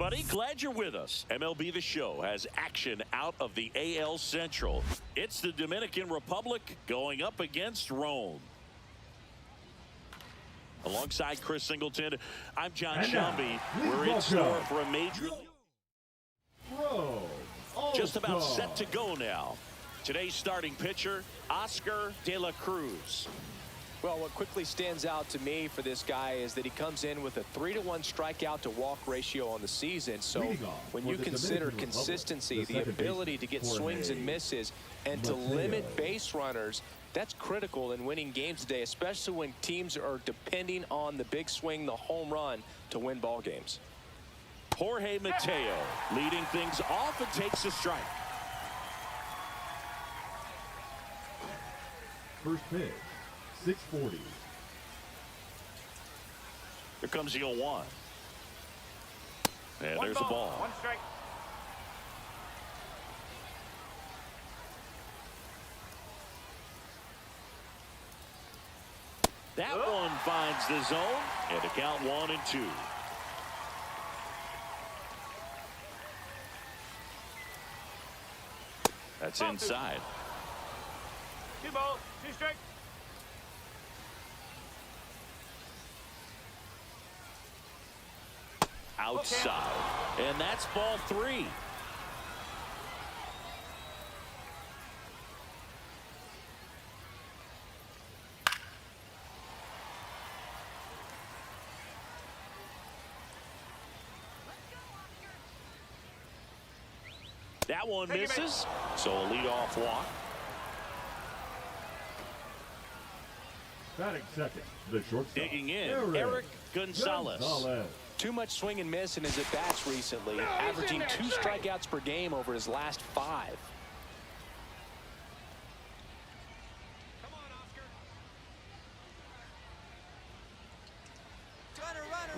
everybody. Glad you're with us. MLB The Show has action out of the AL Central. It's the Dominican Republic going up against Rome. Alongside Chris Singleton, I'm John Shelby. We're in store for a major... Just about set to go now. Today's starting pitcher, Oscar De La Cruz. Well, what quickly stands out to me for this guy is that he comes in with a 3-to-1 strikeout to walk ratio on the season. So when you consider consistency, the ability to get swings and misses, and to limit base runners, that's critical in winning games today, especially when teams are depending on the big swing, the home run, to win ball games. Jorge Mateo leading things off and takes a strike. First pitch, 640. Here comes the 0-1. And there's the ball. One strike. That one finds the zone, and the count 1-2. That's inside. 2 balls, 2 strikes. Outside. And that's ball 3. That one misses, so a leadoff walk. Batting second, the shortstop. Digging in, Eric Gonzalez. Too much swing and miss in his at-bats recently, averaging 2 strikeouts per game over his last 5.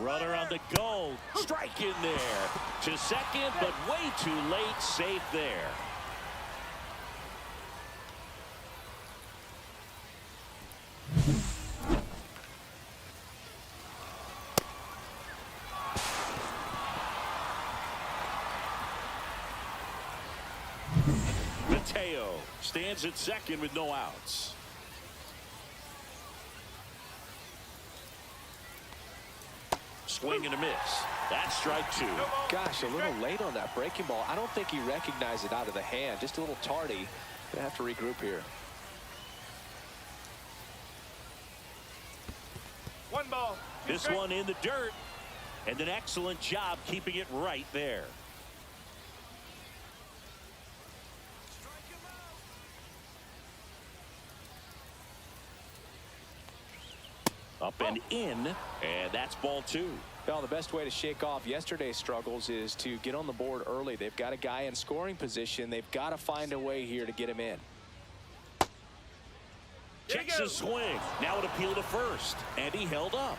Runner on the go. Strike in there. To second, but way too late. Safe there. Mateo stands at second with no outs. Swing and a miss. That's strike 2. Gosh, a little late on that breaking ball. I don't think he recognized it out of the hand. Just a little tardy. Gonna have to regroup here. 1 ball. This one in the dirt, and an excellent job keeping it right there. Up and in, and that's ball 2. Well, the best way to shake off yesterday's struggles is to get on the board early. They've got a guy in scoring position. They've got to find a way here to get him in. Checks his swing. Now it appealed to first, and he held up.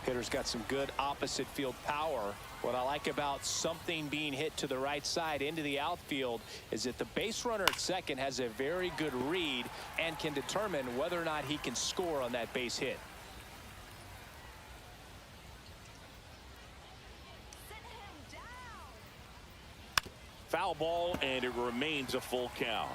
Hitter's got some good opposite field power. What I like about something being hit to the right side into the outfield is that the base runner at second has a very good read and can determine whether or not he can score on that base hit. Foul ball, and it remains a full count.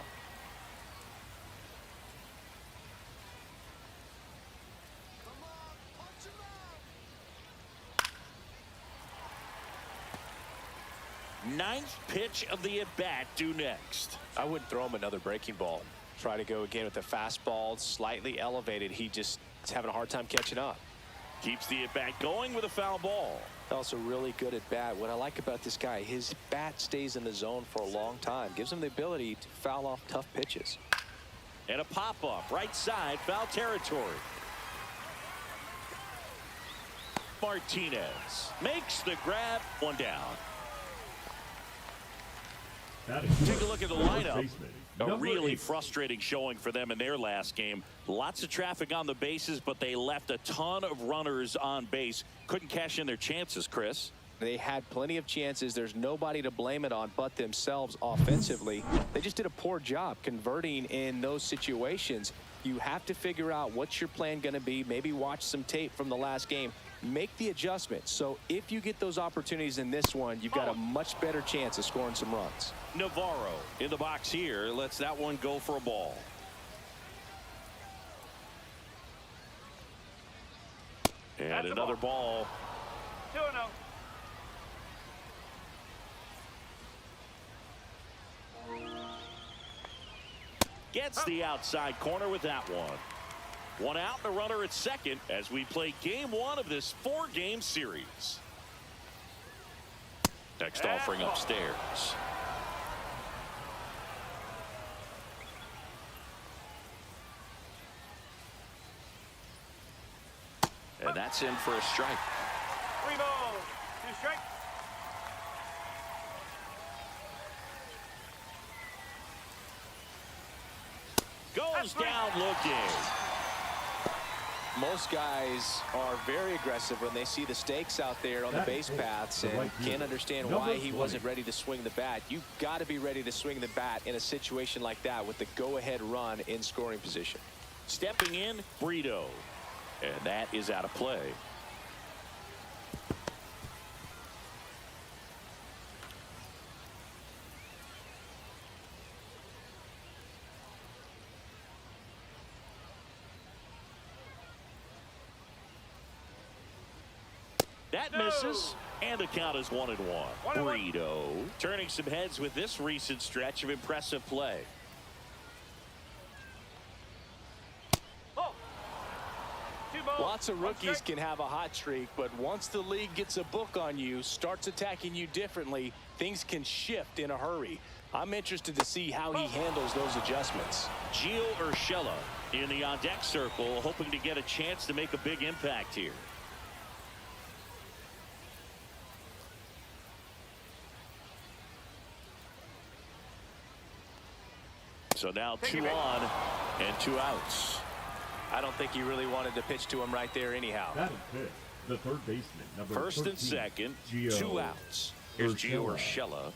Ninth pitch of the at-bat due next. I wouldn't throw him another breaking ball. Try to go again with the fastball, slightly elevated. He just is having a hard time catching up. Keeps the at-bat going with a foul ball. Also really good at bat. What I like about this guy, his bat stays in the zone for a long time. Gives him the ability to foul off tough pitches. And a pop-up, right side, foul territory. Martinez makes the grab, 1 down. Take a look at the lineup. A really frustrating showing for them in their last game. Lots of traffic on the bases, but they left a ton of runners on base. Couldn't cash in their chances, Chris. They had plenty of chances. There's nobody to blame it on but themselves offensively. They just did a poor job converting in those situations. You have to figure out what's your plan going to be. Maybe watch some tape from the last game make the adjustment. So if you get those opportunities in this one, you've got a much better chance of scoring some runs. Navarro in the box here lets that one go for a ball. And That's another ball. 2-0. Gets the outside corner with that one. One out and a runner at second as we play game one of this 4-game series. Next offering upstairs. And that's in for a strike. 3 balls, 2 strikes. Goes down looking. Most guys are very aggressive when they see the stakes out there on the base paths and can't understand why he wasn't ready to swing the bat. You've got to be ready to swing the bat in a situation like that with the go-ahead run in scoring position. Stepping in, Brito. And that is out of play. That misses, and the count is 1-1. Brito turning some heads with this recent stretch of impressive play. Lots of rookies can have a hot streak, but once the league gets a book on you, starts attacking you differently, things can shift in a hurry. I'm interested to see how he handles those adjustments. Gio Urshela in the on-deck circle, hoping to get a chance to make a big impact here. So now 2 on and 2 outs. I don't think he really wanted to pitch to him right there anyhow. Batting fifth, the third baseman, number First 13, and second, Gio 2 outs. Here's Gio Urshela.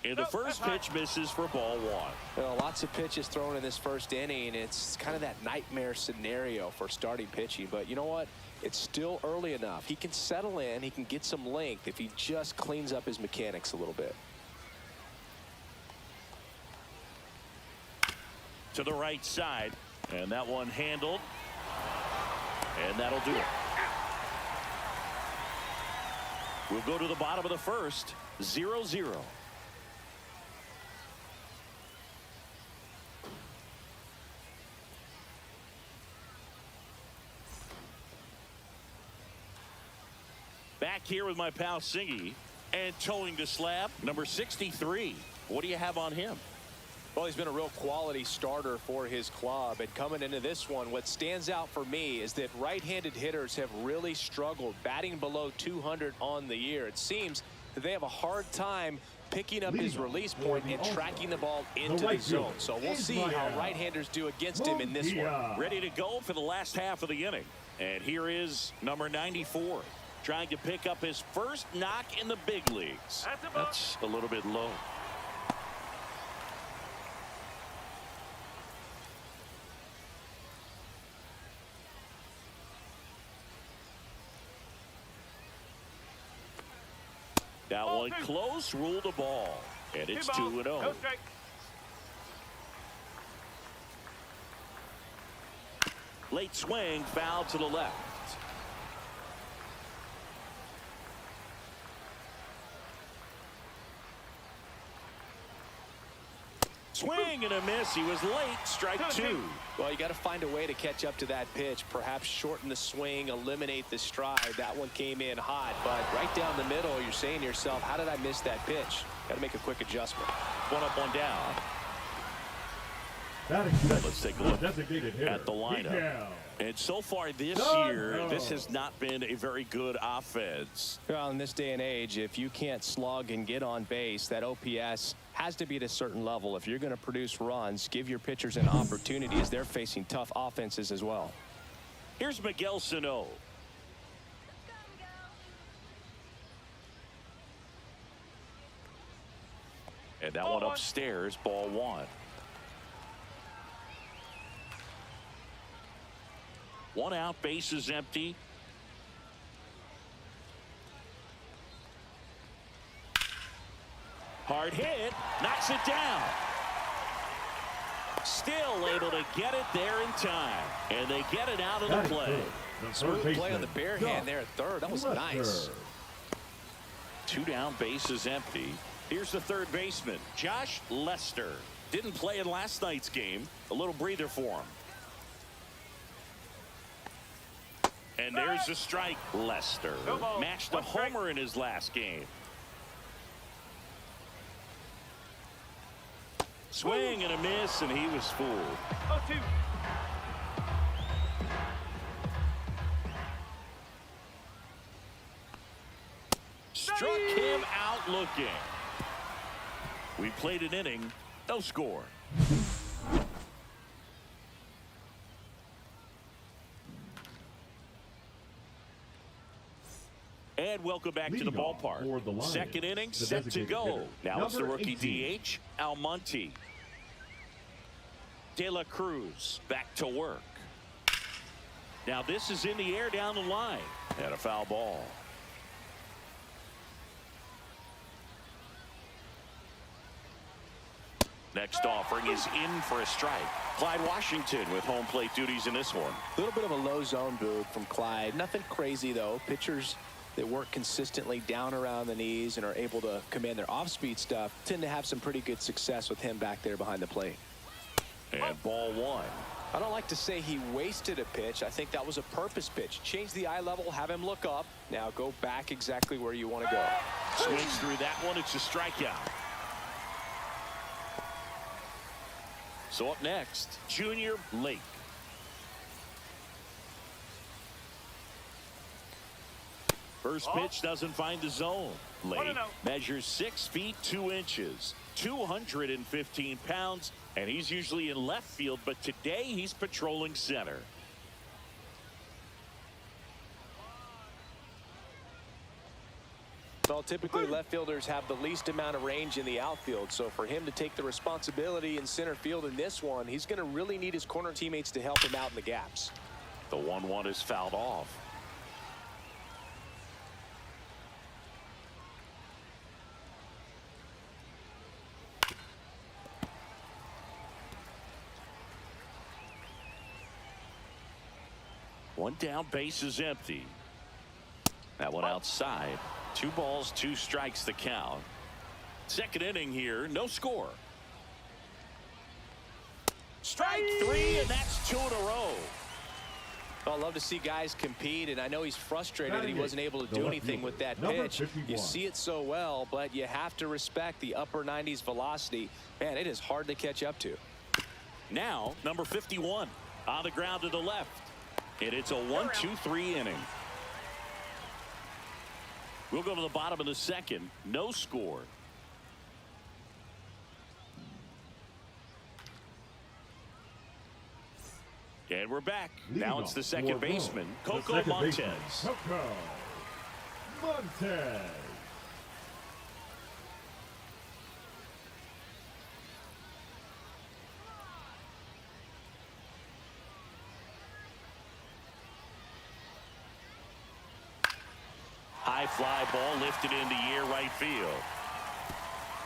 And the first pitch misses for ball 1. Well, lots of pitches thrown in this first inning. It's kind of that nightmare scenario for starting pitching. But you know what? It's still early enough. He can settle in. He can get some length if he just cleans up his mechanics a little bit. To the right side, and that one handled, and that'll do it. We'll go to the bottom of the first, 0-0. Back here with my pal Singy, and towing the slab, number 63. What do you have on him? Well, he's been a real quality starter for his club, and coming into this one, what stands out for me is that right-handed hitters have really struggled, batting below 200 on the year. It seems that they have a hard time picking up his release point and tracking the ball into the zone. So we'll see how right-handers do against him in this one. Ready to go for the last half of the inning. And here is number 94, trying to pick up his first knock in the big leagues. That's a little bit low. That one close, ruled a ball, and it's 2-0. No strike. Late swing, foul to the left. Swing and a miss. He was late. Strike 2. Well, you got to find a way to catch up to that pitch. Perhaps shorten the swing, eliminate the stride. That one came in hot, but right down the middle, you're saying to yourself, how did I miss that pitch? Got to make a quick adjustment. 1 up, 1 down. Let's take a look at the lineup. And so far this year, this has not been a very good offense. Well, in this day and age, if you can't slug and get on base, that OPS has to be at a certain level. If you're going to produce runs, give your pitchers an opportunity as they're facing tough offenses as well. Here's Miguel Sano. And that one upstairs, ball 1. One out, bases empty. Hard hit, knocks it down. Still able to get it there in time. And they get it out of the play. Smooth play on the bare hand there at third. That was nice. 2 down, bases empty. Here's the third baseman, Josh Lester. Didn't play in last night's game. A little breather for him. And there's the strike. Lester matched a homer in his last game. Swing and a miss, and he was fooled. 0-2. Struck him out looking. We played an inning, no score. And welcome back to the ballpark. Second inning set to go. Now it's the rookie DH, Almonte. De La Cruz back to work. Now this is in the air down the line. And a foul ball. Next offering is in for a strike. Clyde Washington with home plate duties in this one. A little bit of a low zone boot from Clyde. Nothing crazy, though. Pitchers that work consistently down around the knees and are able to command their off-speed stuff tend to have some pretty good success with him back there behind the plate. And ball one. I don't like to say he wasted a pitch. I think that was a purpose pitch. Change the eye level, have him look up. Now go back exactly where you want to go. Swings through that one. It's a strikeout. So up next, Junior Lake. First pitch doesn't find the zone. Lake measures 6 feet 2 inches, 215 pounds, and he's usually in left field, but today he's patrolling center. Well, typically left fielders have the least amount of range in the outfield, so for him to take the responsibility in center field in this one, he's going to really need his corner teammates to help him out in the gaps. The 1-1 is fouled off. One down, base is empty. That one outside. 2 balls, 2 strikes the count. Second inning here, no score. Strike 3, and that's 2 in a row. Well, I love to see guys compete, and I know he's frustrated that he wasn't able to do anything with that pitch. You see it so well, but you have to respect the upper 90s velocity. Man, it is hard to catch up to. Now, number 51 on the ground to the left. And it's a 1-2-3 inning. We'll go to the bottom of the second. No score. And we're back. Now it's the second baseman, Coco Montez. Coco Montez. High fly ball lifted into air right field.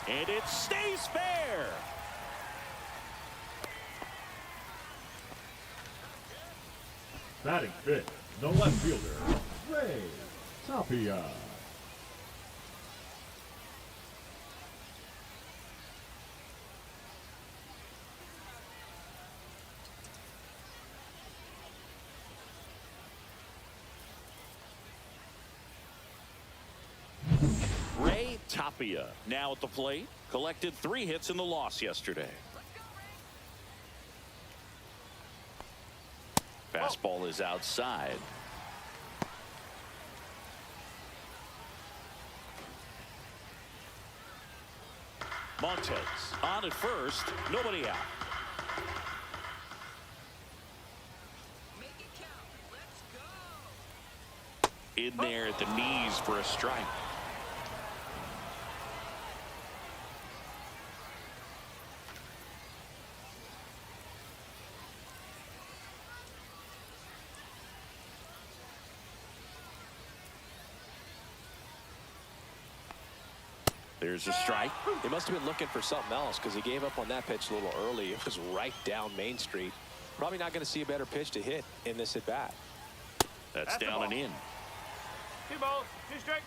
And it stays fair. Batting fifth, the left fielder, Ray Tapia. Ray Tapia now at the plate. Collected 3 hits in the loss yesterday. Fastball is outside. Montez on at first. Nobody out. In there at the knees for a strike. There's a strike. He must have been looking for something else because he gave up on that pitch a little early. It was right down Main Street. Probably not going to see a better pitch to hit in this at bat. That's down and in. 2 balls, 2 strikes.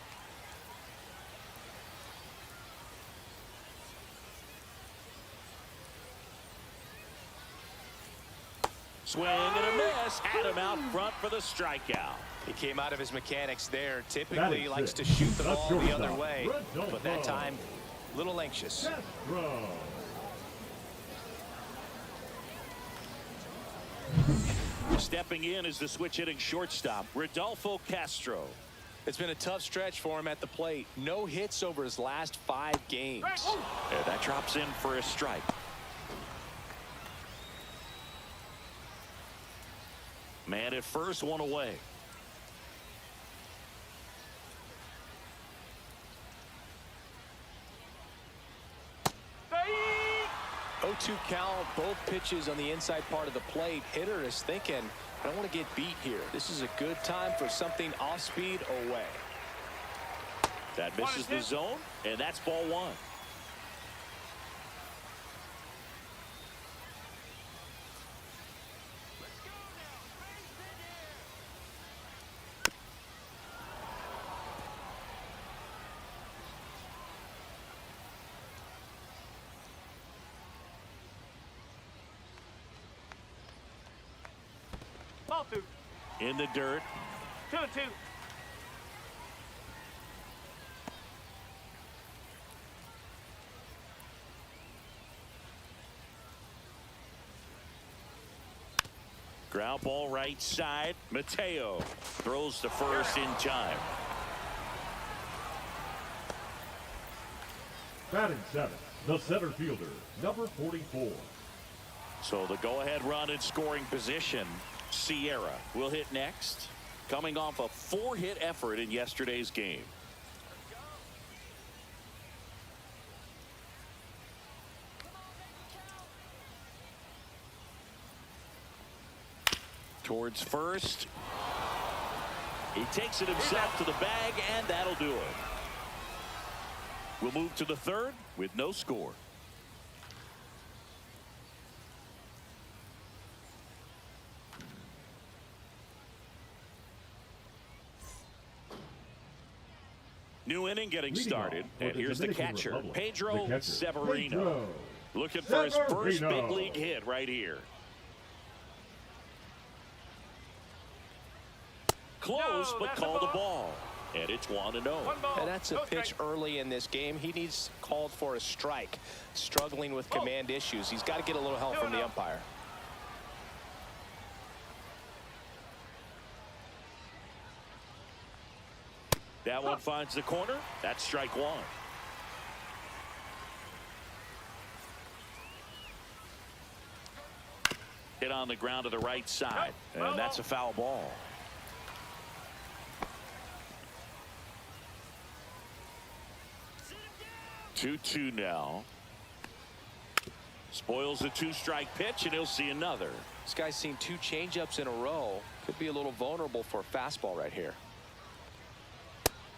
Swing and a miss. Had him out front for the strikeout. He came out of his mechanics there. Typically, he likes to shoot the ball the other way, but that time, a little anxious. Stepping in is the switch-hitting shortstop, Rodolfo Castro. It's been a tough stretch for him at the plate. No hits over his last 5 games. And that drops in for a strike. Man at first, 1 away. 0-2 count, both pitches on the inside part of the plate. Hitter is thinking, I don't want to get beat here. This is a good time for something off speed away. That misses the zone, and that's ball 1. Ball 2. In the dirt. 2-2. Ground ball right side. Mateo throws to first in time. Batting 7th, the center fielder, number 44. So the go-ahead run in scoring position. Sierra will hit next, coming off a 4-hit effort in yesterday's game. Towards first. He takes it himself to the bag, and that'll do it. We'll move to the 3rd with no score. New inning getting started, and here's the catcher, Pedro Severino. Looking for his first big league hit right here. Close, but called the ball. And it's 1-0. And that's a pitch early in this game. He needs called for a strike. Struggling with command issues. He's got to get a little help from the umpire. That one finds the corner. That's strike 1. Hit on the ground to the right side, and that's a foul ball. Two now. Spoils the 2-strike pitch, and he'll see another. This guy's seen 2 changeups in a row. Could be a little vulnerable for a fastball right here.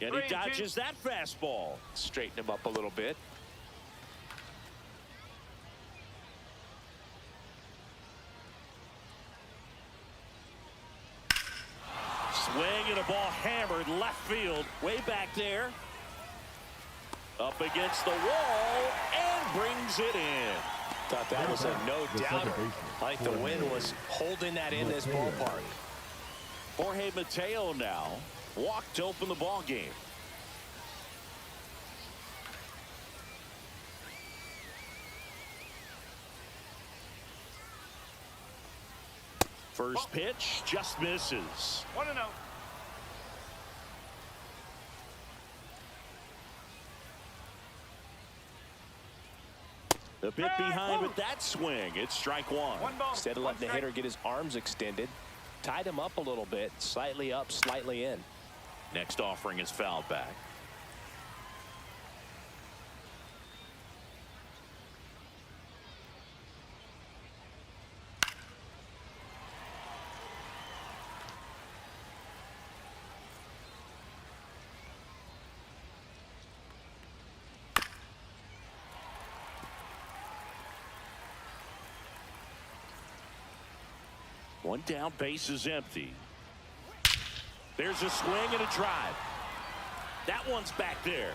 And he dodges that fastball. Straighten him up a little bit. Swing and a ball hammered left field, way back there. Up against the wall and brings it in. Thought that was a no-doubter. I think the wind was holding that in this ballpark. Jorge Mateo now walked to open the ball game. First pitch just misses. 1-0. The bit behind with that swing. It's strike 1. Instead of letting the hitter get his arms extended, tied him up a little bit, slightly up, slightly in. Next offering is fouled back. One down, base is empty. There's a swing and a drive. That one's back there.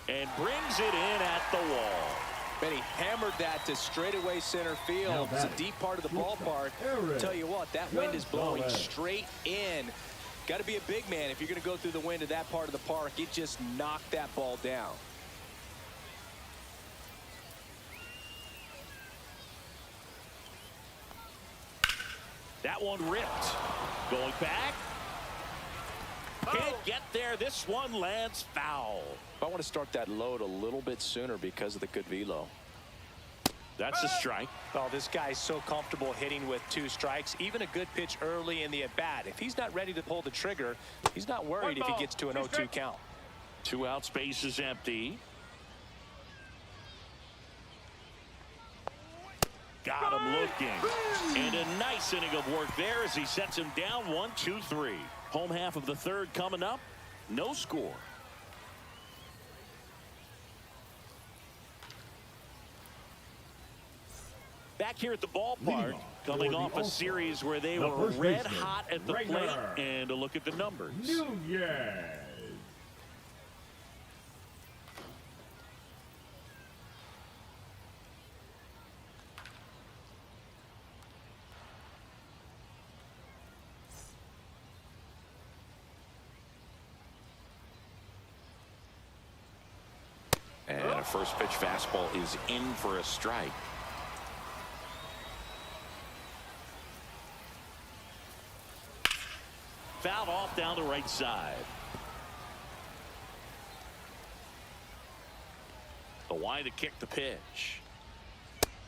And brings it in at the wall. And he hammered that to straightaway center field. It's a deep part of the ballpark. Tell you what, that wind is blowing straight in. Got to be a big man if you're going to go through the wind of that part of the park. It just knocked that ball down. That one ripped. Going back. Can't get there. This one lands foul. I want to start that load a little bit sooner because of the good velo. That's a strike. Oh, this guy's so comfortable hitting with 2 strikes. Even a good pitch early in the at-bat. If he's not ready to pull the trigger, he's not worried if he gets to an 0-2 count. 2 out, space is empty. Got him looking. And a nice inning of work there as he sets him down 1-2-3. Home half of the third coming up. No score. Back here at the ballpark, coming off a series where they were red hot at the plate. And a look at the numbers. And a first pitch fastball is in for a strike. Fouled off down the right side. The wide to kick the pitch.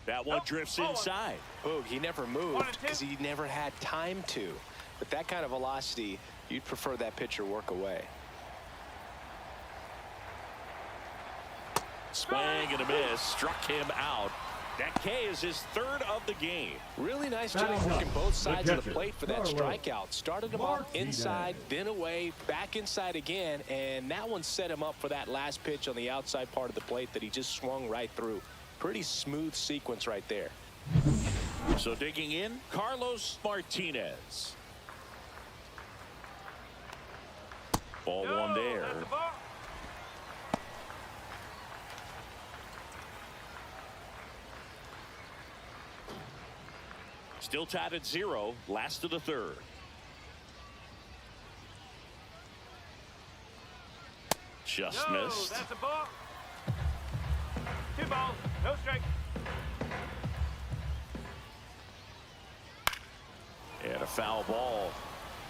That one drifts inside. Oh, he never moved because he never had time to. But that kind of velocity, you'd prefer that pitcher work away. Swing and a miss. Struck him out. That K is his 3rd of the game. Really nice job working both sides of the plate for that strikeout. Started him off inside, then away, back inside again, and that one set him up for that last pitch on the outside part of the plate that he just swung right through. Pretty smooth sequence right there. So digging in, Carlos Martinez. Ball one there. Still tied at 0, last of the third. Just missed. That's a ball. 2 balls, no strike. And a foul ball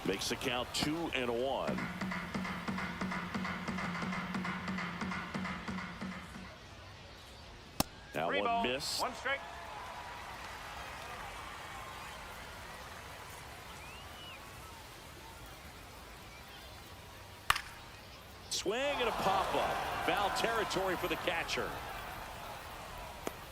makes the count 2-1. Now 3 one balls, missed. 1 strike. Swing and a pop-up. Foul territory for the catcher.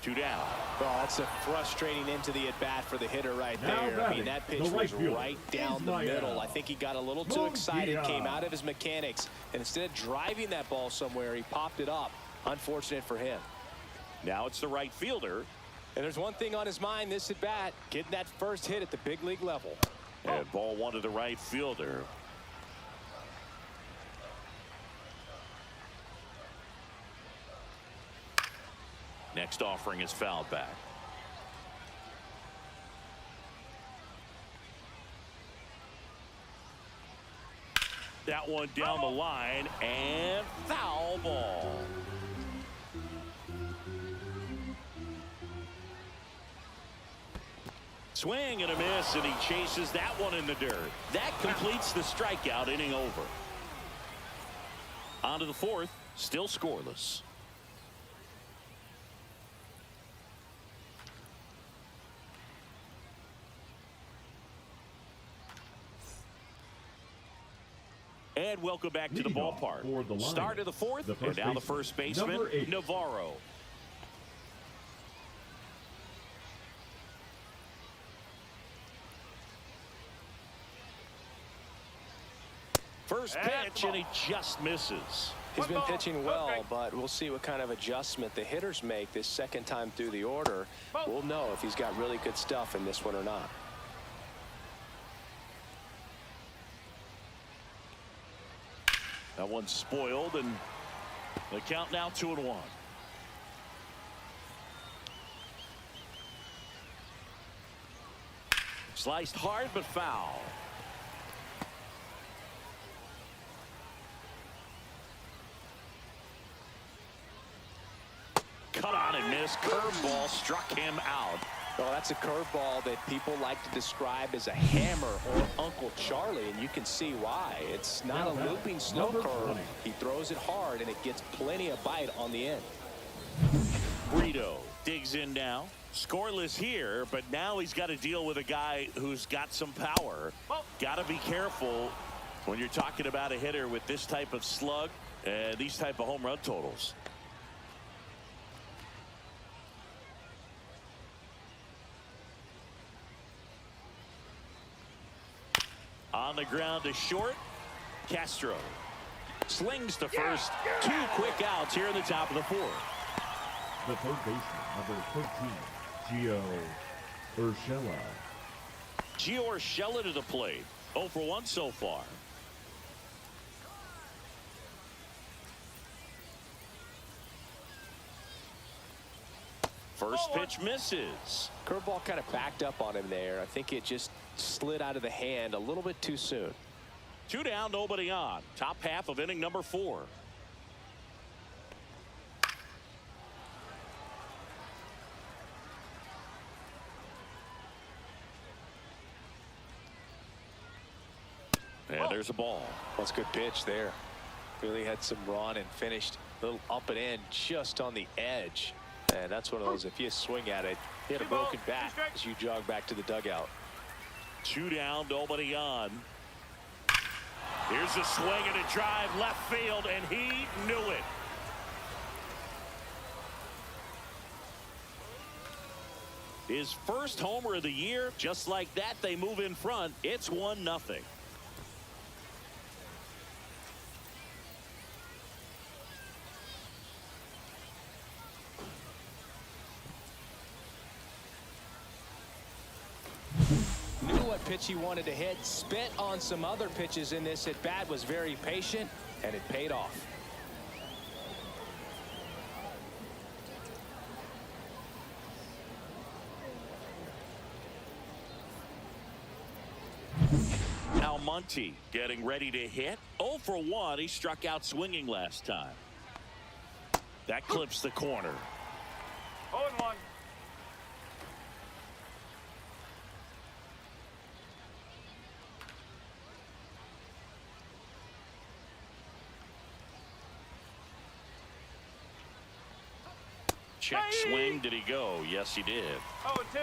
2 down. Oh, that's a frustrating into the at-bat for the hitter right there. I mean, that pitch was right down the middle. I think he got a little too excited, came out of his mechanics, and instead of driving that ball somewhere, he popped it up. Unfortunate for him. Now it's the right fielder. And there's one thing on his mind this at-bat, getting that first hit at the big league level. And ball one to the right fielder. Next offering is fouled back. That one down the line and foul ball. Swing and a miss, and he chases that one in the dirt. That completes the strikeout, inning over. On to the 4th, still scoreless. And welcome back to the ballpark. Start of the 4th, and now the first baseman, Navarro. First pitch, and he just misses. He's been pitching well, but we'll see what kind of adjustment the hitters make this second time through the order. We'll know if he's got really good stuff in this one or not. That one's spoiled, and the count now 2-1. Sliced hard, but foul. Cut on and missed. Curveball struck him out. Well, that's a curveball that people like to describe as a hammer or Uncle Charlie, and you can see why. It's not a looping snow curve. He throws it hard, and it gets plenty of bite on the end. Brito digs in now. Scoreless here, but now he's got to deal with a guy who's got some power. Got to be careful when you're talking about a hitter with this type of slug and these type of home run totals. On the ground to short. Castro slings to first. 2 quick outs here in the top of the 4th. The third baseman, number 13, Gio Urshela. Gio Urshela to the plate. 0 for 1 so far. First pitch misses. Curveball kind of backed up on him there. I think it just slid out of the hand a little bit too soon. 2 down, nobody on. Top half of inning number 4. And there's a ball. That's a good pitch there. Really had some run and finished a little up and in just on the edge. And that's one of those, if you swing at it, hit a broken bat as you jog back to the dugout. 2 down, nobody on. Here's a swing and a drive left field, and he knew it. His first homer of the year. Just like that, they move in front. It's 1-0. Knew what pitch he wanted to hit, spent on some other pitches in this at bat, was very patient, and it paid off. Almonte getting ready to hit. 0 for 1. He struck out swinging last time. That clips the corner. 0-1. Check swing. Did he go? Yes, he did. 0-2.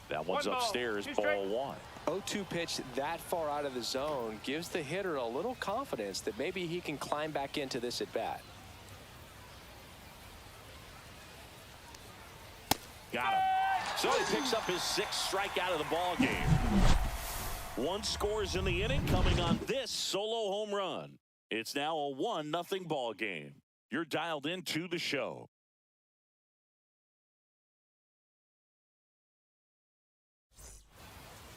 That one's upstairs. Ball 1. 0-2 pitch that far out of the zone gives the hitter a little confidence that maybe he can climb back into this at bat. Got him. So he picks up his 6th strikeout of the ball game. 1 scores in the inning, coming on this solo home run. It's now a 1-0 ball game. You're dialed into the show.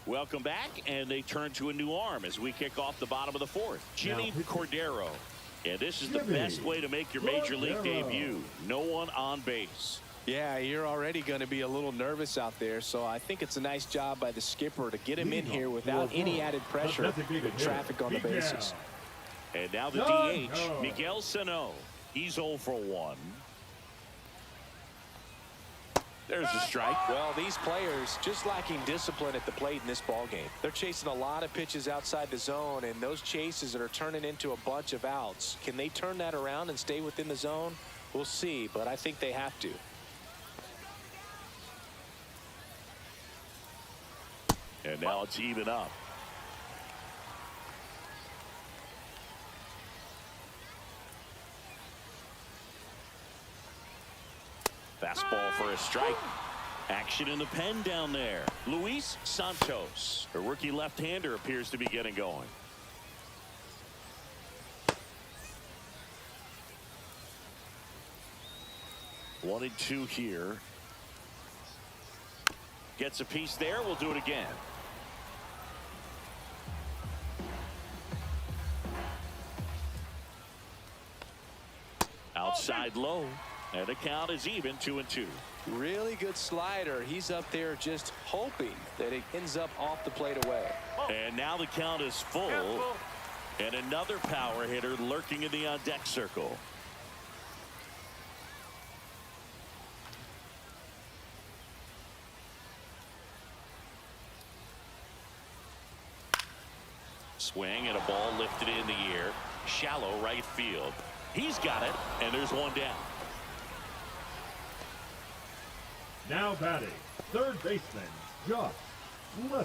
Welcome back, and they turn to a new arm as we kick off the bottom of the 4th. Jimmy Cordero. And this is the best way to make your major league debut. No one on base. Yeah, you're already going to be a little nervous out there, so I think it's a nice job by the skipper to get him in here without any added pressure with traffic on the bases. And now the DH, Miguel Sano. He's 0 for 1. There's a strike. Well, these players just lacking discipline at the plate in this ball game. They're chasing a lot of pitches outside the zone, and those chases are turning into a bunch of outs. Can they turn that around and stay within the zone? We'll see, but I think they have to. And now it's even up. Fastball for a strike. Action in the pen down there. Luis Santos, a rookie left-hander, appears to be getting going. One and two here. Gets a piece there. We'll do it again. Outside low. And the count is even 2-2. Really good slider. He's up there just hoping that it ends up off the plate away. And now the count is full. And another power hitter lurking in the on-deck circle. Swing and a ball lifted in the air. Shallow right field. He's got it, and there's one down. Now batting, third baseman,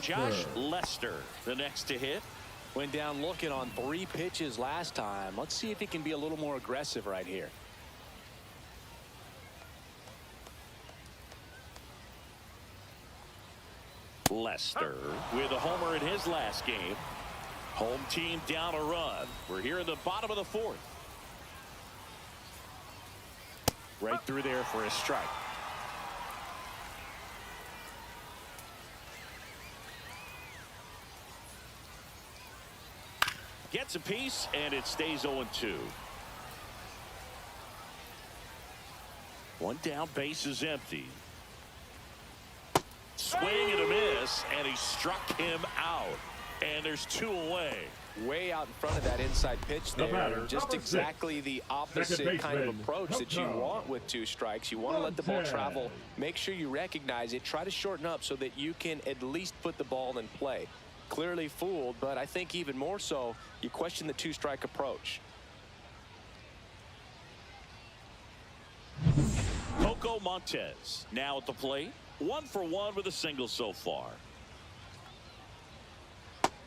Josh Lester, the next to hit. Went down looking on 3 pitches last time. Let's see if he can be a little more aggressive right here. Lester with a homer in his last game. Home team down a run. We're here in the bottom of the 4th. Right through there for a strike. Gets a piece, and it stays 0-2. One down, base is empty. Swing and a miss, and he struck him out. And there's 2 away. Way out in front of that inside pitch there. batter, Just exactly the opposite kind of approach that you want with 2 strikes. You want to let the ball travel. Make sure you recognize it. Try to shorten up so that you can at least put the ball in play. Clearly fooled, but I think even more so, you question the 2-strike approach. Coco Montez now at the plate. 1 for 1 with a single so far.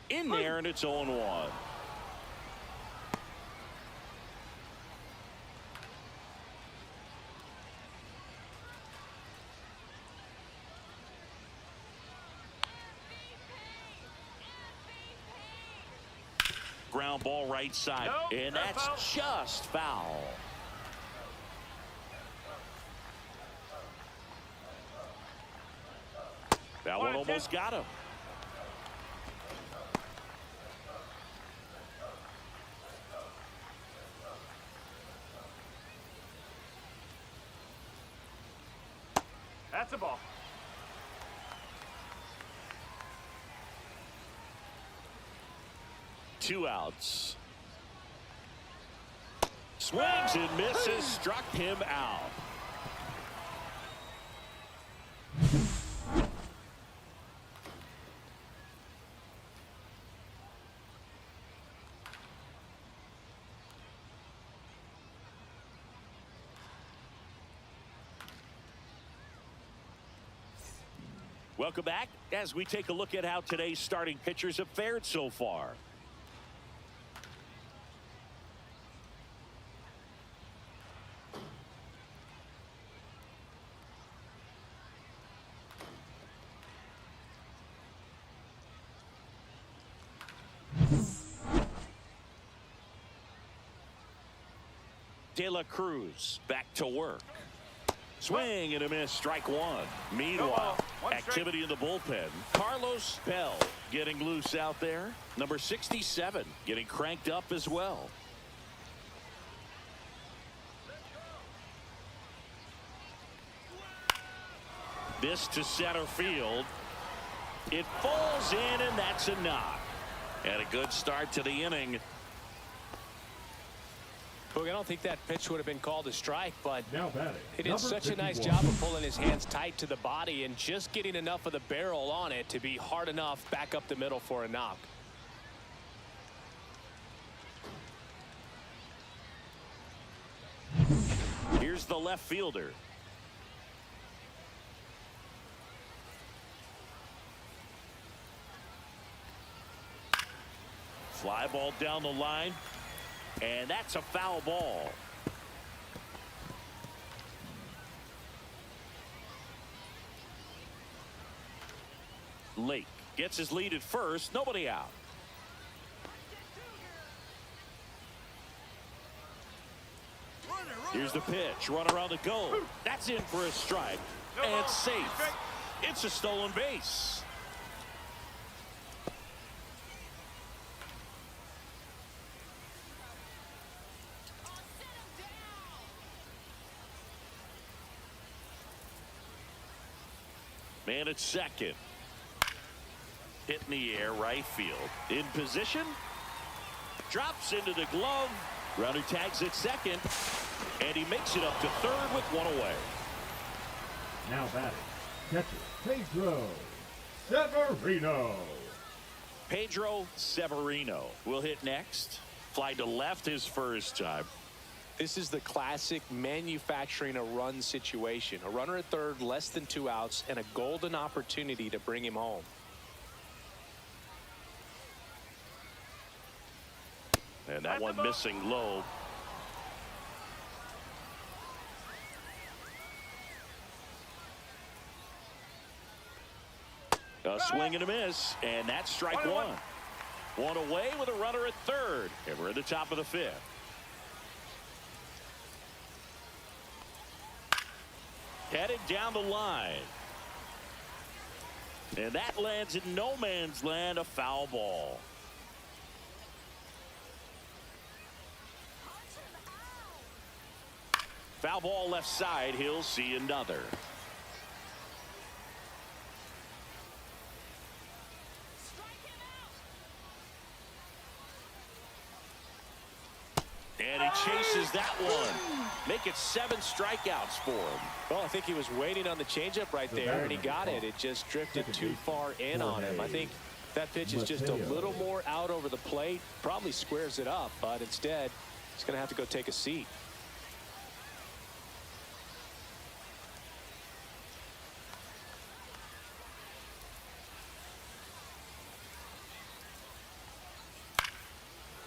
In there, and it's 0-1. Ground ball right side, and that's just foul. That one almost got him. That's a ball. Two outs. Swings and misses, struck him out. Welcome back as we take a look at how today's starting pitchers have fared so far. De La Cruz back to work. Swing and a miss, strike 1. Meanwhile, activity in the bullpen. Carlos Bell getting loose out there. Number 67 getting cranked up as well. This to center field. It falls in, and that's a knock. And a good start to the inning. Look, I don't think that pitch would have been called a strike, but Now batting, he did number such a nice 51. job of pulling his hands tight to the body and just getting enough of the barrel on it to be hard enough back up the middle for a knock. Here's the left fielder. Fly ball down the line. And that's a foul ball. Lake gets his lead at first. Nobody out. Here's the pitch. Runner on the go. That's in for a strike. And safe. It's a stolen base. Man at second. Hit in the air, right field. In position. Drops into the glove. Runner tags at second. And he makes it up to third with one away. Now batting, catcher Pedro Severino. Pedro Severino will hit next. Fly to left his first time. This is the classic manufacturing a run situation. A runner at third, less than 2 outs, and a golden opportunity to bring him home. And that one missing low. A swing and a miss, and that's strike one. One away with a runner at third, and we're at the top of the fifth. Headed down the line. And that lands in no man's land, a foul ball. Foul ball left side, he'll see another. And he chases that one. Make it 7 strikeouts for him. Well, I think he was waiting on the changeup right there, and he got it. It just drifted too far in on him. I think that pitch is just a little more out over the plate. Probably squares it up, but instead, he's going to have to go take a seat.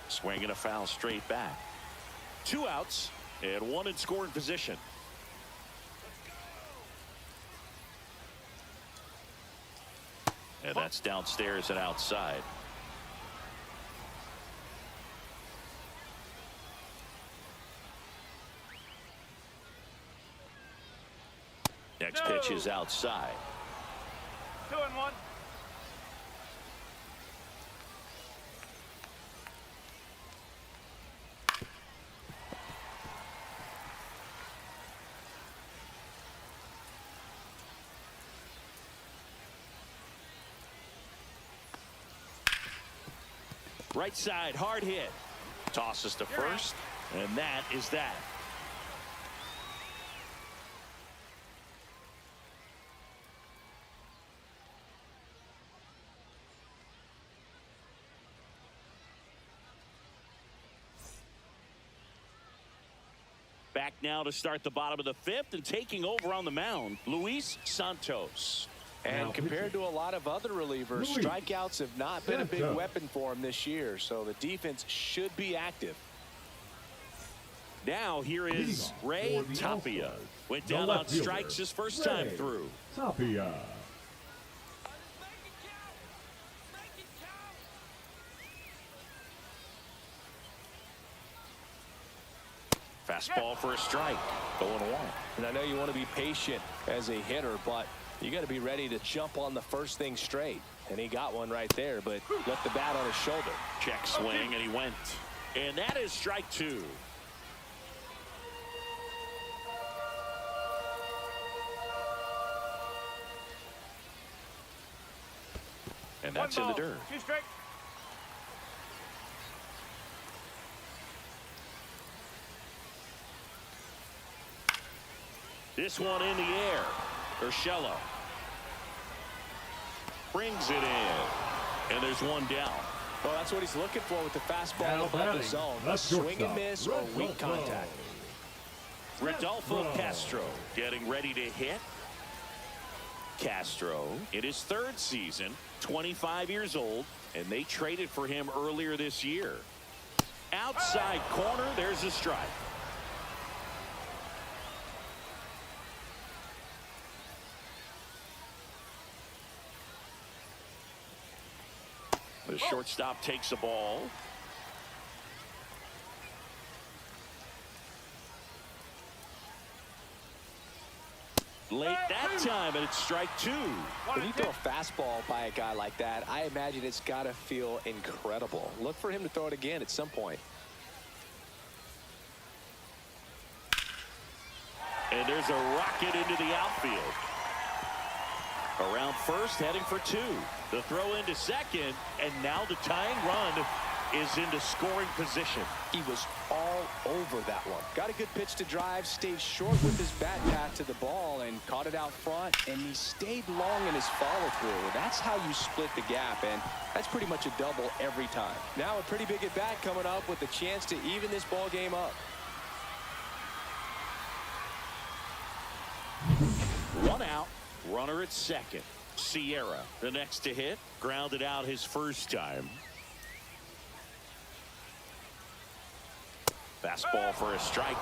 Swinging a foul straight back. 2 outs and 1 in scoring position. And that's downstairs and outside. Next pitch is outside. 2-1. Right side, hard hit. Tosses to first, and that is that. Back now to start the bottom of the fifth, and taking over on the mound, Luis Santos. And compared to a lot of other relievers, strikeouts have not been a big weapon for him this year, so the defense should be active. Now here is Ray Tapia. Went down on strikes his first time through. Tapia. Fastball for a strike. 0-1. And I know you want to be patient as a hitter, but you got to be ready to jump on the first thing straight. And he got one right there, but left the bat on his shoulder. Check swing, and he went. And that is strike 2. And that's in the dirt. 2 strike. This one in the air. Urshela brings it in, and there's one down. Well, that's what he's looking for with the fastball above the zone. Swing and miss or weak contact. Rodolfo Castro getting ready to hit. Castro in his 3rd season, 25 years old, and they traded for him earlier this year. Outside corner, there's a strike. The shortstop takes the ball. Late that time, and it's strike two. When you throw a fastball by a guy like that, I imagine it's got to feel incredible. Look for him to throw it again at some point. And there's a rocket into the outfield. Around first, heading for two. The throw into second, and now the tying run is into scoring position. He was all over that one. Got a good pitch to drive, stayed short with his bat path to the ball, and caught it out front, and he stayed long in his follow-through. That's how you split the gap, and that's pretty much a double every time. Now a pretty big at-bat coming up with a chance to even this ball game up. One out, runner at second. Sierra, the next to hit, grounded out his first time. Fastball for a strike.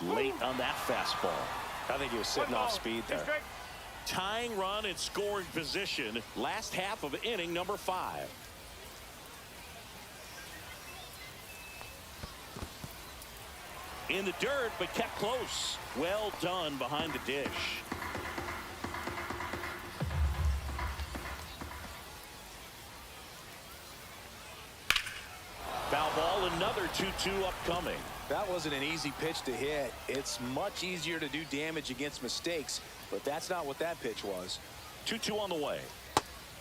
Late on that fastball. I think he was sitting off speed there. Tying run in scoring position. Last half of inning number 5. In the dirt, but kept close. Well done behind the dish. Foul ball, another 2-2 upcoming. That wasn't an easy pitch to hit. It's much easier to do damage against mistakes, but that's not what that pitch was. 2-2 on the way.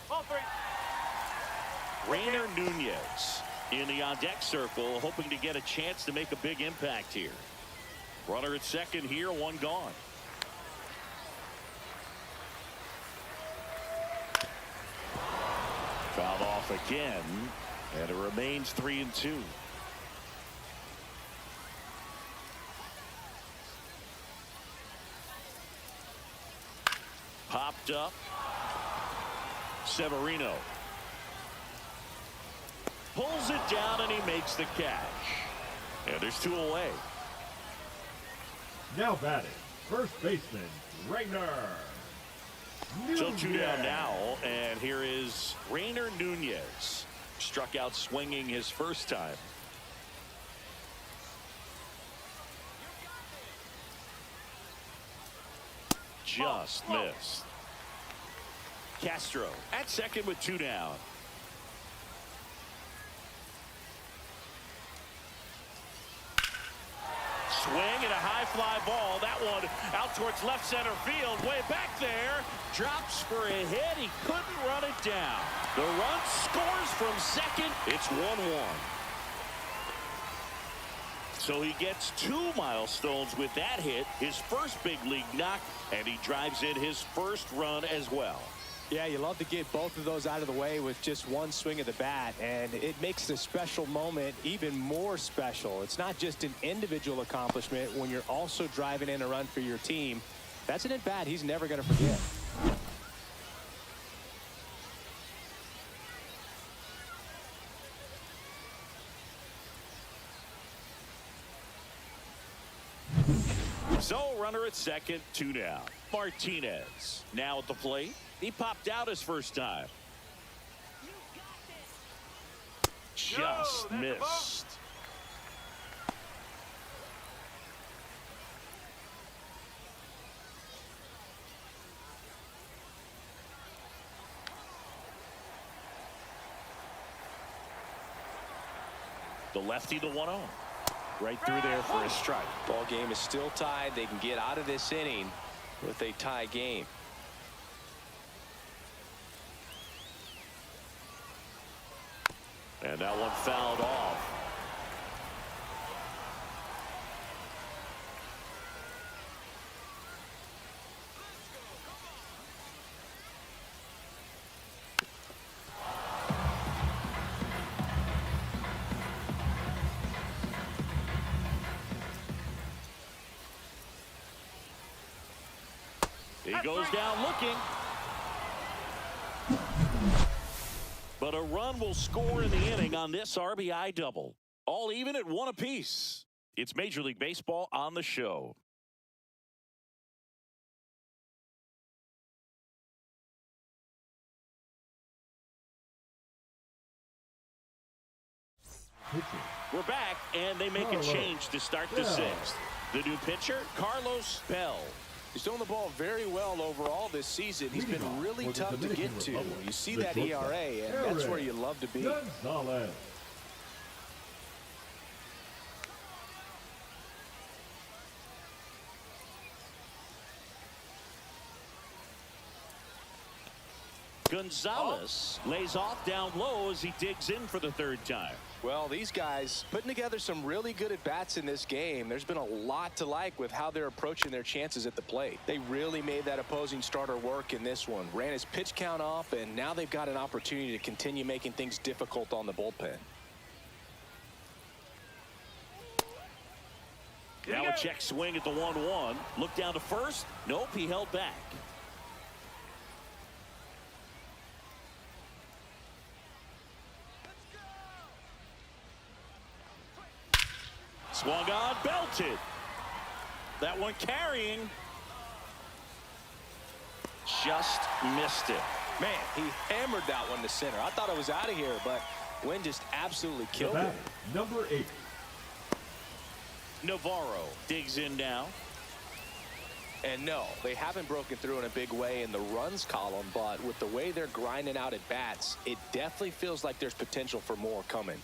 Ball 3. Rainer Nunez in the on-deck circle, hoping to get a chance to make a big impact here. Runner at second here, one gone. Fouled off again, and it remains 3-2. Popped up. Severino pulls it down, and he makes the catch. And there's 2 away. Now batting, first baseman, Rainer So 2 down now, and here is Rainer Nunez. Struck out swinging his first time. Just missed. Castro at second with 2 down. Swing and a high fly ball. That one out towards left center field. Way back there. Drops for a hit. He couldn't run it down. The run scores from second. It's 1-1. So he gets 2 milestones with that hit. His first big league knock. And he drives in his first run as well. Yeah, you love to get both of those out of the way with just one swing of the bat, and it makes the special moment even more special. It's not just an individual accomplishment when you're also driving in a run for your team. That's an at-bat he's never going to forget. So runner at second, 2 down. Martinez now at the plate. He popped out his first time. Just missed. The lefty, the 1-0. Right through there for a strike. Ball game is still tied. They can get out of this inning with a tie game. And that one fouled off. He goes down looking. But a run will score in the inning on this RBI double. All even at 1 apiece. It's Major League Baseball on the show. We're back, and they make a change to start the 6th. The new pitcher, Carlos Bell. He's throwing the ball very well overall this season. He's been really tough to get to. You see that ERA, and that's where you love to be. Gonzalez lays off down low as he digs in for the 3rd time. Well, these guys putting together some really good at-bats in this game. There's been a lot to like with how they're approaching their chances at the plate. They really made that opposing starter work in this one. Ran his pitch count off, and now they've got an opportunity to continue making things difficult on the bullpen. Now a check swing at the 1-1. Look down to first. Nope, he held back. Swung on, belted. That one carrying. Just missed it. Man, he hammered that one to center. I thought it was out of here, but wind just absolutely killed it. Number 8. Navarro digs in now. And no, they haven't broken through in a big way in the runs column, but with the way they're grinding out at bats, it definitely feels like there's potential for more coming.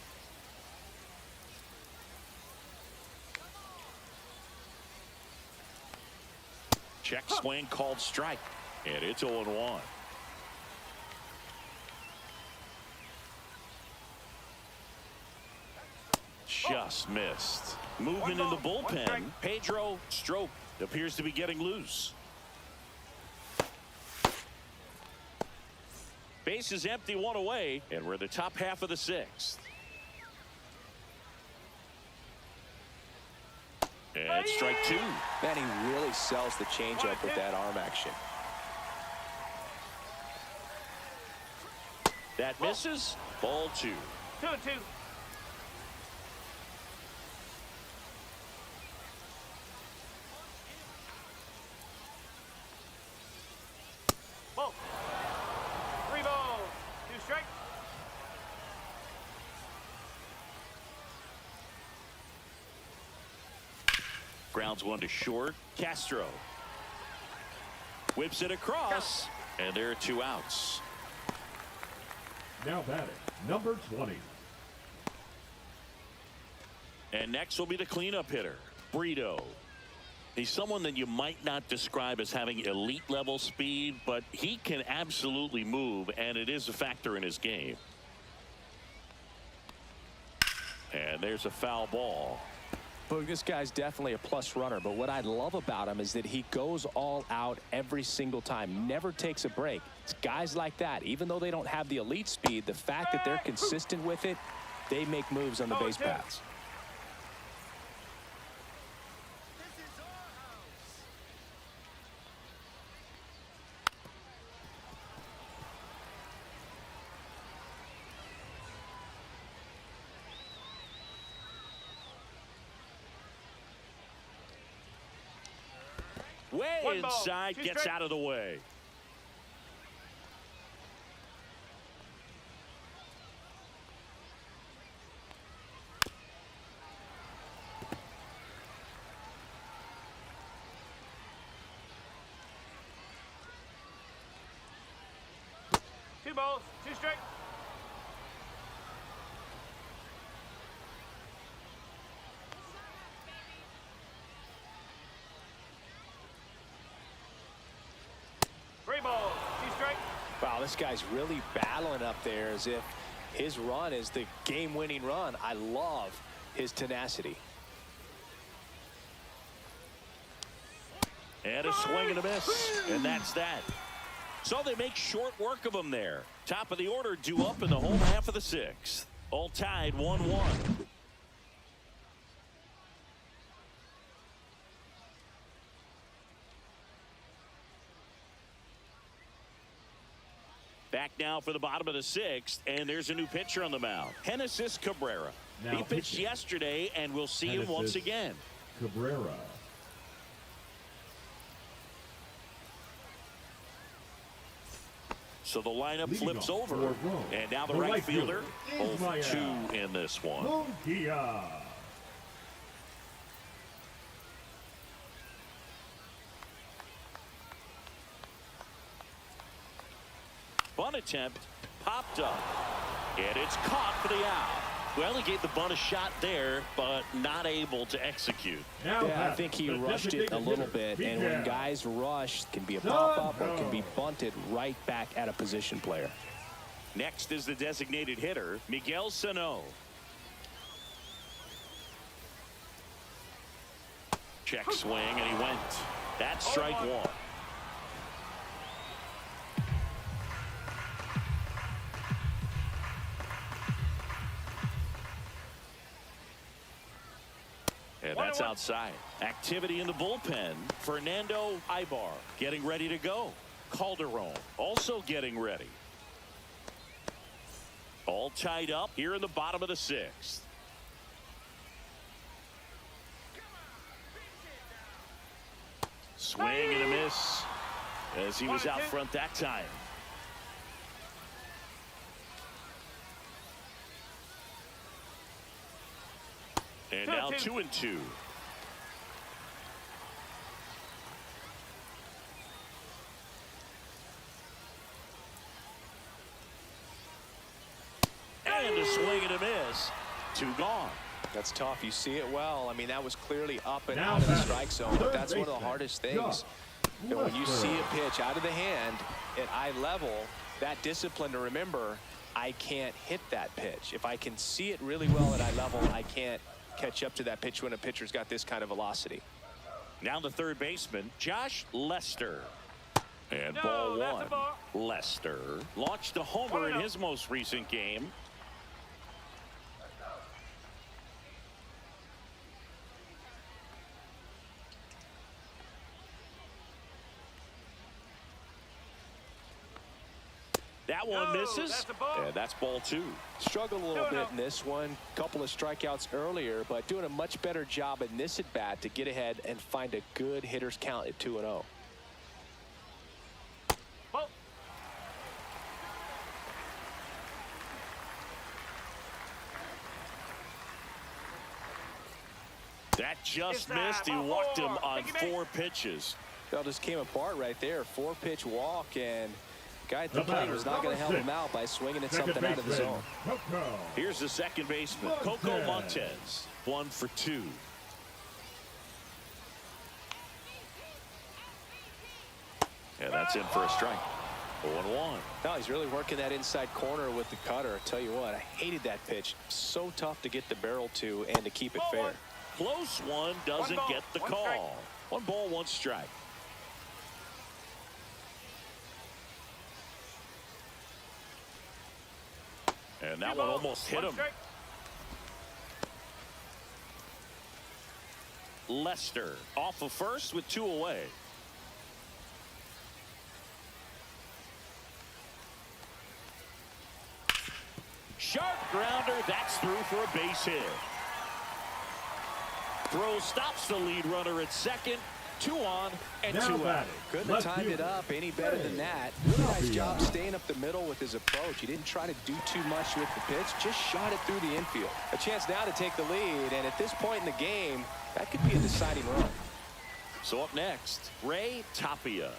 Check swing called strike. And it's 0-1. Just missed. Movement in the bullpen. Pedro Strop appears to be getting loose. Base is empty, 1 away, and we're in the top half of the 6th. And strike 2. Man, he really sells the changeup with that arm action. That misses. Ball 2. 2-2. Ball. 3 balls. 2 strikes. Grounds 1 to short. Castro whips it across, and there are 2 outs. Now batting, number 20. And next will be the cleanup hitter, Brito. He's someone that you might not describe as having elite level speed, but he can absolutely move, and it is a factor in his game. And there's a foul ball. But this guy's definitely a plus runner, but what I love about him is that he goes all out every single time, never takes a break. It's guys like that, even though they don't have the elite speed, the fact that they're consistent with it, they make moves on the base paths. Way inside, gets out of the way. Two balls, 2 strikes. Wow, this guy's really battling up there as if his run is the game-winning run. I love his tenacity. And a swing and a miss, and that's that. So they make short work of him there. Top of the order due up in the home half of the 6th. All tied 1-1. now for the bottom of the 6th, and there's a new pitcher on the mound. Genesis Cabrera. Now He pitched yesterday, and we'll see him once again. Cabrera. So the lineup Leading flips off over, for Rome, and now the the right right fielder, fielder, 0-2 in this one. Monkia. Bunt attempt popped up, and it's caught for the out. Well, he gave the bunt a shot there, but not able to execute. Now Yeah, I think he rushed it a little bit, and when guys rush, it can be a pop-up or it can be bunted right back at a position player. Next is the designated hitter, Miguel Sano. Check swing, and he went. That's strike one. And that's outside. Activity in the bullpen. Fernando Ibar getting ready to go. Calderon also getting ready. All tied up here in the bottom of the 6th. Swing and a miss as he was out front that time. And now 2-2. And a swing and a miss. 2 gone. That's tough. You see it well. I mean, that was clearly up and Now out of the batter, strike zone, but that's one of the baseman, hardest things. Josh You know, when you Lester. see a pitch out of the hand at eye level, that discipline to remember, I can't hit that pitch. If I can see it really well at eye level, I can't catch up to that pitch when a pitcher's got this kind of velocity. Now the third baseman, Josh Lester. And No, ball that's a one. ball. Lester launched a homer in his most recent game. That one No, misses. that's a ball. And that's ball 2. Struggled a little No, no. bit in this one. Couple of strikeouts earlier, but doing a much better job in this at bat to get ahead and find a good hitter's count at 2-0. Ball. That just It's missed. He ball walked him 4. on Take it 4 pitches. That just came apart right there. 4-pitch walk, and guy at the The plate batter, was not going to help number him out by swinging at Second something out of the baseman, zone. Coco. Here's the second baseman, Coco Montez. Montez. 1 for 2. And that's in for a strike. 0-1. No, he's really working that inside corner with the cutter. I tell you what, I hated that pitch. So tough to get the barrel to and to keep it Ball fair. one. Close one doesn't One ball, get the one call. strike. 1 ball, 1 strike. And that 2 one balls, almost hit 1 him. strike. Lester off of first with 2 away. Sharp grounder. That's through for a base hit. Throw stops the lead runner at second. 2 on and Now 2 out. batting, Couldn't have left timed it fielder, up any better than that. Nice job staying up the middle with his approach. He didn't try to do too much with the pitch, just shot it through the infield. A chance now to take the lead, and at this point in the game, that could be a deciding run. So up next, Ray Tapia.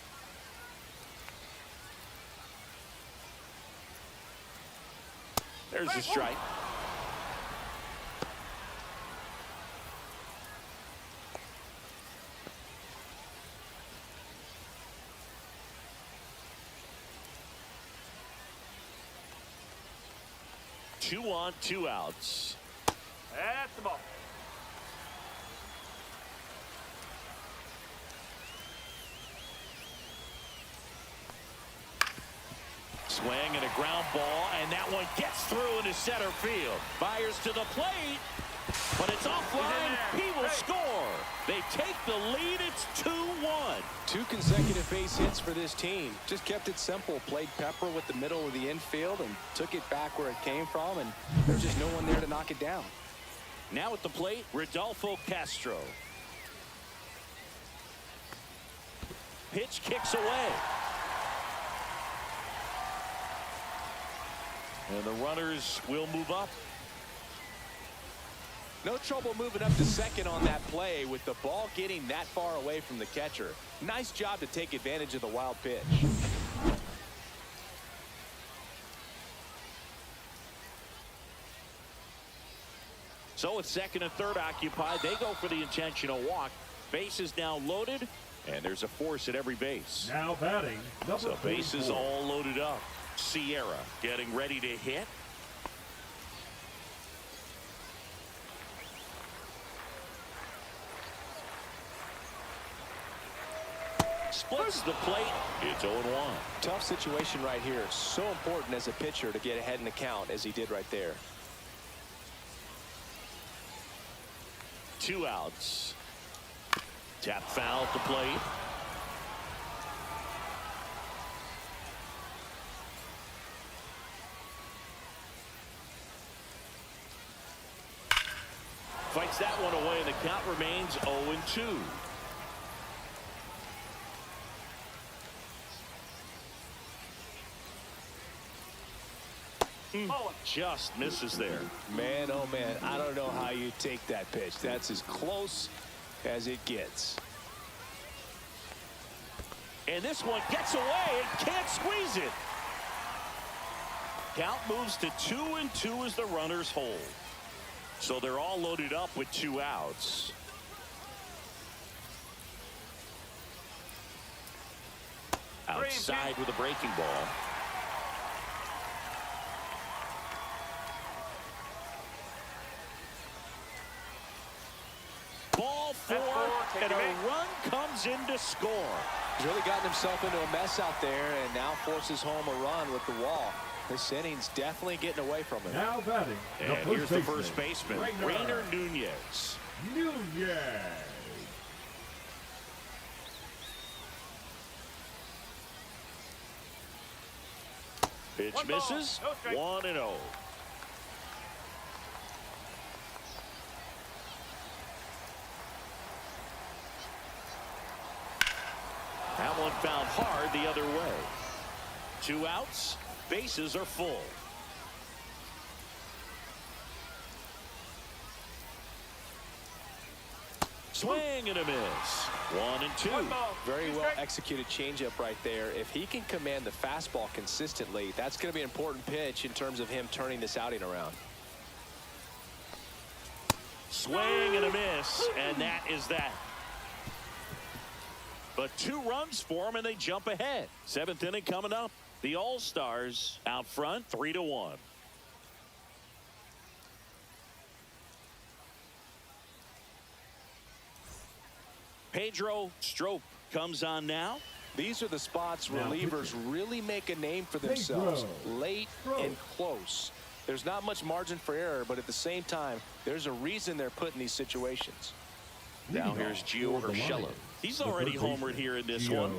There's the strike. Two on, 2 outs. That's the ball. Swing and a ground ball, and that one gets through into center field. Myers to the plate, But it's offline. He will score. They take the lead. It's 2-1. 2 consecutive base hits for this team. Just kept it simple. Played pepper with the middle of the infield and took it back where it came from. And there's just no one there to knock it down. Now at the plate, Rodolfo Castro. Pitch kicks away. And the runners will move up. No trouble moving up to second on that play with the ball getting that far away from the catcher. Nice job to take advantage of the wild pitch. So it's second and third occupied. They go for the intentional walk. Base is now loaded, and there's a force at every base. Now batting, number So bases 44. all loaded up. Sierra getting ready to hit. Splits the plate. It's 0-1. Tough situation right here. So important as a pitcher to get ahead in the count as he did right there. 2 outs. Tap foul at the plate. Fights that one away, and the count remains 0-2. Just misses there. Man, oh man, I don't know how you take that pitch. That's as close as it gets. And this one gets away and can't squeeze it. Count moves to 2-2 as the runners hold. So they're all loaded up with 2 outs. Outside with a breaking ball. Ball 4, and a run comes in to score. He's really gotten himself into a mess out there and now forces home a run with the walk. This inning's definitely getting away from him. Now batting, And here's the first baseman, Rainer Nunez. Nunez. Pitch misses. 1-0. That one found hard the other way. 2 outs. Bases are full. Swing and a miss. 1-2. Very well executed changeup right there. If he can command the fastball consistently, that's going to be an important pitch in terms of him turning this outing around. Swing and a miss, and that is that. But 2 runs for him, and they jump ahead. 7th inning coming up. The All-Stars out front, 3-1. Pedro Strop comes on now. These are the spots relievers really make a name for themselves. Late and close. There's not much margin for error, but at the same time, there's a reason they're put in these situations. Now here's Gio Urshela. He's already homered here in this one.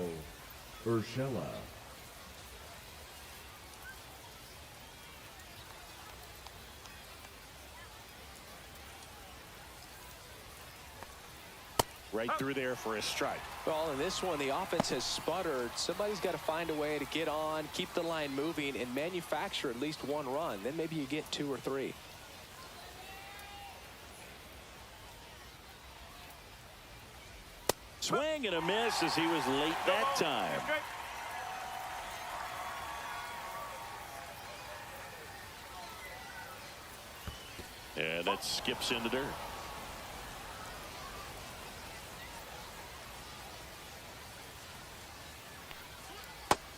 Urshela. Right through there for a strike. Well, in this one, the offense has sputtered. Somebody's got to find a way to get on, keep the line moving, and manufacture at least 1 run. Then maybe you get 2 or 3. Swing and a miss as he was late that time. And that skips in the dirt.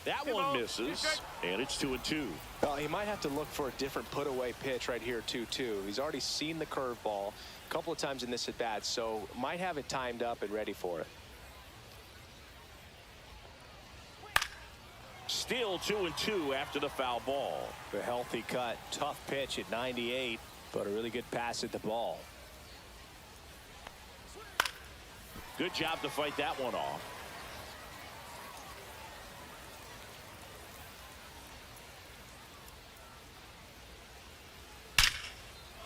That one misses, and it's 2-2. Well, he might have to look for a different put-away pitch right here, 2-2. He's already seen the curveball a couple of times in this at-bat, so might have it timed up and ready for it. Still 2-2 after the foul ball. The healthy cut, tough pitch at 98, but a really good pass at the ball. Good job to fight that one off.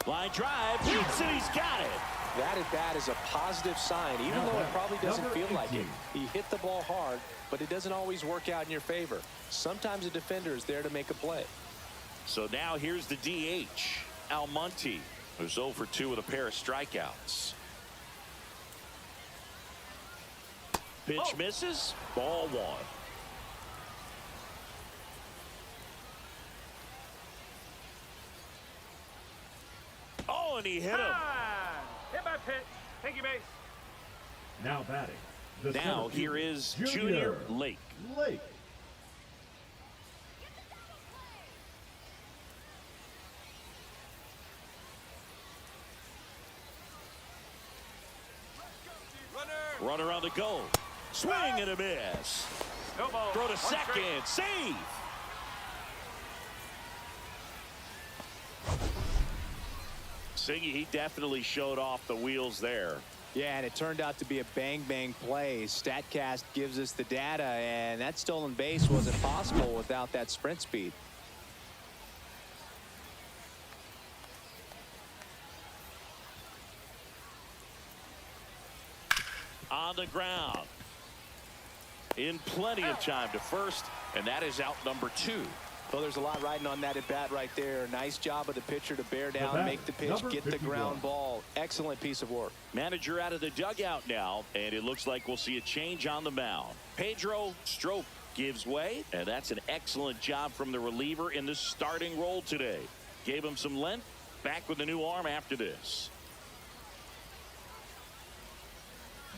Line drive, hits it, he's got it. That at bat is a positive sign, even though it probably doesn't feel like it. He hit the ball hard, but it doesn't always work out in your favor. Sometimes a defender is there to make a play. So now here's the DH, Almonte, who's 0 for 2 with a pair of strikeouts. Pitch misses, ball 1. Oh, and he hit him. Hit by pitch. Thank you, base. Now batting. The Now center here fielder, is Junior Lake. Lake. Runner on the go. Swing and a miss. No ball. Throw to One strike. second. Save. Singy, he definitely showed off the wheels there. Yeah, and it turned out to be a bang-bang play. StatCast gives us the data, and that stolen base wasn't possible without that sprint speed. On the ground. In plenty of time to first, and that is out number 2. Well, there's a lot riding on that at bat right there. Nice job of the pitcher to bear down, make the pitch, get the ground ball. Excellent piece of work. Manager out of the dugout now, and it looks like we'll see a change on the mound. Pedro Strop gives way, and that's an excellent job from the reliever in the starting role today. Gave him some length, back with a new arm after this.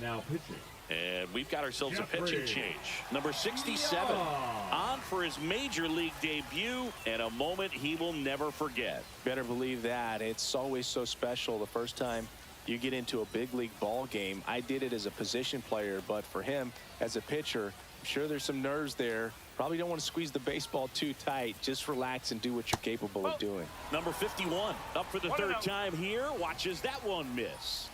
Now pitching. And we've got ourselves a pitching change. Number 67 on for his major league debut, and a moment he will never forget. Better believe that. It's always so special the first time you get into a big league ball game. I did it as a position player, but for him as a pitcher, I'm sure there's some nerves there. Probably don't want to squeeze the baseball too tight. Just relax and do what you're capable of doing. Number 51 up for the third time here. Watches that one miss.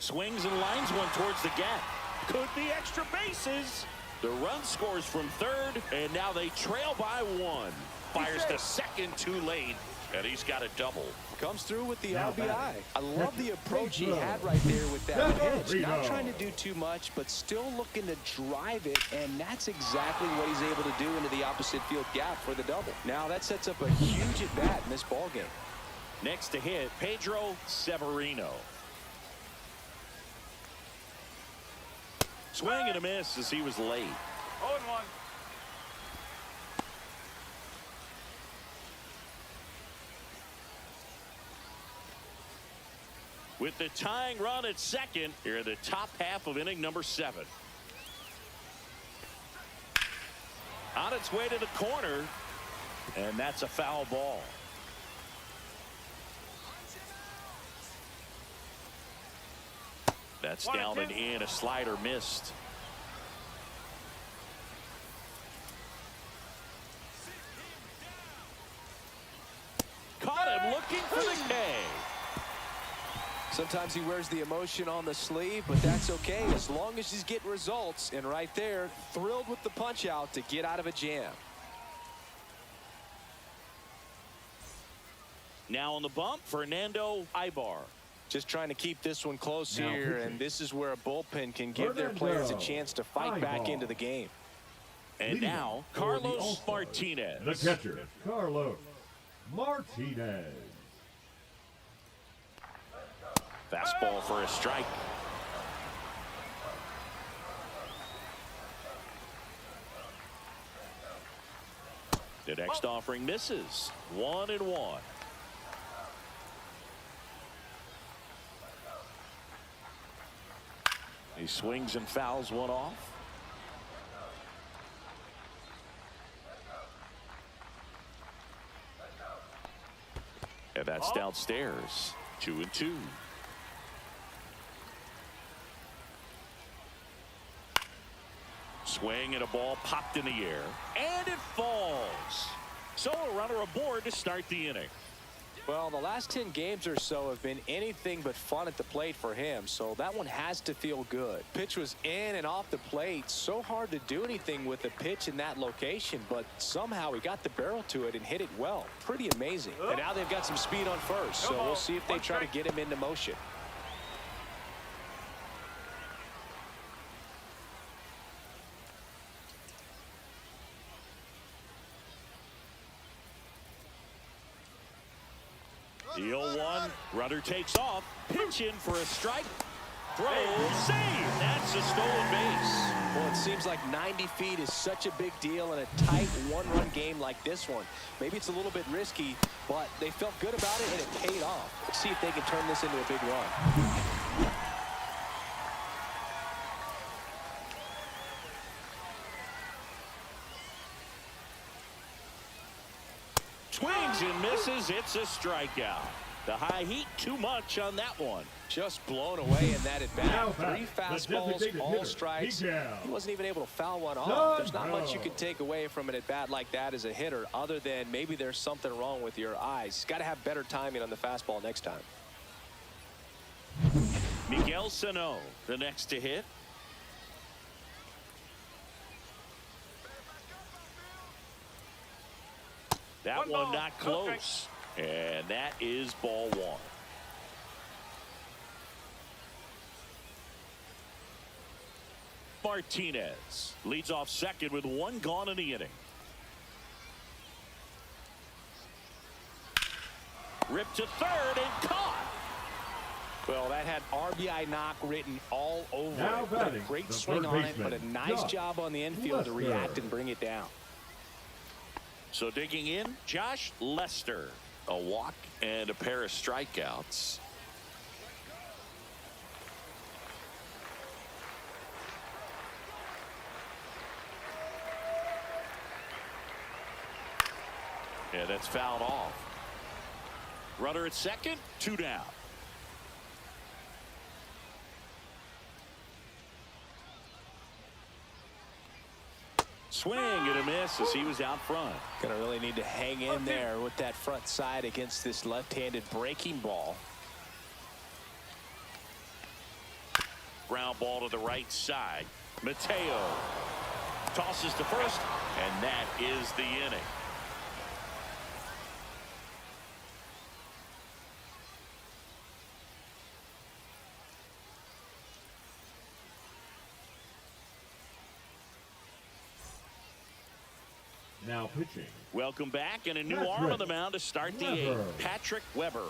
Swings and lines one towards the gap. Could be extra bases. The run scores from third, and now they trail by 1. Fires to second too late, and he's got a double. Comes through with the Now RBI. batting. I love the approach he had right there with that pitch. Not trying to do too much, but still looking to drive it, and that's exactly what he's able to do into the opposite field gap for the double. Now that sets up a huge at bat in this ball game. Next to hit, Pedro Severino. Swing and a miss as he was late. 0-1. With the tying run at second, here in the top half of inning number 7. On its way to the corner, and that's a foul ball. That's down and in. A slider missed. Caught him looking for the K. Sometimes he wears the emotion on the sleeve, but that's okay as long as he's getting results. And right there, thrilled with the punch out to get out of a jam. Now on the bump, Fernando Ibar. Just trying to keep this one close here, and this is where a bullpen can give their players a chance to fight back into the game. And now, Carlos Martinez. The catcher, Carlos Martinez. Fastball for a strike. The next offering misses. 1-1. He swings and fouls one off. And that's downstairs. 2-2. Swing and a ball popped in the air. And it falls. So a runner aboard to start the inning. Well, the last 10 games or so have been anything but fun at the plate for him, so that one has to feel good. Pitch was in and off the plate. So hard to do anything with the pitch in that location, but somehow he got the barrel to it and hit it well. Pretty amazing. And now they've got some speed on first, so we'll see if they try to get him into motion. The 0-1, runner takes off, pitch in for a strike, throw, save. That's a stolen base. Well, it seems like 90 feet is such a big deal in a tight one-run game like this one. Maybe it's a little bit risky, but they felt good about it and it paid off. Let's see if they can turn this into a big run. Swings and misses. It's a strikeout. The high heat, too much on that one. Just blown away in that at bat. Now 3 fastballs, all strikes. He wasn't even able to foul one off. There's not much you can take away from an at bat like that as a hitter, other than maybe there's something wrong with your eyes. He's got to have better timing on the fastball next time. Miguel Sano, the next to hit. That one not close. And that is ball 1. Martinez leads off second with 1 gone in the inning. Ripped to third and caught. Well, that had RBI knock written all over Now it. batting, A great the swing third on it, but baseman, a nice Josh job on the infield to Lester. react and bring it down. So digging in, Josh Lester. A walk and a pair of strikeouts. Yeah, that's fouled off. Runner at second, 2 down. Swing and a miss as he was out front. Gonna really need to hang in there with that front side against this left-handed breaking ball. Ground ball to the right side. Mateo tosses to first, and that is the inning. Now pitching. Welcome back, and a new Patrick arm on the mound to start the Weber. 8th. Patrick Weber.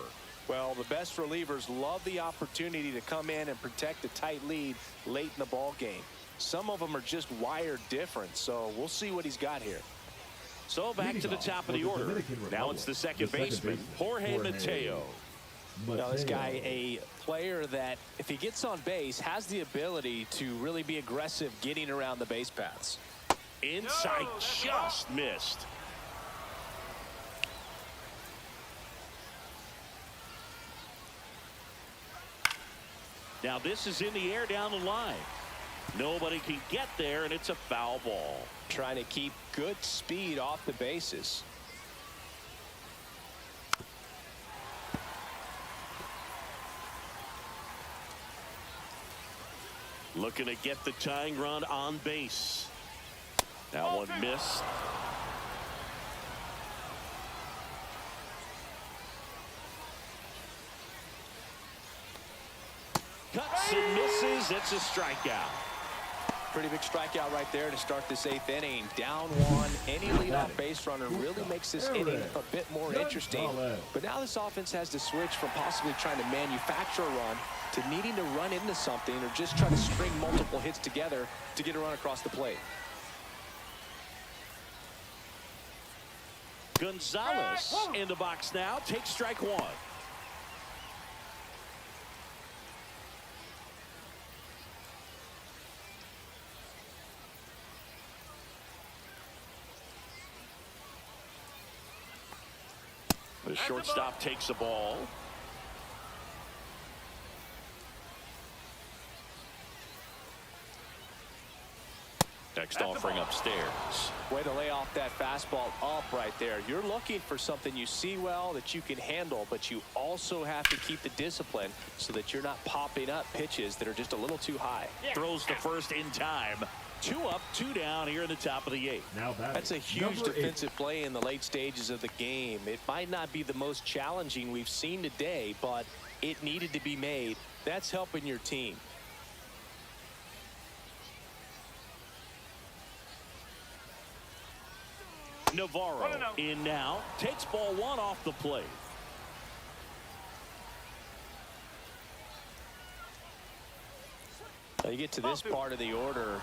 Well, the best relievers love the opportunity to come in and protect a tight lead late in the ball game. Some of them are just wired different, so we'll see what he's got here. So back to the top of the order. Now it's the second baseman, Jorge Mateo. Now, this guy, a player that, if he gets on base, has the ability to really be aggressive getting around the base paths. Inside, just missed. Now this is in the air down the line. Nobody can get there, and it's a foul ball. Trying to keep good speed off the bases. Looking to get the tying run on base. That one missed. Cuts and misses. It's a strikeout. Pretty big strikeout right there to start this 8th inning. Down 1. Any leadoff base runner really makes this inning a bit more interesting. But now this offense has to switch from possibly trying to manufacture a run to needing to run into something or just try to string multiple hits together to get a run across the plate. Gonzalez in the box now. Takes strike 1. The shortstop takes the ball. A Next offering upstairs. Way to lay off that fastball up right there. You're looking for something you see well that you can handle, but you also have to keep the discipline so that you're not popping up pitches that are just a little too high. Throws the first in time. 2 up, 2 down here in the top of the 8th. Now That's a huge defensive play in the late stages of the game. It might not be the most challenging we've seen today, but it needed to be made. That's helping your team. Navarro in now. Takes ball 1 off the plate. Now you get to this part of the order.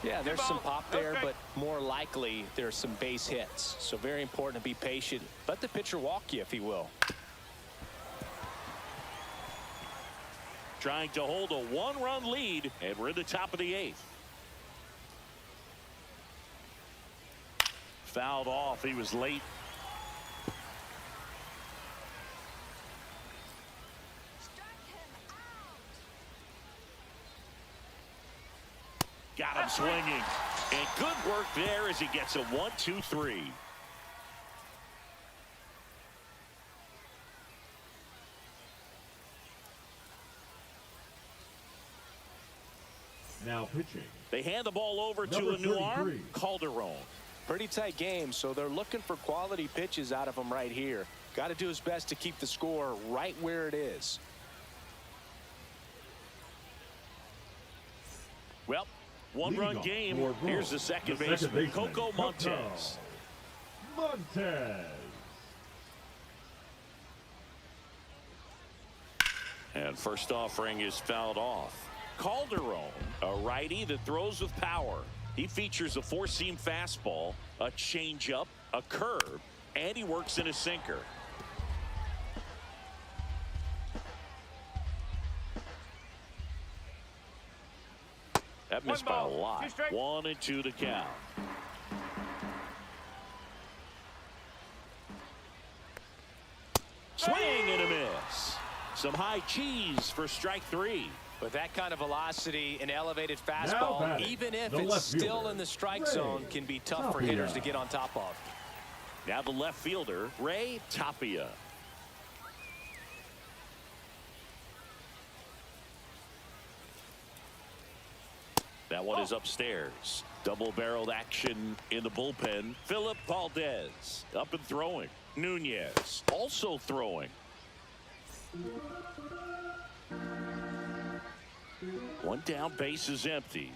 Yeah, there's some pop there, but more likely there's some base hits. So very important to be patient. Let the pitcher walk you if he will. Trying to hold a 1-run lead, and we're in the top of the 8th. Fouled off. He was late. Got him swinging. And good work there as he gets a 1-2-3. Now pitching. They hand the ball over to a new arm, Calderon. Pretty tight game, so they're looking for quality pitches out of him right here. Got to do his best to keep the score right where it is. Well, 1-run game. Here's the second baseman, Coco Montez. And first offering is fouled off. Calderon, a righty that throws with power. He features a 4-seam fastball, a changeup, a curve, and he works in a sinker. That missed by a lot. 1-2 to count. Swing and a miss. Some high cheese for strike 3. With that kind of velocity, an elevated fastball, even if it's still in the strike zone, can be tough for hitters to get on top of. Now the left fielder, Ray Tapia. That one is upstairs. Double-barreled action in the bullpen. Philip Valdez up and throwing. Nunez also throwing. One down, base is empty.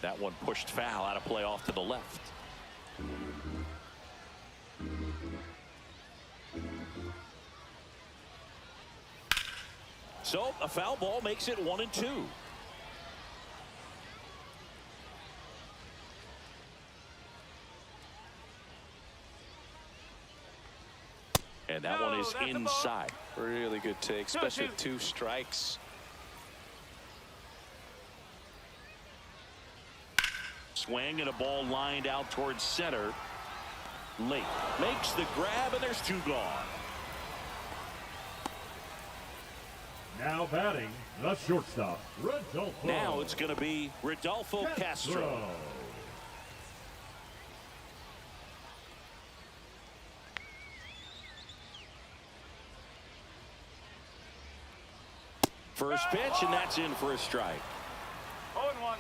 That one pushed foul, out of play off to the left. So a foul ball makes it 1-2. And that one is inside. Really good take, especially with 2 strikes. Swing and a ball lined out towards center. Late makes the grab, and there's 2 gone. Now batting, the shortstop, Rodolfo. Now it's going to be Rodolfo Castro. First pitch, and that's in for a strike. 0-1.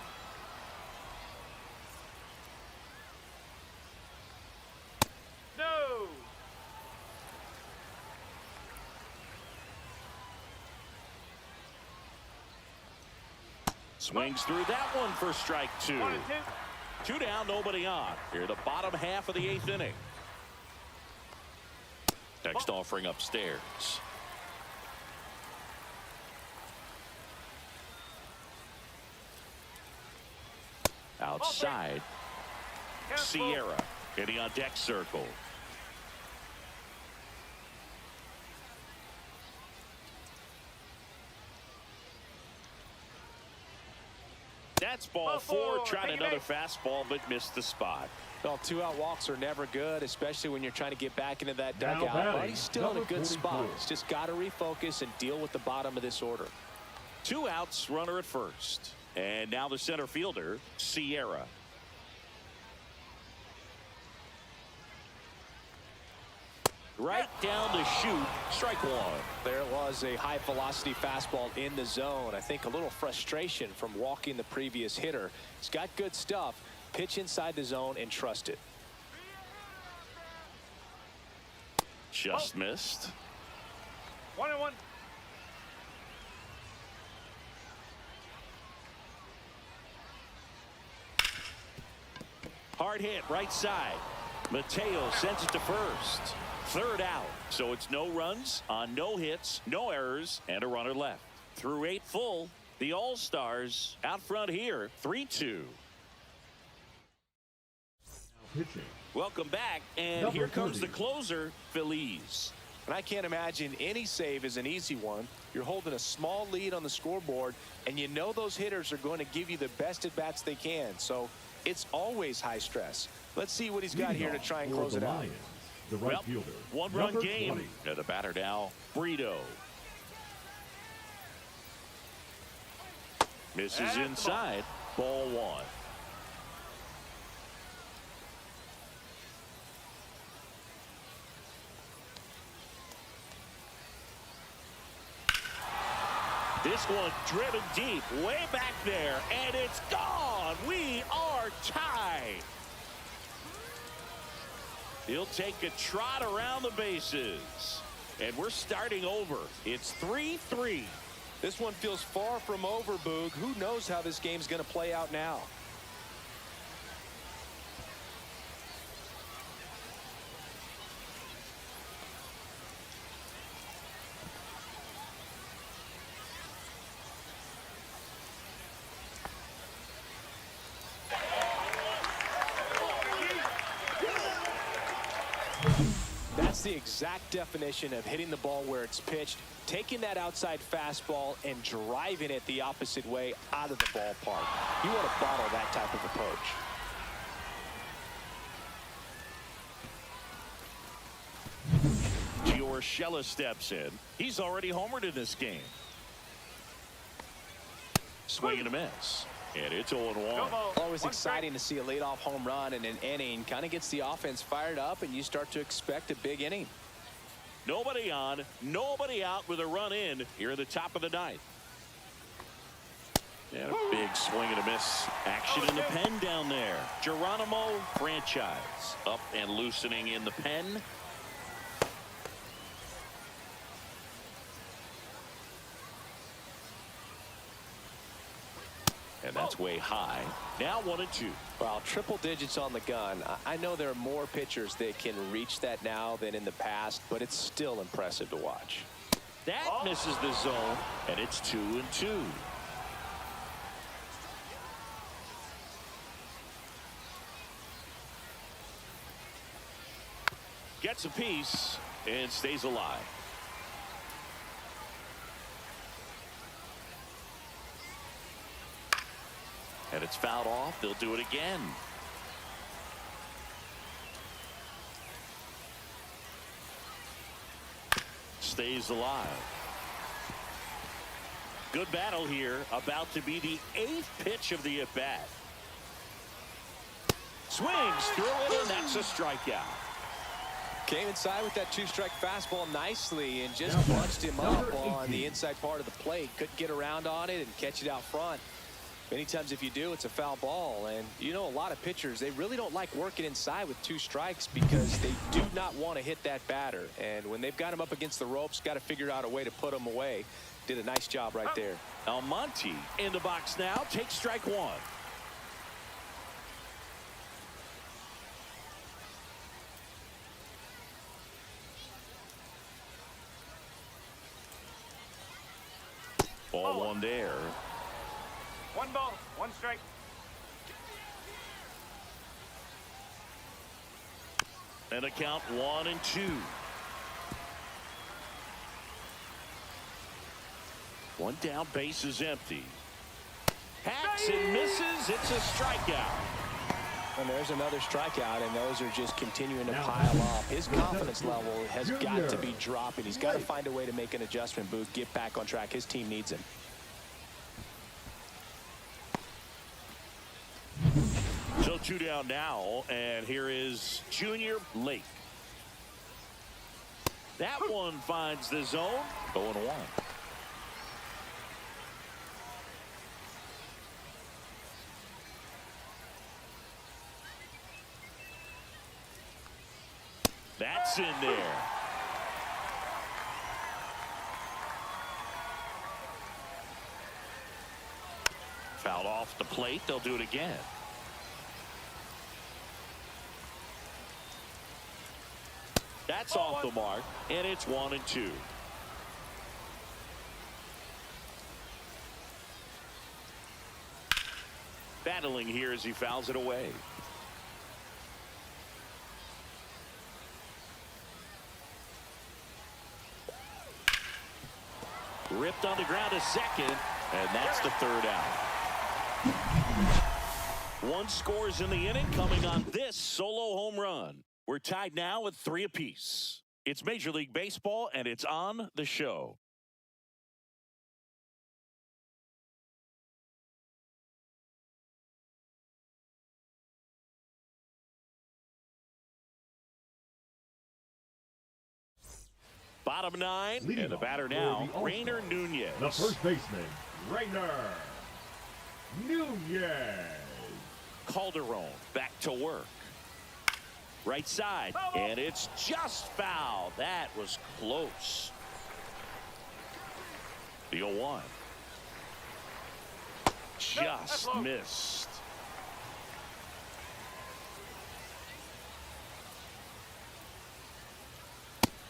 No. Swings through that one for strike 2. 1-2. 2 down, nobody on. Here, the bottom half of the 8th inning. Next offering upstairs. Outside, Sierra hitting on deck circle. That's ball 4, trying another fastball, but missed the spot. Well, 2-out walks are never good, especially when you're trying to get back into that dugout. But he's still in a good spot. He's just got to refocus and deal with the bottom of this order. 2 outs, runner at first. And now the center fielder, Sierra. Right down the chute, strike one. There was a high velocity fastball in the zone. I think a little frustration from walking the previous hitter. He's got good stuff. Pitch inside the zone and trust it. Just missed. 1-1. Hard hit, right side. Mateo sends it to first. Third out. So it's no runs on no hits, no errors, and a runner left. Through 8 full, the All-Stars out front here, 3-2. Pitching. Welcome back, and Number here comes 30. the closer, Feliz. And I can't imagine any save is an easy one. You're holding a small lead on the scoreboard, and you know those hitters are going to give you the best at-bats they can. So it's always high stress. Let's see what he's got here to try and close it out. The right fielder. One-run Number game. 20. And the batter now, Brito. Misses inside. Ball one. This one driven deep, way back there, and it's gone. We are tied. He'll take a trot around the bases. And we're starting over. It's 3-3. This one feels far from over, Boog. Who knows how this game's going to play out now? That's the exact definition of hitting the ball where it's pitched, taking that outside fastball and driving it the opposite way out of the ballpark. You want to bottle that type of approach. Urshela steps in. He's already homered in this game. Swing and a miss. And it's 0-1. Always exciting to see a leadoff home run in an inning. Kind of gets the offense fired up, and you start to expect a big inning. Nobody on, nobody out with a run in here in the top of the ninth. And a big swing and a miss. Action in the pen down there. Geronimo franchise up and loosening in the pen. And that's way high. Now 1-2. Well, triple digits on the gun. I know there are more pitchers that can reach that now than in the past, but it's still impressive to watch. That misses the zone, and it's 2-2. Gets a piece and stays alive. And it's fouled off. They'll do it again. Stays alive. Good battle here. About to be the 8th pitch of the at-bat. Swings through it, and that's a strikeout. Came inside with that 2-strike fastball nicely and just bunched him up on the inside part of the plate. Couldn't get around on it and catch it out front. Many times if you do, it's a foul ball. And you know, a lot of pitchers, they really don't like working inside with 2 strikes because they do not want to hit that batter. And when they've got him up against the ropes, got to figure out a way to put him away. Did a nice job right there. Almonte in the box now. Takes strike one. Ball one there. 1 ball, 1 strike. And a count 1-2. 1 down, base is empty. Hacks and misses. It's a strikeout. And there's another strikeout, and those are just continuing to pile up. His confidence level has got to be dropping. He's got to find a way to make an adjustment, Booth, get back on track. His team needs him. 2 down now, and here is Junior Lake. That one finds the zone. 0-1. That's in there. Fouled off the plate. They'll do it again. That's off the mark, and it's 1-2. Battling here as he fouls it away. Ripped on the ground to second, and that's the 3rd out. 1 scores in the inning coming on this solo home run. We're tied now at 3 apiece. It's Major League Baseball, and it's on the show. Bottom 9, Leading and the batter now, Rainer Nunez. The first baseman, Rainer Nunez. Calderon back to work. Right side, and it's just foul. That was close. The 0-1. Just missed.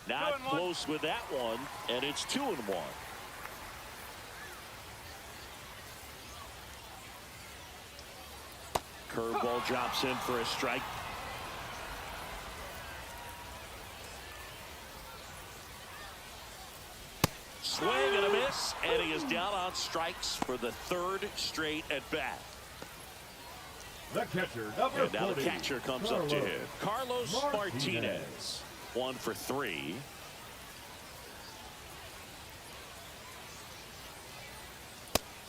Not close with that one, and it's 2-1. Curveball drops in for a strike. Swing and a miss, and he is down on strikes for the 3rd straight at bat. The catcher, number And now 40, the catcher comes up to hit. Carlos Martinez. 1 for 3.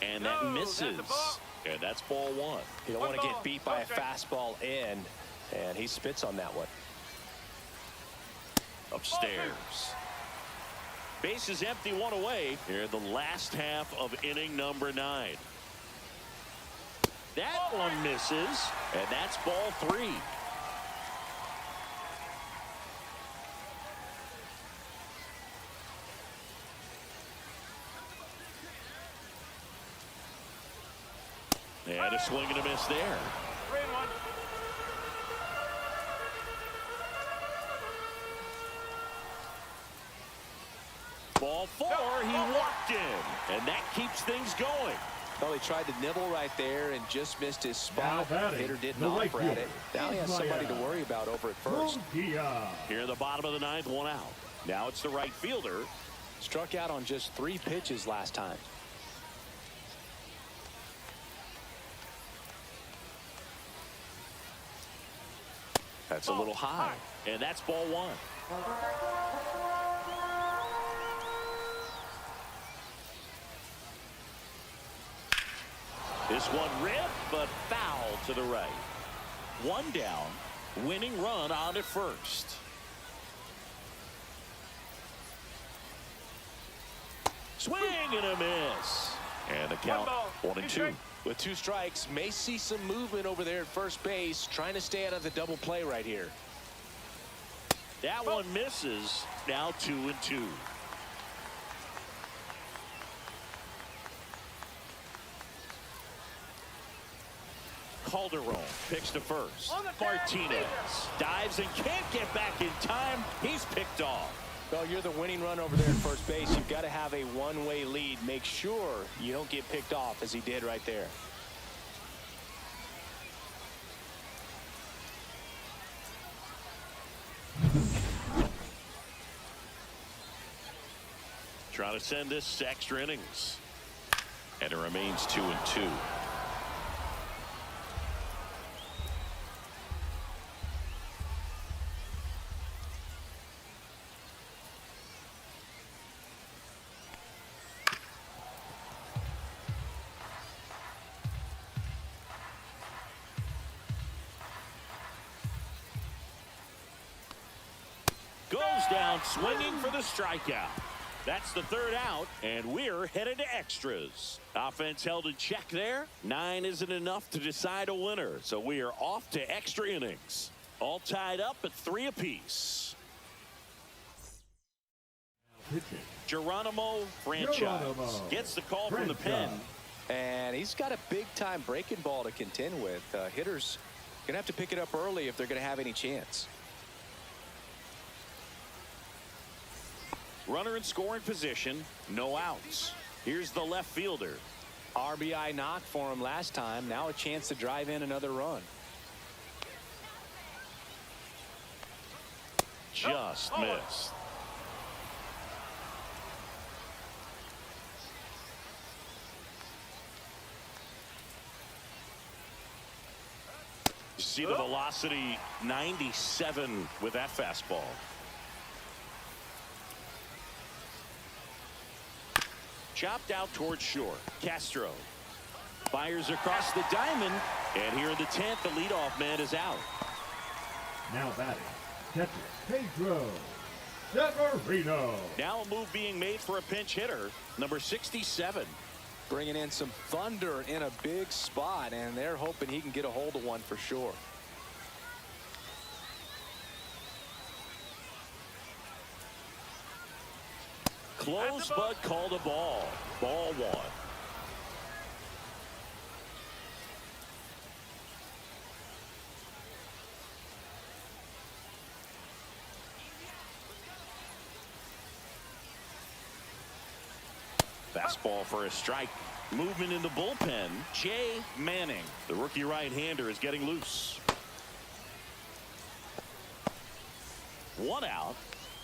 And that misses. And that's ball 1. You don't want to get beat by a fastball in, and he spits on that one. Upstairs. Base is empty, 1 away. Here in the last half of inning number 9. That one misses, and that's ball 3. And a swing and a miss there. 3-1. Ball 4, he walked in, and that keeps things going. Well, he tried to nibble right there and just missed his spot. Now batting, Hitter didn't the right offer at it. fielder, Now he has somebody to Israel. worry about over at first. Here in the bottom of the 9th, 1 out. Now it's the right fielder. Struck out on just 3 pitches last time. That's a little high, and that's ball 1. This one ripped, but foul to the right. 1 down, winning run on at first. Swing and a miss. And the count 1-2. With 2 strikes, may see some movement over there at first base, trying to stay out of the double play right here. That one misses. Now 2-2. Calderon picks to first. Martinez dives and can't get back in time. He's picked off. Well, you're the winning run over there at first base. You've got to have a one-way lead. Make sure you don't get picked off as he did right there. Trying to send this to extra innings. And it remains 2-2. Goes down swinging for the strikeout. That's the third out, and we're headed to extras. Offense held in check there. 9 isn't enough to decide a winner, so we are off to extra innings. All tied up at 3 apiece. Geronimo Franchise gets the call from the pen. And he's got a big-time breaking ball to contend with. Hitters going to have to pick it up early if they're going to have any chance. Runner in scoring position, no outs. Here's the left fielder. RBI knock for him last time. Now a chance to drive in another run. Just missed. You see the velocity, 97 with that fastball. Chopped out towards short. Castro fires across the diamond, and here in the 10th, the leadoff man is out. Now batting, catcher Pedro Severino. Now a move being made for a pinch hitter, number 67. Bringing in some thunder in a big spot, and they're hoping he can get a hold of one for sure. Close, but called a ball. Ball 1. Fastball for a strike. Movement in the bullpen. Jay Manning, the rookie right-hander, is getting loose. 1 out.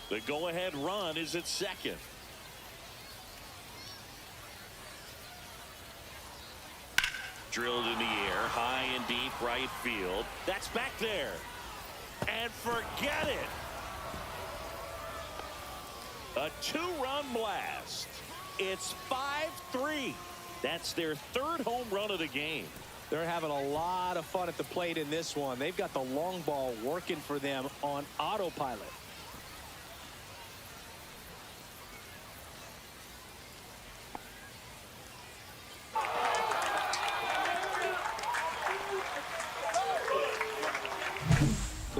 The go-ahead run is at second. Drilled in the air, high and deep right field. That's back there. And forget it. A 2-run blast. It's 5-3. That's their 3rd home run of the game. They're having a lot of fun at the plate in this one. They've got the long ball working for them on autopilot.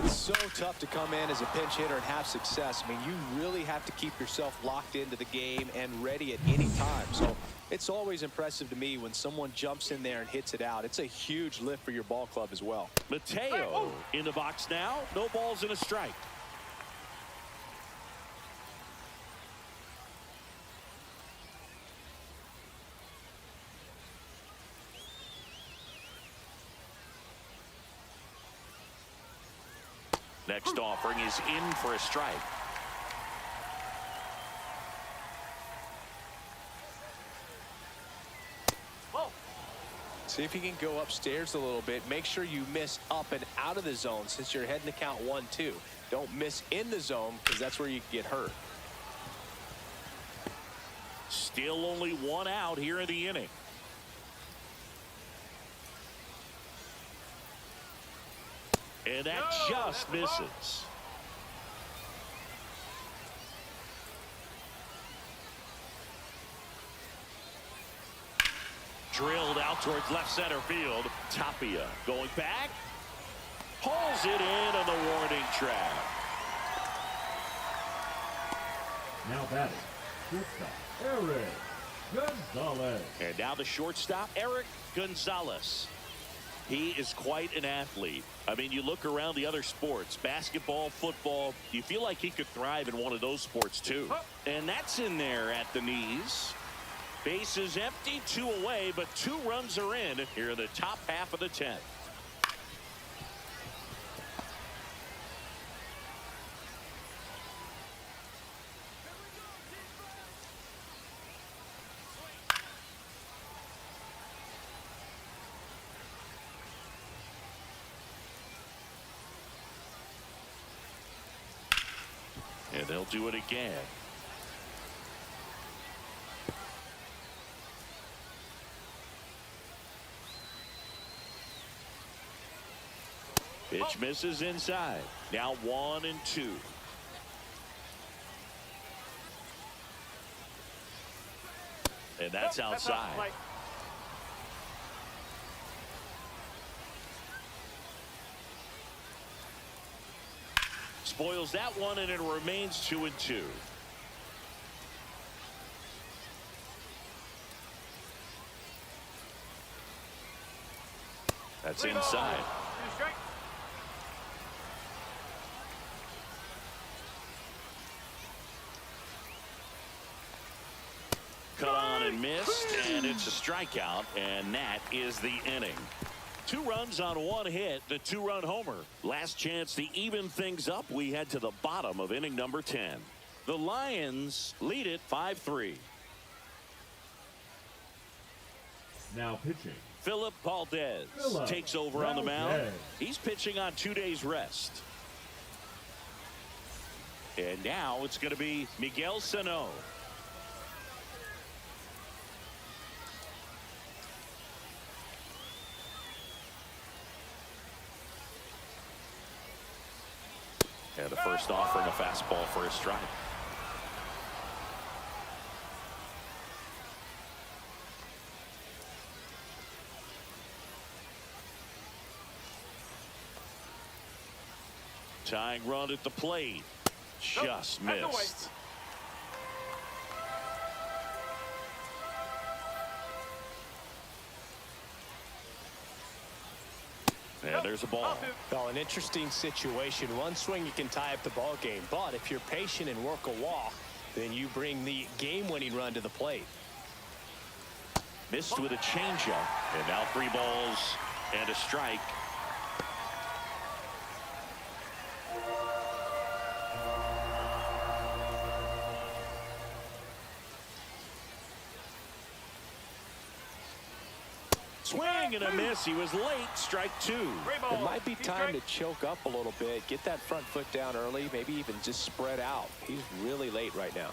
It's so tough to come in as a pinch hitter and have success. I mean, you really have to keep yourself locked into the game and ready at any time. So it's always impressive to me when someone jumps in there and hits it out. It's a huge lift for your ball club as well. Mateo in the box now. No balls and a strike. Next offering is in for a strike. See if you can go upstairs a little bit. Make sure you miss up and out of the zone since you're heading to count 1-2. Don't miss in the zone because that's where you can get hurt. Still only 1 out here in the inning. And that just misses. Drilled out towards left center field. Tapia going back. Pulls it in on the warning track. Now batting, shortstop Eric Gonzalez. And now the shortstop, Eric Gonzalez. He is quite an athlete. I mean, you look around the other sports, basketball, football, you feel like he could thrive in one of those sports too. And that's in there at the knees. Bases empty, 2 away, but 2 runs are in here in the top half of the 10th. And they'll do it again. Pitch misses inside. Now 1-2. And that's outside. Spoils that one, and it remains 2-2. That's inside. Cut on and missed, and it's a strikeout, and that is the inning. 2 runs on 1 hit, the 2-run homer. Last chance to even things up. We head to the bottom of inning number 10. The Lions lead it 5-3. Now pitching. Philip Valdez takes over on the mound. He's pitching on 2 days rest. And now it's going to be Miguel Sano. And the first offering a fastball for a strike. Tying run at the plate. Just missed. And there's a ball. Well, an interesting situation. One swing you can tie up the ball game, but if you're patient and work a walk, then you bring the game-winning run to the plate. Missed with a changeup, and now 3 balls and a strike. Swing and a miss. He was late. Strike 2. It might be time to choke up a little bit, get that front foot down early, maybe even just spread out. He's really late right now.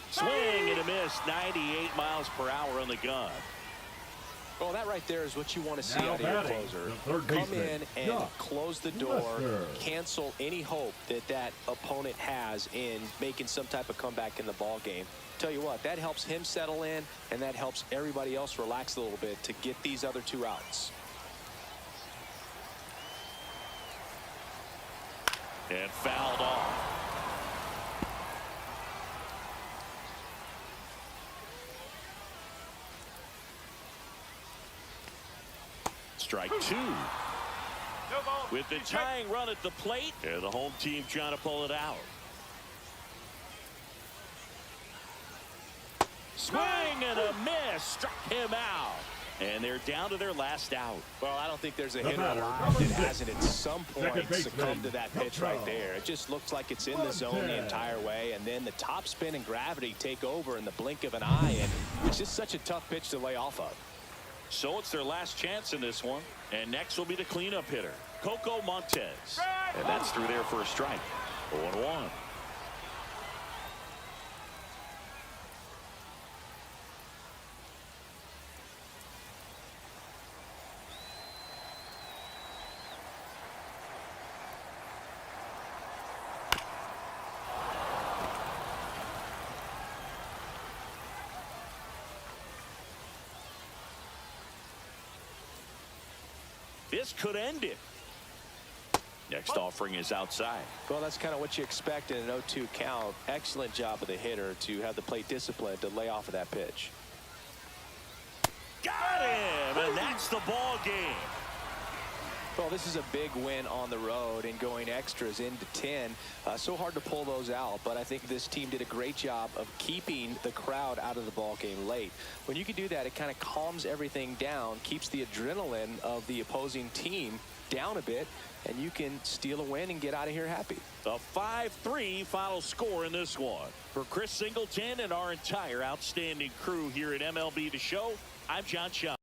Swing and a miss. 98 miles per hour on the gun. Well, that right there is what you want to see out of your closer. Come in and close the door, cancel any hope that that opponent has in making some type of comeback in the ball game. Tell you what, that helps him settle in, and that helps everybody else relax a little bit to get these other 2 outs. And fouled off. Strike 2. With the tying run at the plate, and the home team trying to pull it out. Swing and a miss. Struck him out. And they're down to their last out. Well, I don't think there's a hitter alive that hasn't at some point succumbed to that pitch right there. It just looks like it's in the zone the entire way, and then the top spin and gravity take over in the blink of an eye, and it's just such a tough pitch to lay off of. So it's their last chance in this one. And next will be the cleanup hitter, Coco Montes. And that's through there for a strike. 0-1. This could end it. Next offering is outside. Well, that's kind of what you expect in an 0-2 count. Excellent job of the hitter to have the plate discipline to lay off of that pitch. Got him, and that's the ball game. Well, this is a big win on the road and going extras into 10. So hard to pull those out, but I think this team did a great job of keeping the crowd out of the ball game late. When you can do that, it kind of calms everything down, keeps the adrenaline of the opposing team down a bit, and you can steal a win and get out of here happy. A 5-3 final score in this one. For Chris Singleton and our entire outstanding crew here at MLB The Show, I'm John Shaw.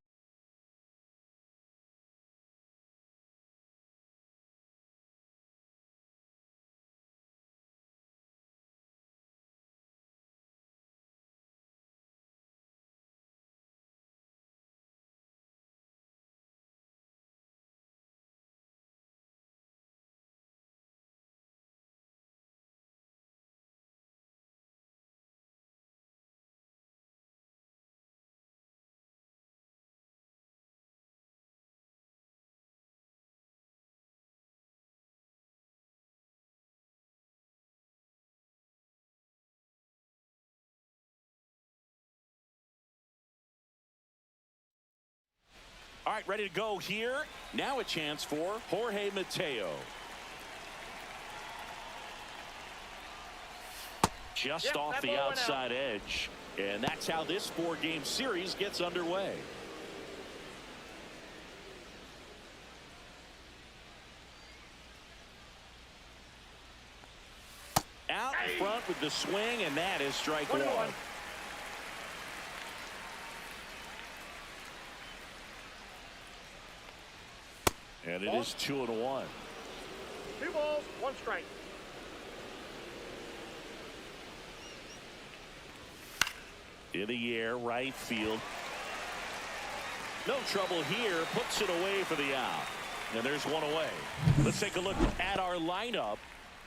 All right, ready to go here. Now a chance for Jorge Mateo. Just off the outside edge. And that's how this 4-game series gets underway. Out in front with the swing, and that is strike one. And it is 2-1. 2 balls, 1 strike. In the air, right field. No trouble here. Puts it away for the out. And there's one away. Let's take a look at our lineup.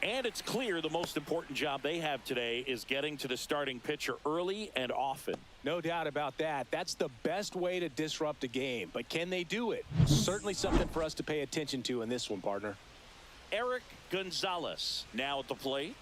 And it's clear the most important job they have today is getting to the starting pitcher early and often. No doubt about that. That's the best way to disrupt a game. But can they do it? Certainly something for us to pay attention to in this one, partner. Eric Gonzalez now at the plate.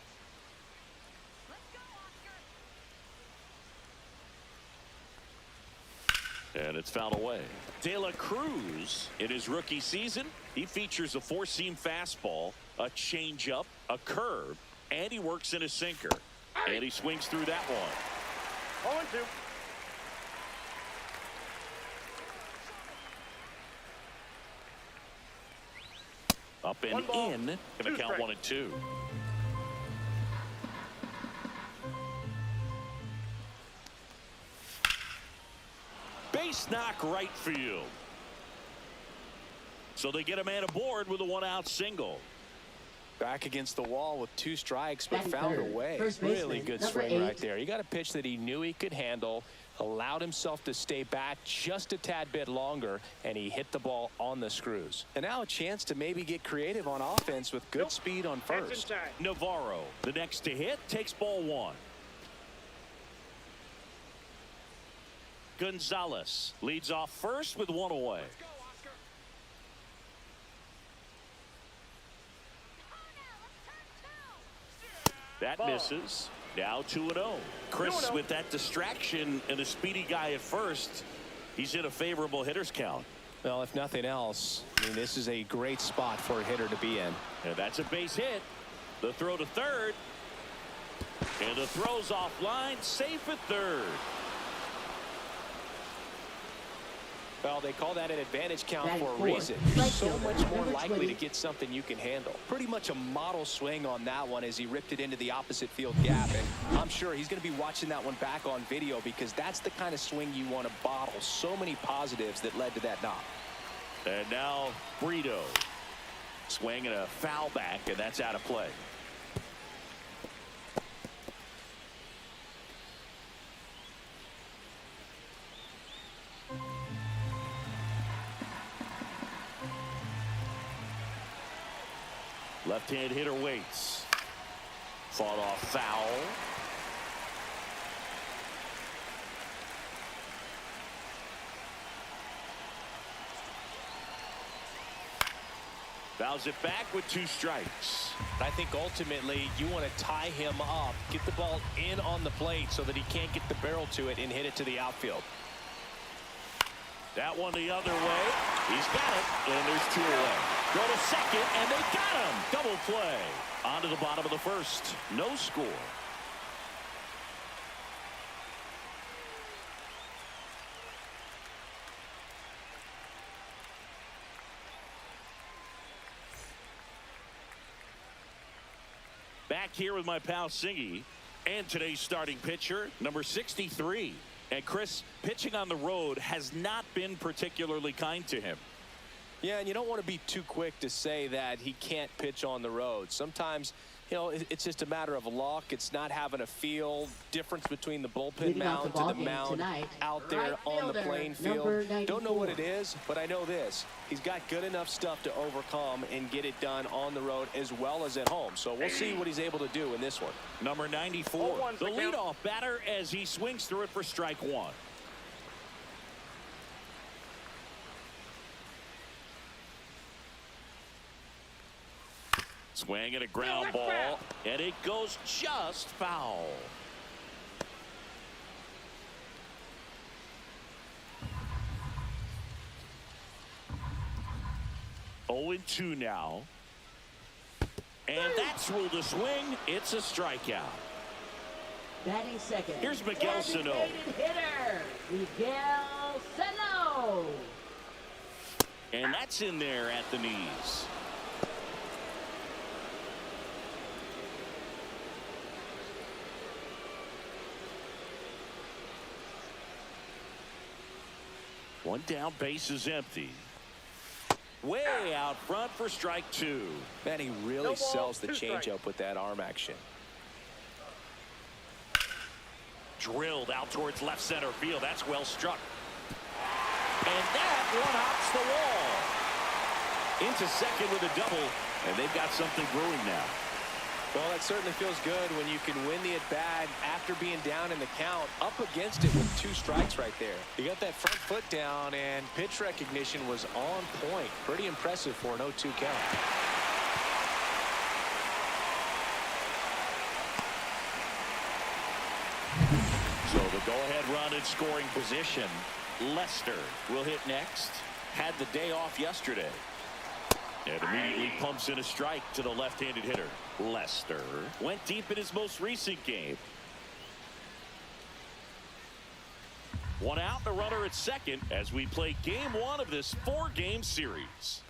And it's fouled away. De La Cruz in his rookie season, he features a 4-seam fastball, a changeup, a curve, and he works in a sinker. And he swings through that one. 0-2. Up and in. Gonna count 1-2. Base knock right field. So they get a man aboard with a 1-out single. Back against the wall with 2 strikes, but found a way. Really good swing right there. He got a pitch that he knew he could handle, allowed himself to stay back just a tad bit longer, and he hit the ball on the screws. And now a chance to maybe get creative on offense with good speed on first. Navarro, the next to hit, takes ball 1. Gonzalez leads off first with 1 away. That misses. Now 2-0. Chris with that distraction and a speedy guy at first. He's in a favorable hitter's count. Well, if nothing else, I mean, this is a great spot for a hitter to be in. And that's a base hit. The throw to third. And the throw's offline. Safe at third. Well, they call that an advantage count for a reason. You're so much more likely to get something you can handle. Pretty much a model swing on that one as he ripped it into the opposite field gap. And I'm sure he's going to be watching that one back on video because that's the kind of swing you want to bottle. So many positives that led to that knock. And now Brito swinging a foul back, and that's out of play. Left-hand hitter waits. Fought off foul. Fouls it back with 2 strikes. I think ultimately you want to tie him up, get the ball in on the plate so that he can't get the barrel to it and hit it to the outfield. That one the other way. He's got it, and there's 2 away. Go to second, and they got him. Double play. On to the bottom of the first. No score. Back here with my pal Singy and today's starting pitcher, number 63. And Chris, pitching on the road has not been particularly kind to him. Yeah, and you don't want to be too quick to say that he can't pitch on the road. Sometimes, you know, it's just a matter of luck. It's not having a feel. Difference between the bullpen mound to the mound out there on the playing field. Don't know what it is, but I know this. He's got good enough stuff to overcome and get it done on the road as well as at home. So we'll see what he's able to do in this one. Number 94, the leadoff batter as he swings through it for strike 1. Swing and a ground ball, and it goes just foul. 0-2 now. And that's ruled a swing. It's a strikeout. Batting second. Here's Miguel Sano. Designated hitter, Miguel Sano. And that's in there at the knees. One down, base is empty. Way out front for strike two. Man, he really sells the changeup with that arm action. Drilled out towards left center field. That's well struck. And that one hops the wall. Into second with a double. And they've got something brewing now. Well, that certainly feels good when you can win the at-bat after being down in the count, up against it with 2 strikes right there. You got that front foot down, and pitch recognition was on point. Pretty impressive for an 0-2 count. So the go-ahead run in scoring position. Lester will hit next. Had the day off yesterday. And immediately pumps in a strike to the left-handed hitter. Lester went deep in his most recent game. One out, the runner at second as we play game 1 of this 4-game series.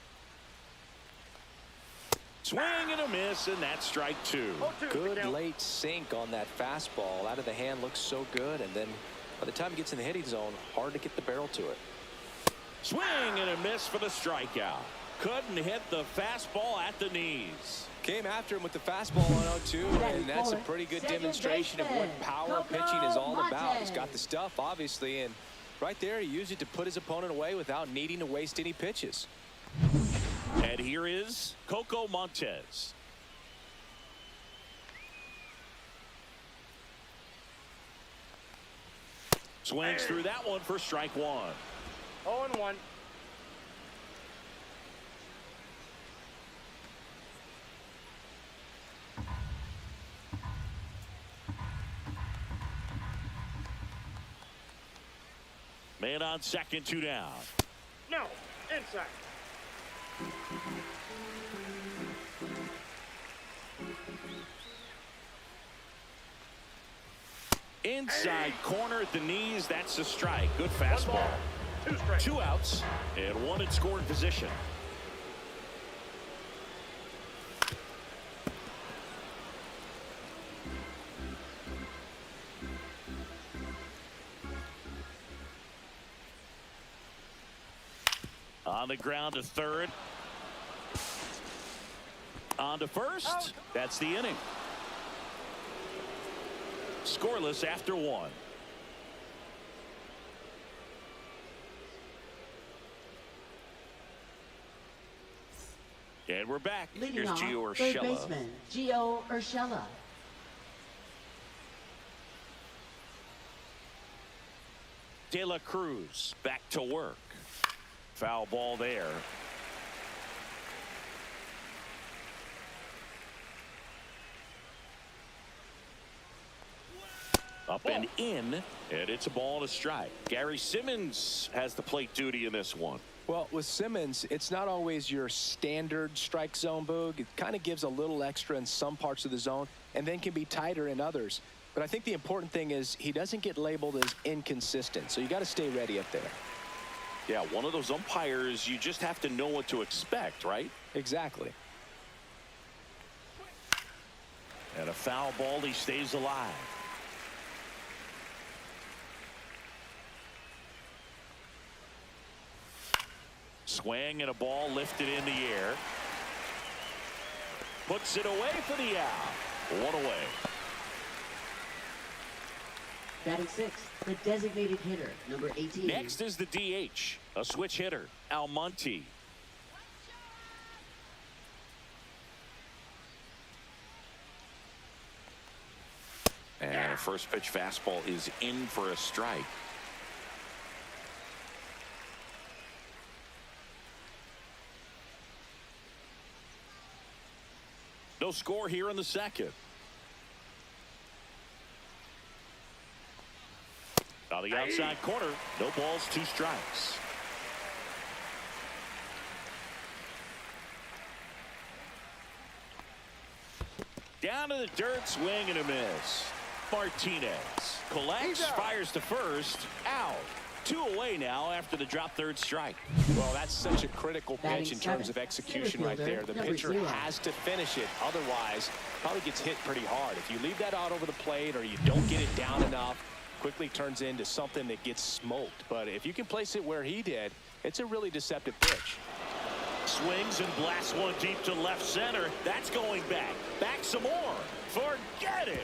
Swing and a miss, and that's strike 2. Good late sink on that fastball. Out of the hand, looks so good, and then by the time he gets in the hitting zone, hard to get the barrel to it. Swing and a miss for the strikeout. Couldn't hit the fastball at the knees. Came after him with the fastball on 0-2, and that's a pretty good demonstration of what power pitching is all about. He's got the stuff, obviously, and right there he used it to put his opponent away without needing to waste any pitches. And here is Coco Montez. Swings through that one for strike 1. 0-1. Man on second, 2 down. No, inside. Inside corner at the knees. That's a strike. Good fastball. 1 ball, 2 strikes. 2 outs and 1 in scoring position. On the ground to third. On to first. That's the inning. Scoreless after 1. And we're back. Leading Here's off, Gio third Urshela. baseman, Gio Urshela. De La Cruz back to work. Foul ball there. Up and in, and it's a ball and a strike. Gary Simmons has the plate duty in this one. Well, with Simmons, it's not always your standard strike zone, Boog. It kind of gives a little extra in some parts of the zone and then can be tighter in others. But I think the important thing is he doesn't get labeled as inconsistent, so you got to stay ready up there. Yeah, one of those umpires, you just have to know what to expect, right? Exactly. And a foul ball, he stays alive. Swing and a ball lifted in the air. Puts it away for the out. 1 away. Batting sixth, the designated hitter, number 18. Next is the DH, a switch hitter, Almonte. And a first pitch fastball is in for a strike. No score here in the second. On the outside corner, no balls, 2 strikes. Down to the dirt, swing and a miss. Martinez collects, fires to first, out. 2 away now after the drop third strike. Well, that's such a critical pitch in terms of execution right there. The pitcher has to finish it. Otherwise, probably gets hit pretty hard. If you leave that out over the plate or you don't get it down enough, quickly turns into something that gets smoked. But if you can place it where he did, it's a really deceptive pitch. Swings and blasts one deep to left center. That's going back. Back some more. Forget it.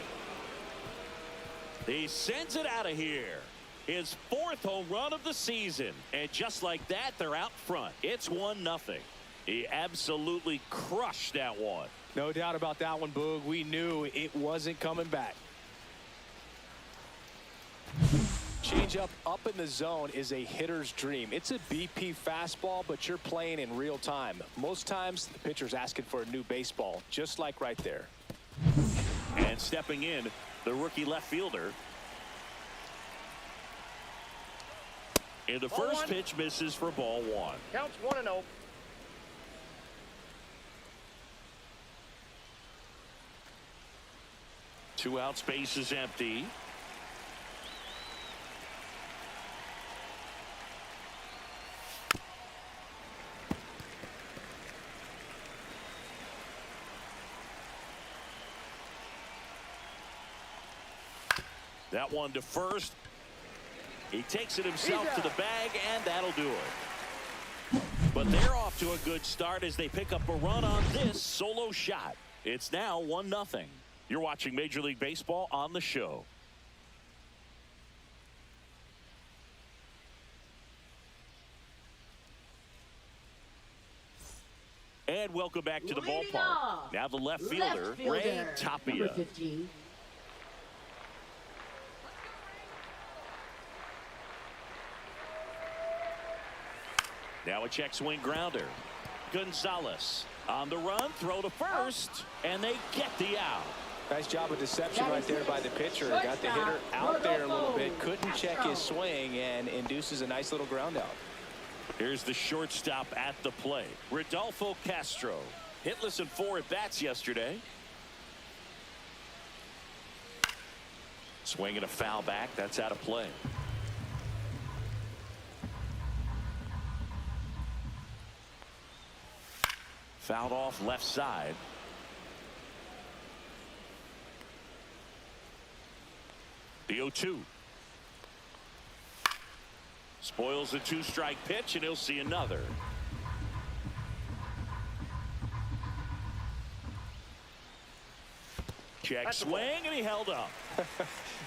He sends it out of here. His 4th home run of the season. And just like that, they're out front. It's 1-0. He absolutely crushed that one. No doubt about that one, Boog. We knew it wasn't coming back. Changeup up in the zone is a hitter's dream. It's a BP fastball, but you're playing in real time. Most times, the pitcher's asking for a new baseball, just like right there. And stepping in, the rookie left fielder. And the first pitch misses for ball 1. Counts 1-0. Two out, space is empty. That one to first. He takes it himself to the bag, and that'll do it. But they're off to a good start as they pick up a run on this solo shot. It's now 1-0. You're watching Major League Baseball on the show. And welcome back to the ballpark. Now the left fielder, Ray Tapia. Number 15. Now a check swing grounder. Gonzalez on the run, throw to first, and they get the out. Nice job of deception right there by the pitcher. Got the hitter out there a little bit, couldn't check his swing, and induces a nice little ground out. Here's the shortstop at the plate, Rodolfo Castro. Hitless in 4 at-bats yesterday. Swing and a foul back. That's out of play. Fouled off left side. The 0-2. Spoils the 2-strike pitch, and he'll see another. Check swing, and he held up.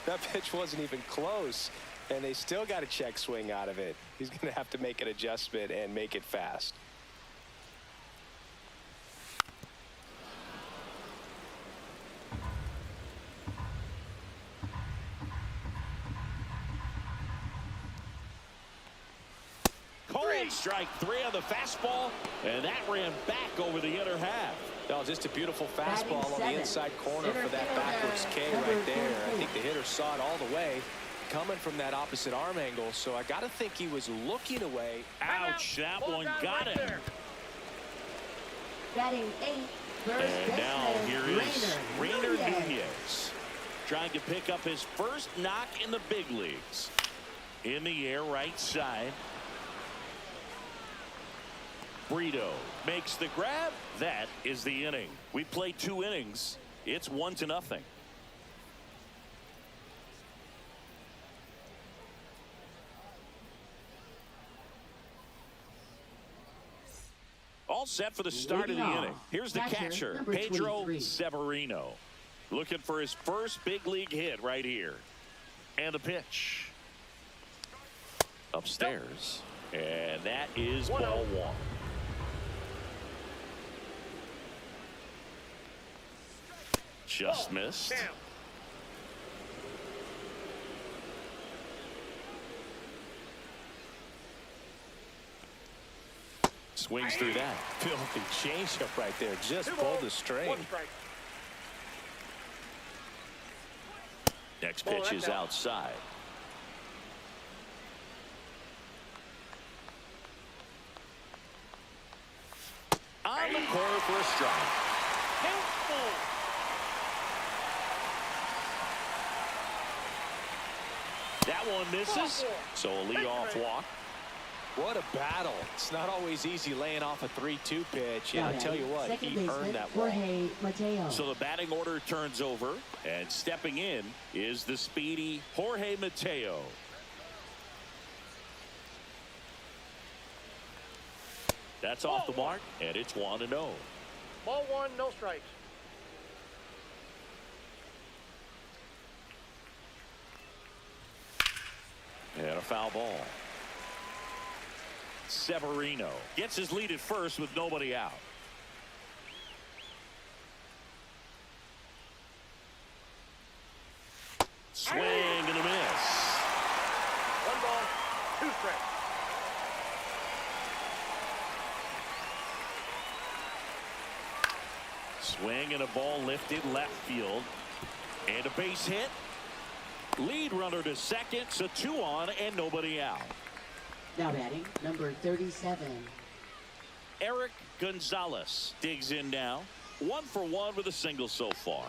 That pitch wasn't even close, and they still got a check swing out of it. He's going to have to make an adjustment and make it fast. Strike 3 on the fastball, and that ran back over the inner half. Oh, just a beautiful fastball on the inside corner for that backwards K right there. I think the hitter saw it all the way coming from that opposite arm angle, so I got to think he was looking away. Ouch, that one got him. Batting 8, And now here is Rainer Nunez trying to pick up his first knock in the big leagues. In the air, right side. Brito makes the grab. That is the inning. We played 2 innings. It's 1-0. All set for the start of the inning. Here's the catcher, Pedro Severino, looking for his first big league hit right here. And the pitch. Upstairs. And that is ball 1. Just missed. Swings through that. Filthy changeup right there. Just pulled the string. Next pitch is outside. On the corner for a strike. That one misses. So a leadoff walk. What a battle. It's not always easy laying off a 3-2 pitch. And I tell you what, Second he baseman, earned that walk. Jorge Mateo. So the batting order turns over, and stepping in is the speedy Jorge Mateo. That's off the mark, and it's 1-0. Ball one, no strikes. And a foul ball. Severino gets his lead at first with nobody out. Swing and a miss. 1 ball, 2 strikes. Swing and a ball lifted left field. And a base hit. Lead runner to second, so 2 on and nobody out. Now batting, number 37. Eric Gonzalez digs in now. 1 for 1 with a single so far.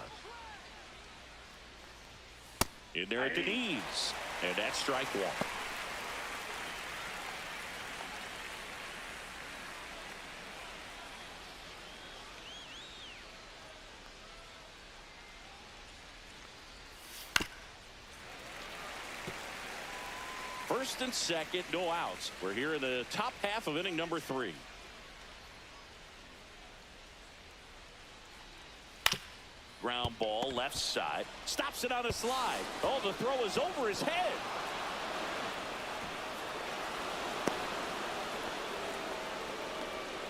In there at the knees. And that's strike 1. First and second, no outs. We're here in the top half of inning number 3. Ground ball left side. Stops it on a slide. Oh, the throw is over his head.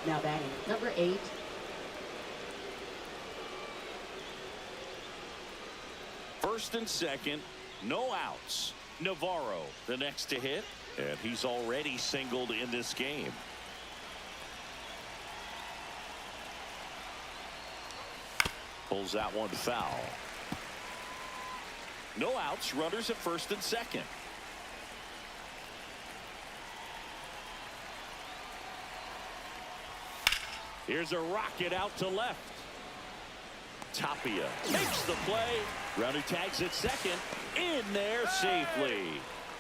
Now batting, number 8. First and second, no outs. Navarro the next to hit, and he's already singled in this game. Pulls that one foul. No outs, runners at first and second. Here's a rocket out to left. Tapia makes the play. Runner tags at second. In there safely.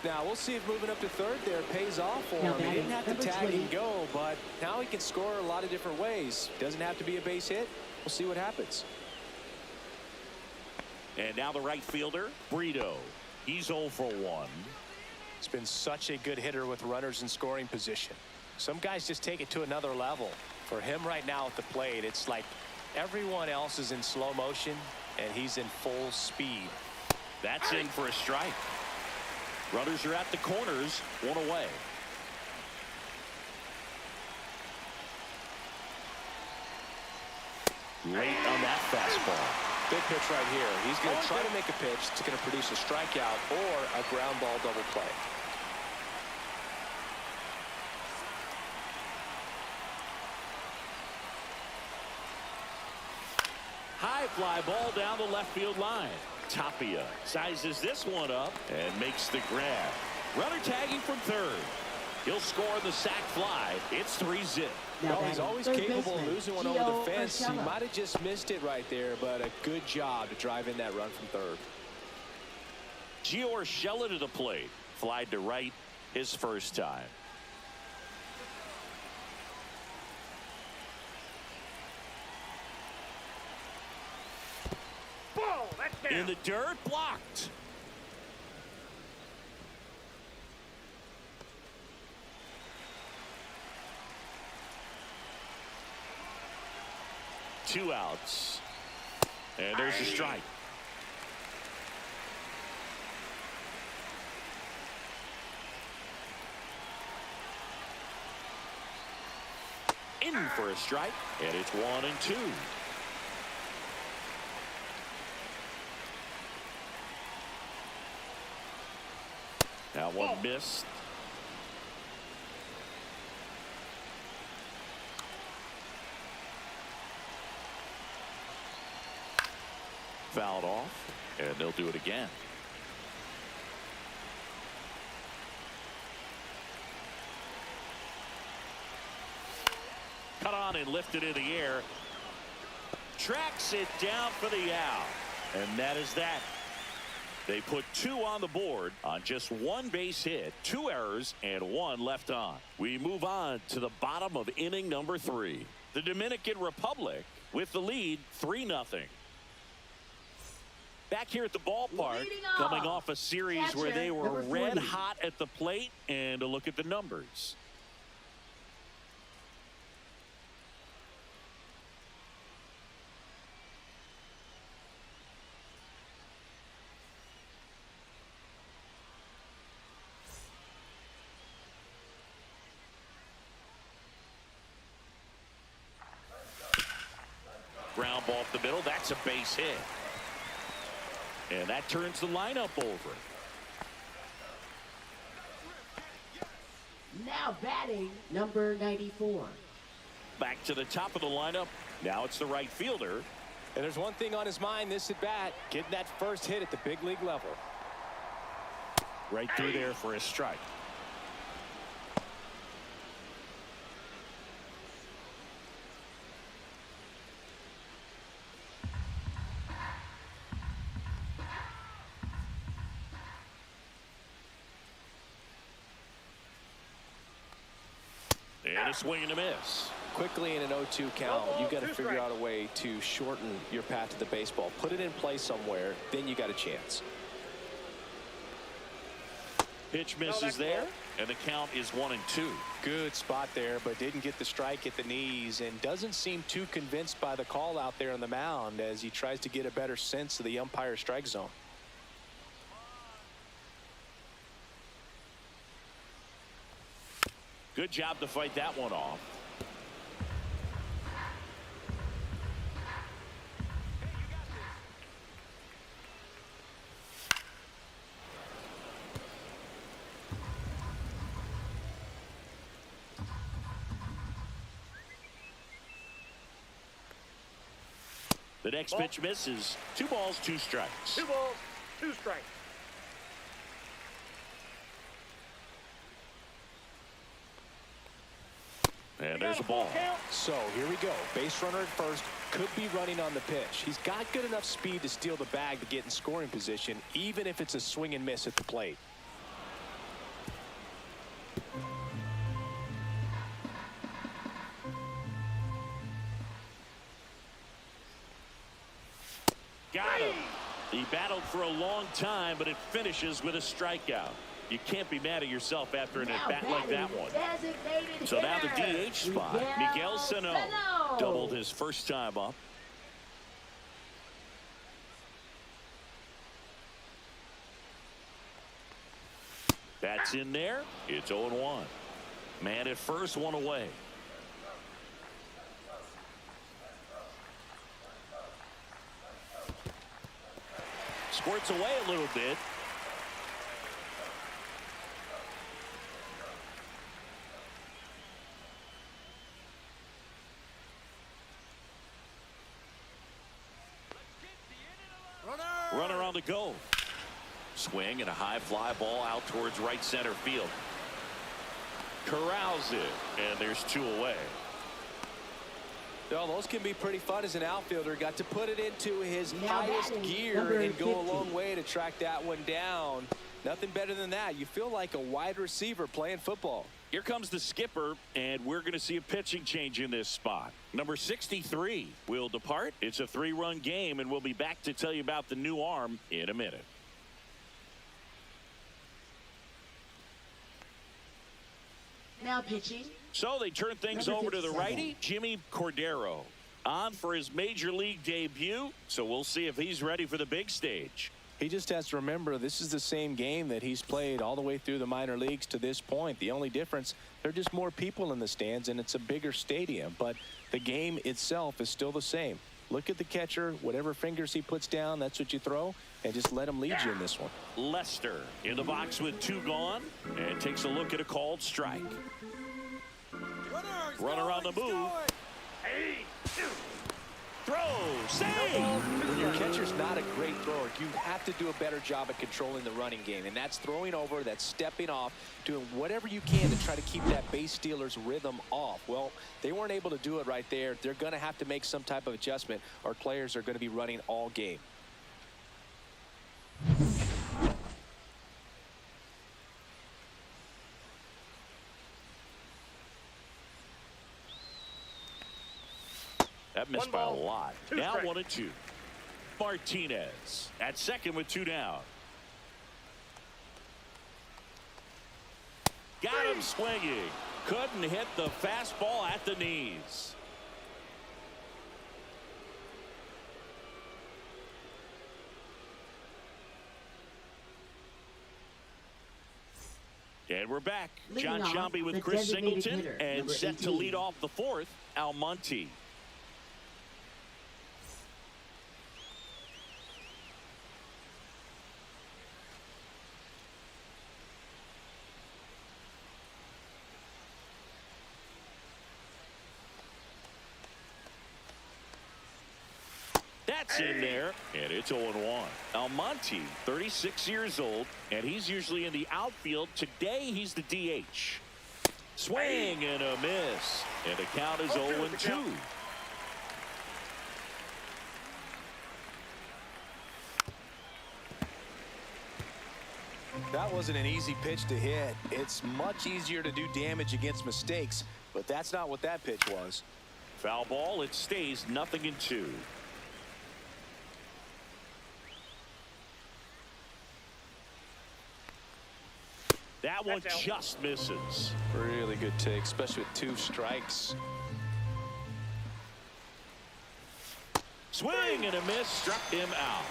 Now we'll see if moving up to third there pays off for Now him. He didn't have to batting, tag number and go, but now he can score a lot of different ways. Doesn't have to be a base hit. We'll see what happens. And now the right fielder, Brito. He's 0 for 1. He's been such a good hitter with runners in scoring position. Some guys just take it to another level. For him right now at the plate, it's like everyone else is in slow motion and he's in full speed. That's in for a strike. Runners are at the corners, 1 away. Late on that fastball. Big pitch right here. He's going to try to make a pitch that's going to produce a strikeout or a ground ball double play. High fly ball down the left field line. Tapia sizes this one up and makes the grab. Runner tagging from third. He'll score the sac fly. It's 3-zip. Now Well, he's batting, always third capable of baseman, losing one Gio over the fence. He Urshela. might have just missed it right there, but a good job to drive in that run from third. Gio Urshela to the plate. Flied to right his first time. Ball, that's down. In the dirt, blocked. Two outs. And there's a strike. In for a strike, and it's 1-2. Now one missed. Fouled off, and they'll do it again. Cut on and lifted in the air. Tracks it down for the out. And that is that. They put 2 on the board on just 1 base hit, 2 errors, and 1 left on. We move on to the bottom of inning number 3. The Dominican Republic with the lead 3-0. Back here at the ballpark, coming off a series where they were red hot at the plate, and a look at the numbers. Ground ball up the middle. That's a base hit. And that turns the lineup over. Now batting, number 94. Back to the top of the lineup. Now it's the right fielder. And there's one thing on his mind this at bat, getting that first hit at the big league level. Right through there for a strike. And a swing and a miss. Quickly in an 0-2 count, you got to figure out a way to shorten your path to the baseball. Put it in play somewhere, then you got a chance. Pitch misses there, and the count is 1-2. Good spot there, but didn't get the strike at the knees, and doesn't seem too convinced by the call out there on the mound as he tries to get a better sense of the umpire strike zone. Good job to fight that one off. The next pitch misses. 2 balls, 2 strikes. 2 balls, 2 strikes. And there's a ball. So here we go. Base runner at first, could be running on the pitch. He's got good enough speed to steal the bag to get in scoring position, even if it's a swing and miss at the plate. Got him. He battled for a long time, but it finishes with a strikeout. You can't be mad at yourself after an at-bat like that one. So now the DH spot. Miguel Sano doubled his first time up. That's in there. It's 0-1. Man at first, 1 away. Squirts away a little bit. Runner on the go. Swing and a high fly ball out towards right center field. Corrals it, and there's 2 away. Well, those can be pretty fun as an outfielder. Got to put it into his highest gear and go a long way to track that one down. Nothing better than that. You feel like a wide receiver playing football. Here comes the skipper, and we're going to see a pitching change in this spot. Number 63 will depart. It's a 3-run game, and we'll be back to tell you about the new arm in a minute. Now pitching. So they turn things over to the righty, Jimmy Cordero, on for his major league debut. So we'll see if he's ready for the big stage. He just has to remember this is the same game that he's played all the way through the minor leagues to this point. The only difference, there are just more people in the stands and it's a bigger stadium, but the game itself is still the same. Look at the catcher, whatever fingers he puts down, that's what you throw, and just let him lead you in this one. Lester in the box with 2 gone and takes a look at a called strike. Runner on the move. Throw, save! When your catcher's not a great thrower, you have to do a better job at controlling the running game, and that's throwing over, that's stepping off, doing whatever you can to try to keep that base stealer's rhythm off. Well, they weren't able to do it right there. They're going to have to make some type of adjustment, or players are going to be running all game. That missed by a lot. Now 1-2. Martinez at second with 2 down. Got him swinging. Couldn't hit the fastball at the knees. And we're back. John Sciambi with Chris Singleton and set to lead off the fourth, Almonte. That's in there, and it's 0-1. Almonte, 36 years old, and he's usually in the outfield. Today, he's the DH. Swing and a miss, and the count is 0-2. That wasn't an easy pitch to hit. It's much easier to do damage against mistakes, but that's not what that pitch was. Foul ball, it stays 0-2. That one just misses. Really good take, especially with 2 strikes. Swing and a miss, struck him out.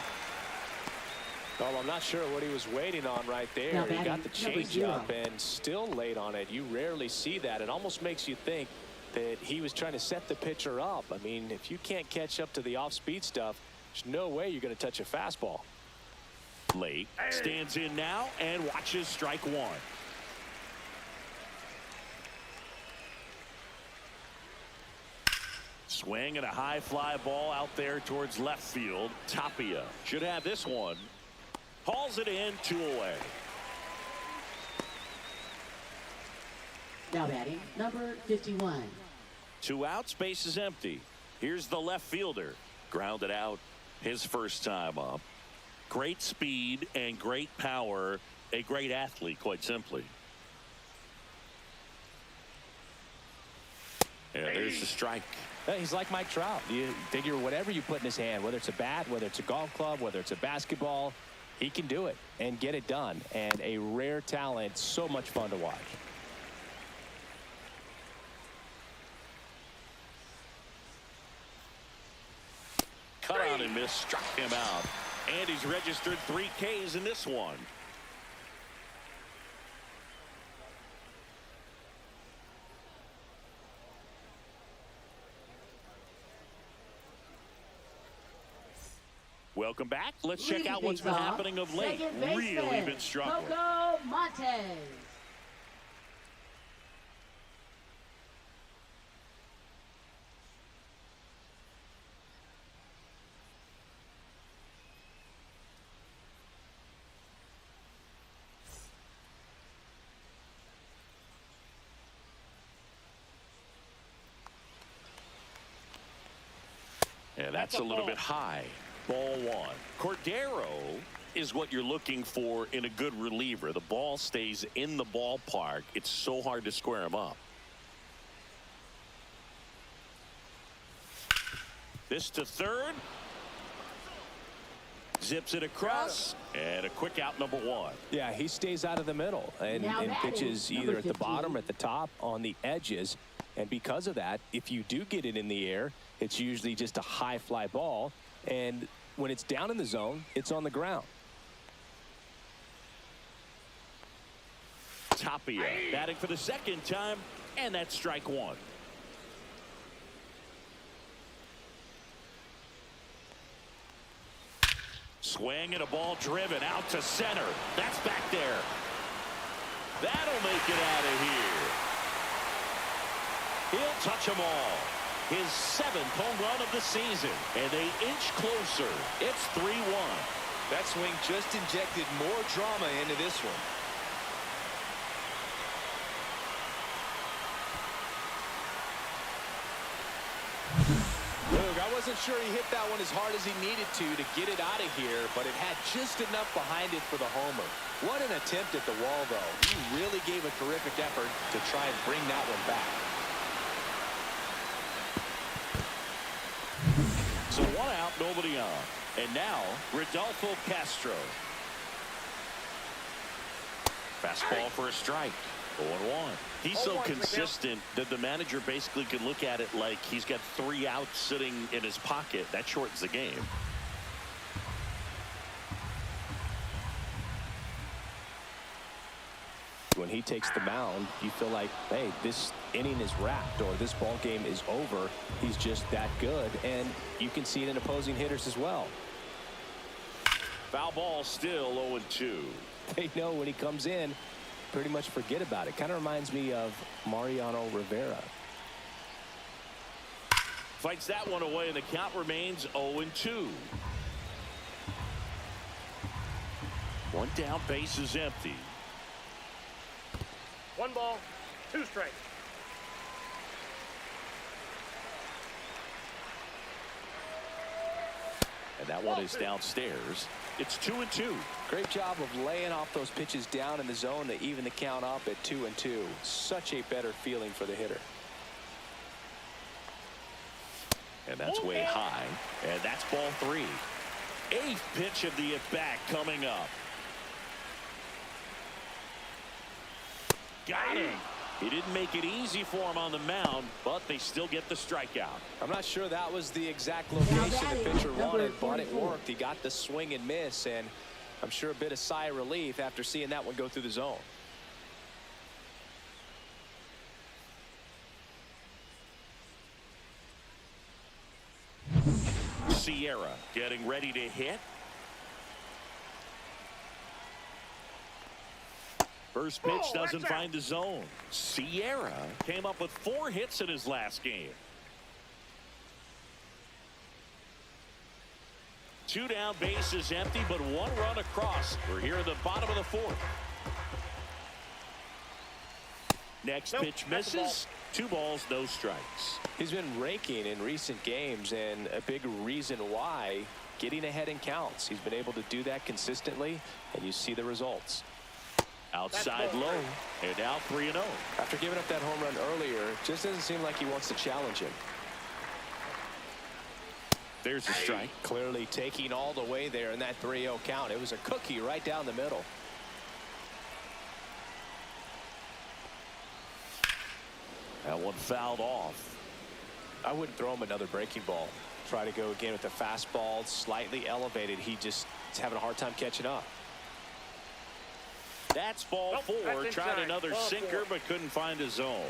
Well, I'm not sure what he was waiting on right there. He got the changeup and still late on it. You rarely see that. It almost makes you think that he was trying to set the pitcher up. I mean, if you can't catch up to the off-speed stuff, there's no way you're going to touch a fastball. Late stands in now and watches strike 1. Swing and a high fly ball out there towards left field. Tapia should have this one. Hauls it in, 2 away. Now batting, number 51. 2 outs, base is empty. Here's the left fielder. Grounded out his first time up. Great speed and great power. A great athlete, quite simply. And there's the strike. He's like Mike Trout. You figure whatever you put in his hand, whether it's a bat, whether it's a golf club, whether it's a basketball, he can do it and get it done. And a rare talent, so much fun to watch. Cut out and miss, struck him out. And he's registered 3 Ks in this one. Welcome back. Let's check out what's been happening of late. Really been struggling. Coco Montes. Yeah, that's a little bit high. Ball 1. Cordero is what you're looking for in a good reliever. The ball stays in the ballpark. It's so hard to square him up. This to third. Zips it across. And a quick out, number 1. Yeah, he stays out of the middle and pitches either at the bottom or at the top on the edges. And because of that, if you do get it in the air, it's usually just a high fly ball. And when it's down in the zone, it's on the ground. Tapia batting for the second time, and that's strike 1. Swing and a ball driven out to center. That's back there. That'll make it out of here. He'll touch them all. His 7th home run of the season, and they inch closer. It's 3-1. That swing just injected more drama into this one. Luke, I wasn't sure he hit that one as hard as he needed to get it out of here, but it had just enough behind it for the homer. What an attempt at the wall, though. He really gave a terrific effort to try and bring that one back. out, nobody on. And now, Rodolfo Castro. Fastball for a strike. 0-1. He's so consistent that the manager basically can look at it like he's got 3 outs sitting in his pocket. That shortens the game. When he takes the mound, you feel like, hey, this inning is wrapped or this ball game is over. He's just that good, and you can see it in opposing hitters as well. Foul ball, still 0-2. They know when he comes in, pretty much forget about it. Kind of reminds me of Mariano Rivera. Fights that one away, and the count remains 0-2. 1 down, base is empty. 1 ball, 2 strikes. And that one is downstairs. It's 2-2. Great job of laying off those pitches down in the zone to even the count up at 2-2. Such a better feeling for the hitter. And that's way high. And that's ball 3. 8th pitch of the at-bat coming up. Got him. He didn't make it easy for him on the mound, but they still get the strikeout. I'm not sure that was the exact location the pitcher wanted, but it worked. He got the swing and miss, and I'm sure a bit of sigh of relief after seeing that one go through the zone. Sierra getting ready to hit. First pitch doesn't find the zone. Sierra came up with 4 hits in his last game. 2 down, base is empty, but 1 run across. We're here in the bottom of the 4th. Next pitch misses. 2 balls, no strikes. He's been raking in recent games, and a big reason why, getting ahead in counts. He's been able to do that consistently, and you see the results. Outside low, and now 3-0. After giving up that home run earlier, just doesn't seem like he wants to challenge him. There's a strike. Clearly taking all the way there in that 3-0 count. It was a cookie right down the middle. That one fouled off. I wouldn't throw him another breaking ball. Try to go again with the fastball, slightly elevated. He just is having a hard time catching up. That's ball 4. Tried another sinker, but couldn't find a zone.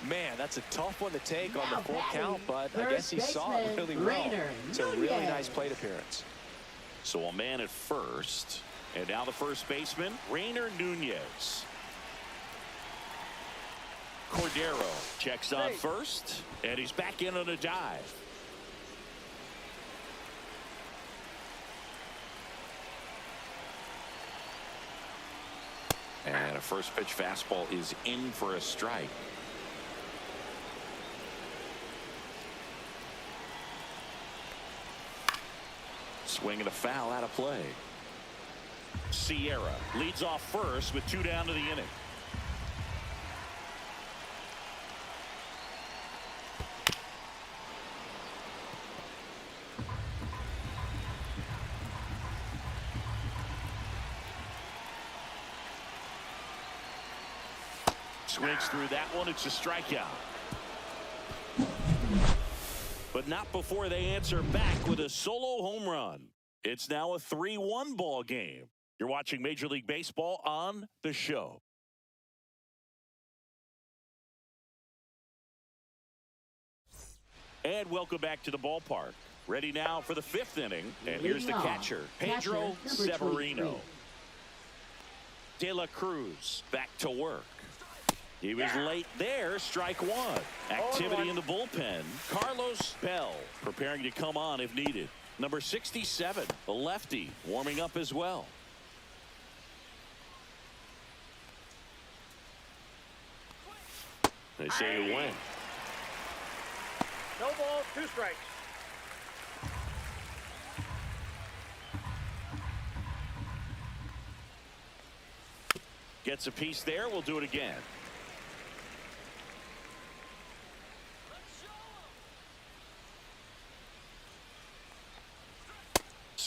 Man, that's a tough one to take on the full count, but I guess he saw it really well. It's a really nice plate appearance. So a man at first, and now the first baseman, Rainer Nunez. Cordero checks on first, and he's back in on a dive. And a first pitch fastball is in for a strike. Swing and a foul out of play. Sierra leads off first with 2 down to the inning. Swings through that one. It's a strikeout. But not before they answer back with a solo home run. It's now a 3-1 ball game. You're watching Major League Baseball on The Show. And welcome back to the ballpark. Ready now for the 5th inning. And here's the catcher, Pedro Severino. De La Cruz back to work. He was late there. Strike 1. Activity in the bullpen. Carlos Bell preparing to come on if needed. Number 67, the lefty, warming up as well. They say you win. No ball, 2 strikes. Gets a piece there. We'll do it again.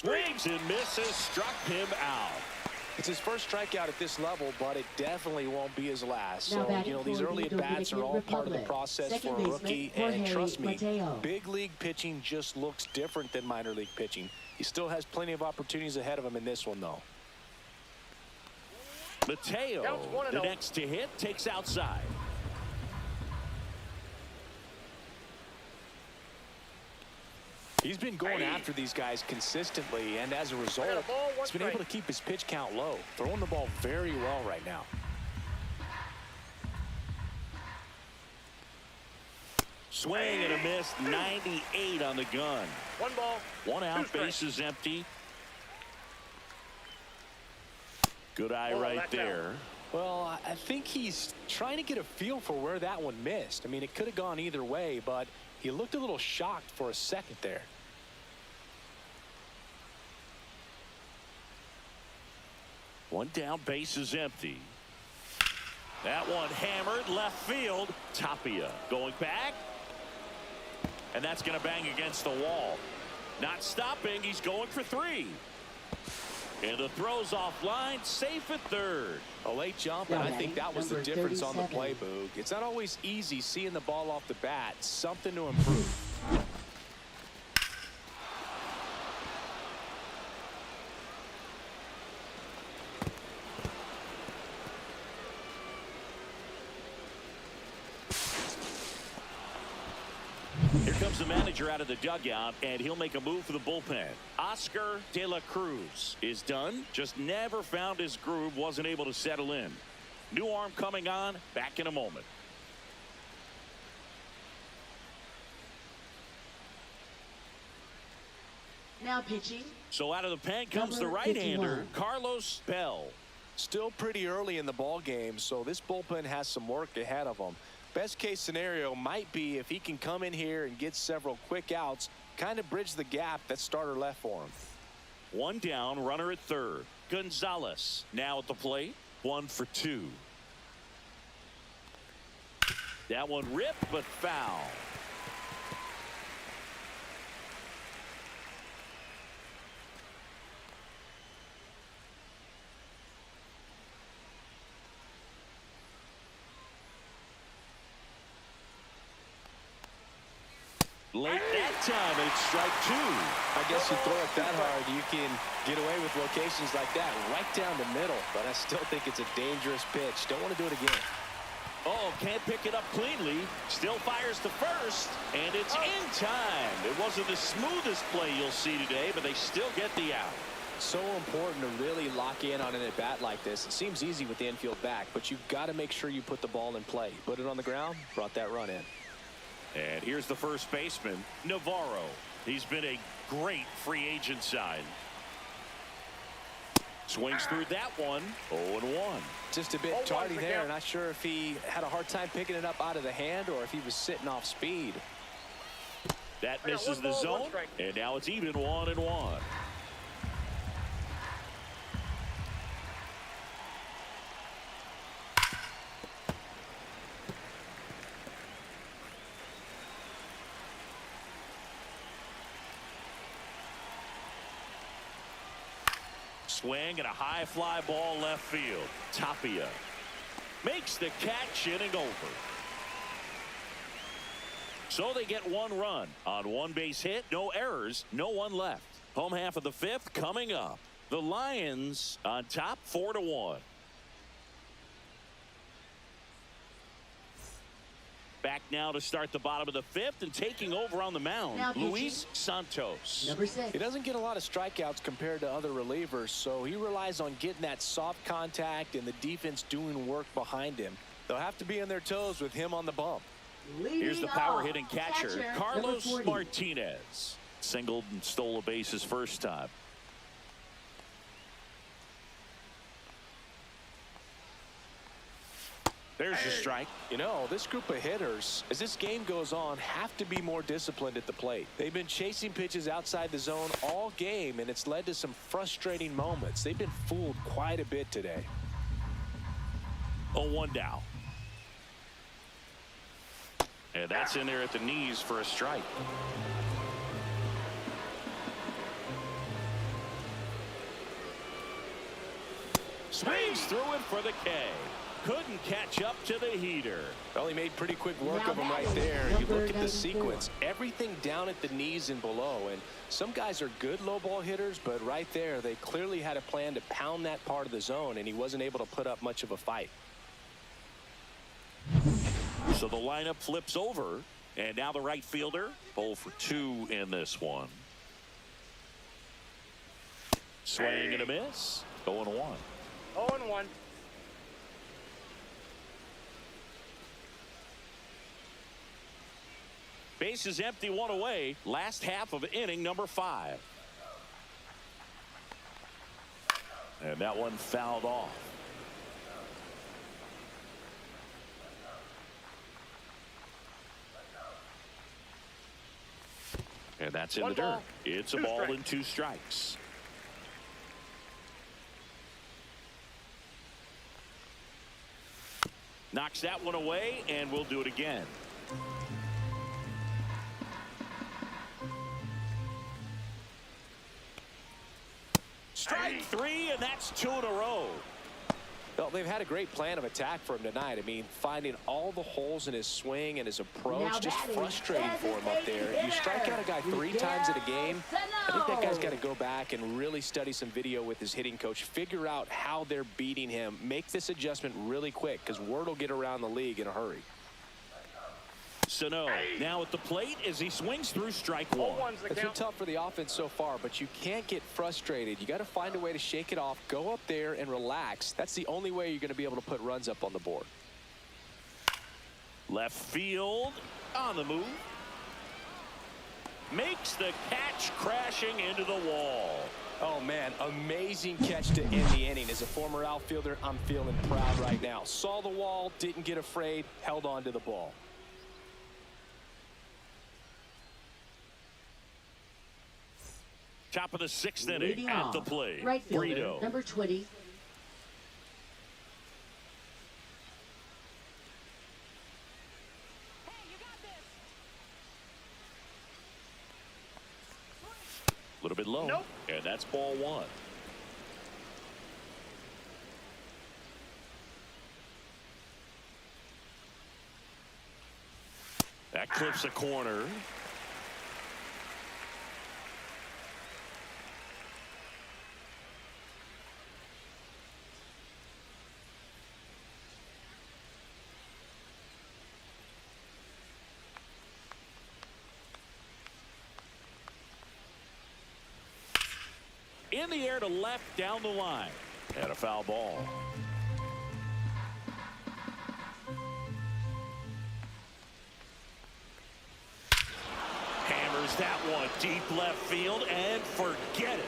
Swings and misses, struck him out. It's his first strikeout at this level, but it definitely won't be his last. Now So, you know, these early at-bats are all part of the process for a rookie. And trust me, big league pitching just looks different than minor league pitching. He still has plenty of opportunities ahead of him in this one, though. Mateo, the next to hit, takes outside. He's been going after these guys consistently, and as a result, he's been able to keep his pitch count low, throwing the ball very well right now. Swing and a miss, 98 on the gun. 1 ball. 1 out, base is empty. Good eye right there. Well, I think he's trying to get a feel for where that one missed. I mean, it could have gone either way, but he looked a little shocked for a second there. One down, base is empty. That one hammered left field. Tapia going back. And that's going to bang against the wall. Not stopping. He's going for 3. And the throw's offline, safe at third. A late jump, and I think that was the difference on the play, Boog. It's not always easy seeing the ball off the bat. Something to improve. Here comes the manager out of the dugout, and he'll make a move for the bullpen. Oscar De La Cruz is done. Just never found his groove, wasn't able to settle in. New arm coming on, back in a moment. Now pitching. So out of the pen comes the right-hander, Carlos Bell. Still pretty early in the ball game, so this bullpen has some work ahead of them. Best case scenario might be if he can come in here and get several quick outs, kind of bridge the gap that starter left for him. 1 down, runner at third. Gonzalez now at the plate, 1 for 2. That one ripped but foul. Late that time, and it's strike 2. I guess you throw it that hard, you can get away with locations like that right down the middle, but I still think it's a dangerous pitch. Don't want to do it again. Oh, can't pick it up cleanly. Still fires to first, and it's in time. It wasn't the smoothest play you'll see today, but they still get the out. So important to really lock in on an at-bat like this. It seems easy with the infield back, but you've got to make sure you put the ball in play. Put it on the ground, brought that run in. And here's the first baseman, Navarro. He's been a great free agent sign. Swings through that one, 0-1. Just a bit tardy there. Not sure if he had a hard time picking it up out of the hand or if he was sitting off speed. That misses the zone, and now it's even 1-1. Swing and a high fly ball left field. Tapia makes the catch, inning over. So they get 1 run on 1 base hit, no errors, no one left. Home half of the 5th coming up. The Lions on top 4-1. Back now to start the bottom of the 5th, and taking over on the mound, Luis Santos. Number 6. He doesn't get a lot of strikeouts compared to other relievers, so he relies on getting that soft contact and the defense doing work behind him. They'll have to be on their toes with him on the bump. Here's the power hitting catcher, Carlos Martinez. Singled and stole a base his first time. There's the strike. You know, this group of hitters, as this game goes on, have to be more disciplined at the plate. They've been chasing pitches outside the zone all game, and it's led to some frustrating moments. They've been fooled quite a bit today. 0-1 down. And that's in there at the knees for a strike. Swings through it for the K. Couldn't catch up to the heater. Well, he made pretty quick work of him right there. You look at the sequence, everything down at the knees and below. And some guys are good low ball hitters, but right there, they clearly had a plan to pound that part of the zone, and he wasn't able to put up much of a fight. So the lineup flips over, and now the right fielder, 0 for 2 in this one. Swing and a miss. 0-1. 0-1. Bases empty, 1 away. Last half of inning number 5. And that one fouled off. And that's in the dirt. It's a ball and 2 strikes. Knocks that one away, and we'll do it again. Strike 3, and that's 2 in a row. Well, they've had a great plan of attack for him tonight. I mean, finding all the holes in his swing and his approach, just frustrating for him up there. You strike out a guy 3 times in a game, I think that guy's got to go back and really study some video with his hitting coach, figure out how they're beating him, make this adjustment really quick, because word will get around the league in a hurry. Sano now at the plate as he swings through strike 1. It's been tough for the offense so far, but you can't get frustrated. You got to find a way to shake it off, go up there and relax. That's the only way you're going to be able to put runs up on the board. Left field on the move. Makes the catch, crashing into the wall. Oh, man, amazing catch to end the inning. As a former outfielder, I'm feeling proud right now. Saw the wall, didn't get afraid, held on to the ball. Top of the 6th inning at the plate. Right fielder, Brito. number 20. A little bit low. Nope. And that's ball 1. That clips a corner. In the air to left down the line. And a foul ball. Hammers that one deep left field and forget it.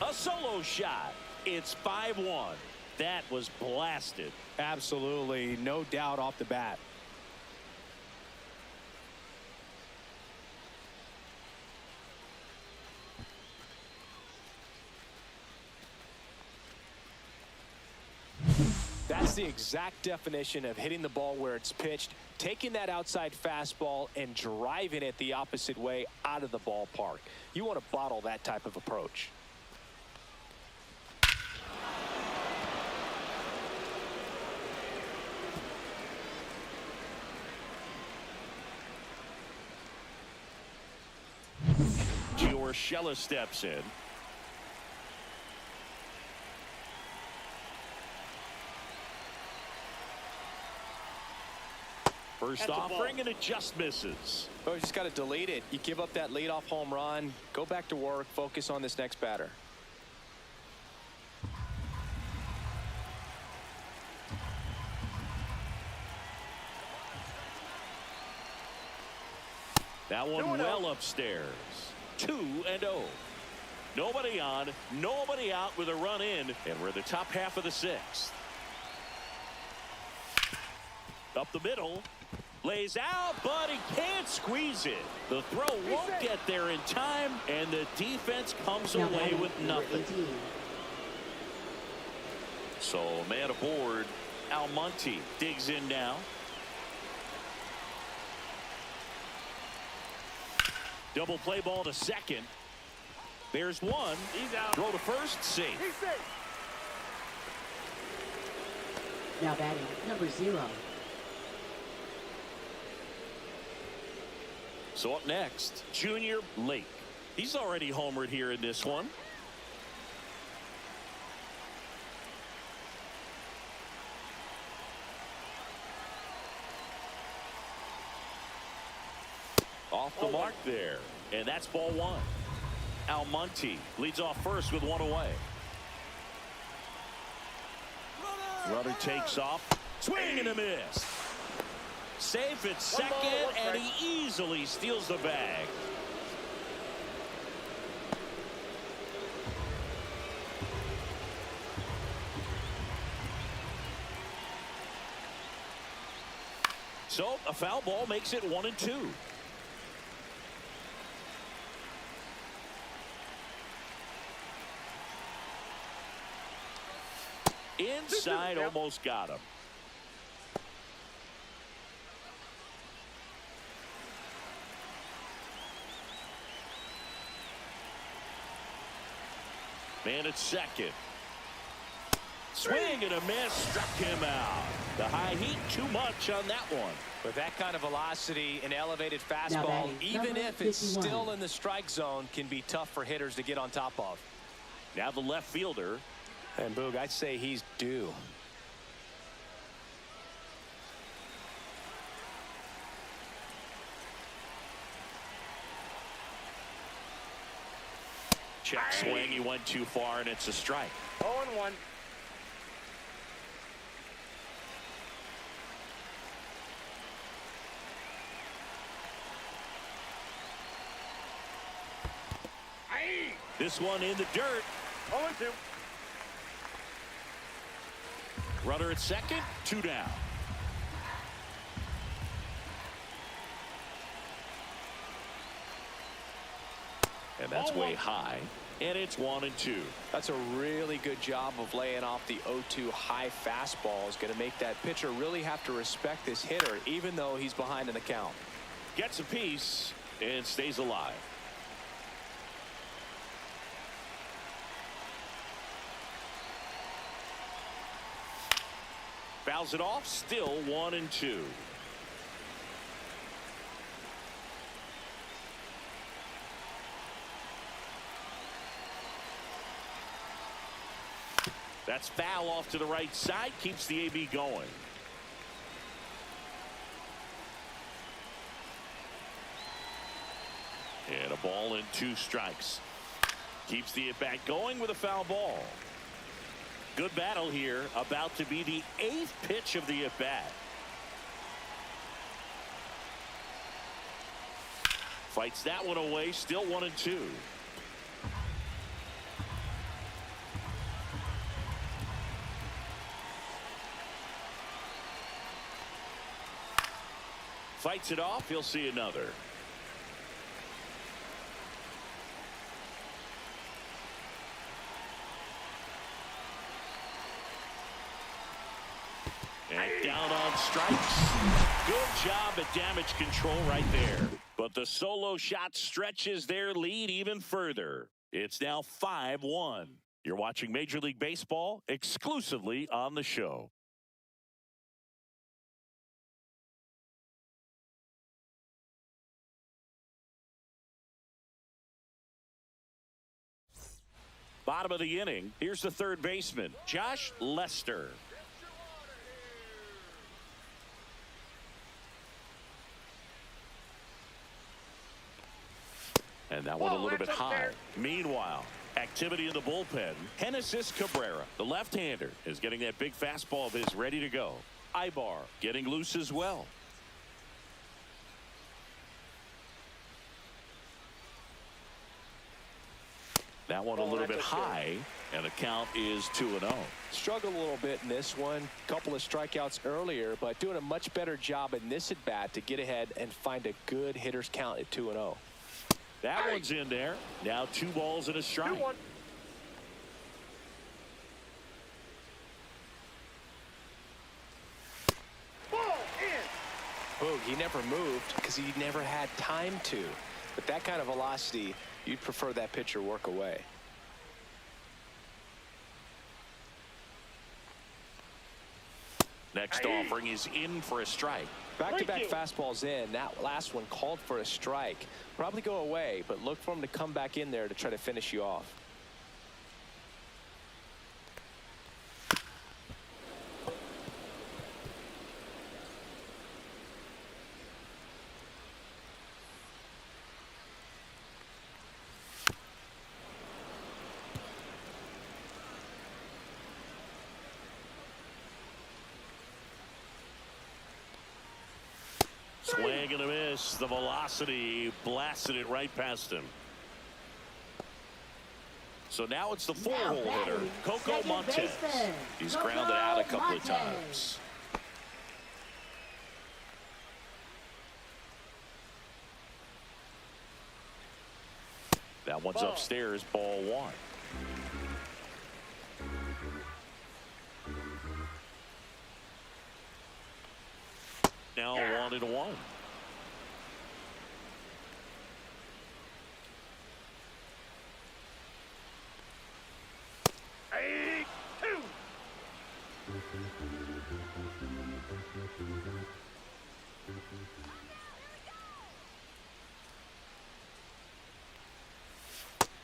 A solo shot. It's 5-1. That was blasted. Absolutely, no doubt off the bat. That's the exact definition of hitting the ball where it's pitched, taking that outside fastball and driving it the opposite way out of the ballpark. You want to bottle that type of approach. Estrellas steps in. First offering, and it just misses. Oh, you just got to delete it. You give up that leadoff home run. Go back to work. Focus on this next batter. That one well upstairs. 2-0. Nobody on, nobody out with a run in, and we're in the top half of the 6th. Up the middle. Lays out, but he can't squeeze it. The throw won't get there in time, and the defense comes away with nothing. So, man aboard. Almonte digs in now. Double play ball to second. There's one. He's out. Throw to first, safe. He's safe. Now batting, number 0. So up next, Junior Lake. He's already homered here in this one. Off the mark there. And that's ball 1. Almonte leads off first with 1 away. Runner takes off. Swing and a miss. Safe at second, and he easily steals the bag. So a foul ball makes it 1-2. Inside, almost got him. Man at second. Swing and a miss, struck him out. The high heat, too much on that one. With that kind of velocity, an elevated fastball, even if it's still in the strike zone, can be tough for hitters to get on top of. Now the left fielder. And Boog, I'd say he's due. Check swing, he went too far, and it's a strike. 0-1. This one in the dirt. 0-2. Runner at second, 2 down. And that's way high, and it's 1-2. That's a really good job of laying off the 0-2 high fastball. Is going to make that pitcher really have to respect this hitter, even though he's behind in the count. Gets a piece and stays alive. Fouls it off, still 1-2. That's foul off to the right side, keeps the AB going. And a ball and 2 strikes. Keeps the at-bat going with a foul ball. Good battle here, about to be the 8th pitch of the at-bat. Fights that one away, still 1-2. Fights it off, he'll see another. And down on strikes. Good job at damage control right there. But the solo shot stretches their lead even further. It's now 5-1. You're watching Major League Baseball exclusively on the show. Bottom of the inning, here's the third baseman, Josh Lester. And that one a little bit high. Meanwhile, activity in the bullpen. Genesis Cabrera, the left-hander, is getting that big fastball of his ready to go. Ibar getting loose as well. That one a little bit high, and the count is 2-0. Struggled a little bit in this one. Couple of strikeouts earlier, but doing a much better job in this at bat to get ahead and find a good hitter's count at 2-0. That one's in there. Now 2 balls and a strike. 2-1. Ball in. Boog, he never moved because he never had time to. But that kind of velocity You'd prefer that pitcher work away. Next offering is in for a strike. Back-to-back fastballs in. That last one called for a strike. Probably go away, but look for him to come back in there to try to finish you off. Swing and a miss. The velocity blasted it right past him. So now it's the four-hole hitter, Coco Montes. He's grounded out a couple of times. That one's upstairs, ball one. Now 1-1.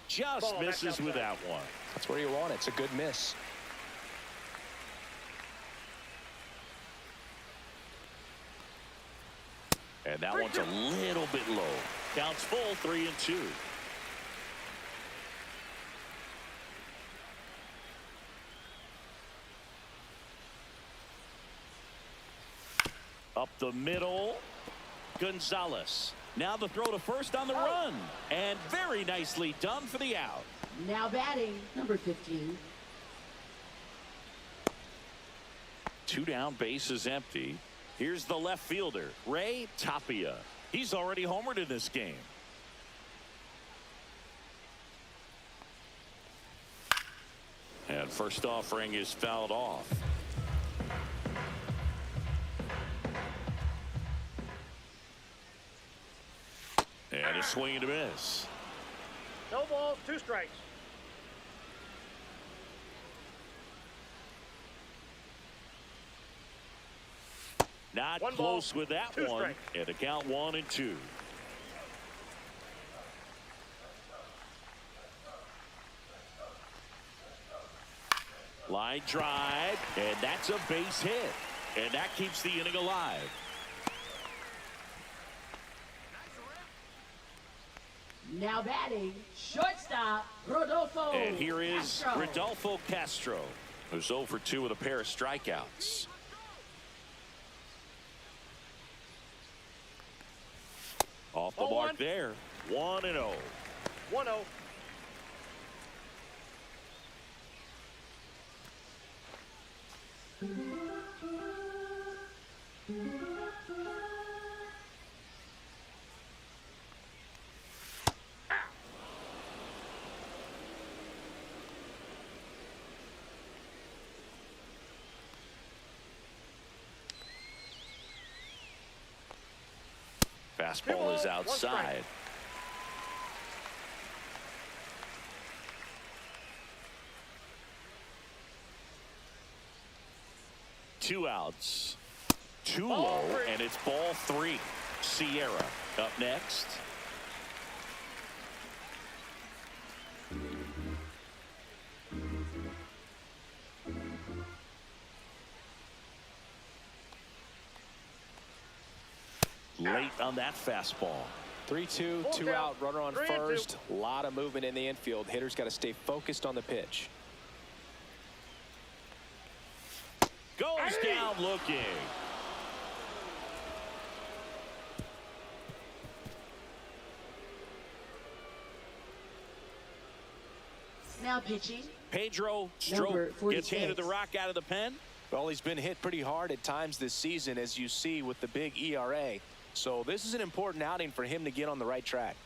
Just misses with that one. That's where you want it. It's a good miss. And that one's a little bit low. Counts full, 3-2. Up the middle, Gonzalez. Now the throw to first on the run. And very nicely done for the out. Now batting, number 15. 2 down, base is empty. Here's the left fielder, Ray Tapia. He's already homered in this game. And first offering is fouled off. And a swing and a miss. No balls, 2 strikes. Not One close ball, with that 2 one. strikes. And a count 1-2. Line drive, and that's a base hit. And that keeps the inning alive. Now batting, shortstop, Rodolfo. And here is Castro. Rodolfo Castro, who's 0 for 2 with a pair of strikeouts. Off the mark there. 1-0. 1-0. Fastball is outside. Two outs. Too low, and it's ball 3. Sierra up next. Late on that fastball. 3-2, 2 out, runner on first. A lot of movement in the infield. Hitter's got to stay focused on the pitch. Goes down looking. Now pitching, Pedro Number Strop 46. gets handed the rock out of the pen. Well, he's been hit pretty hard at times this season, as you see with the big ERA. So this is an important outing for him to get on the right track.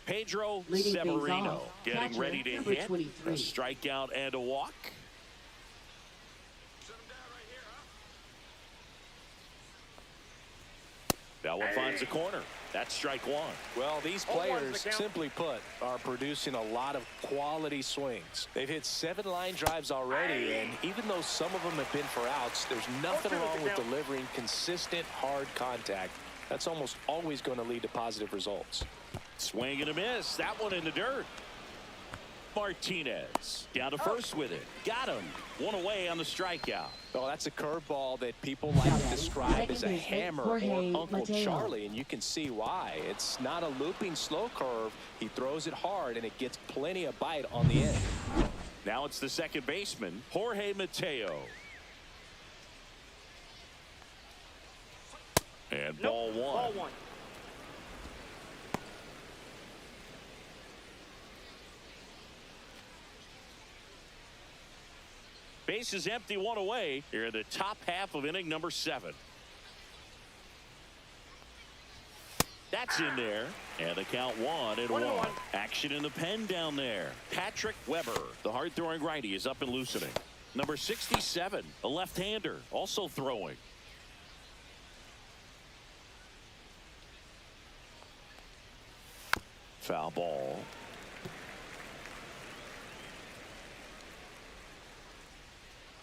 Pedro Leading things Severino off, getting catcher, ready to number hit. 23. A strikeout and a walk. That one finds the corner. That's strike one. Well, these players, simply put, are producing a lot of quality swings. They've hit 7 line drives already, and even though some of them have been for outs, there's nothing wrong with delivering consistent, hard contact. That's almost always going to lead to positive results. Swing and a miss. That one in the dirt. Martinez down to first with it. Got him. One away on the strikeout. Oh, that's a curveball that people like to describe as a hammer or Uncle Charlie, and you can see why. It's not a looping slow curve. He throws it hard, and it gets plenty of bite on the end. Now it's the second baseman, Jorge Mateo. And ball one. Ball one. Base is empty, one away here in the top half of inning number 7. That's in there, and the count 1-1. Action in the pen down there. Patrick Weber, the hard-throwing righty, is up and loosening. Number 67, a left-hander, also throwing. Foul ball.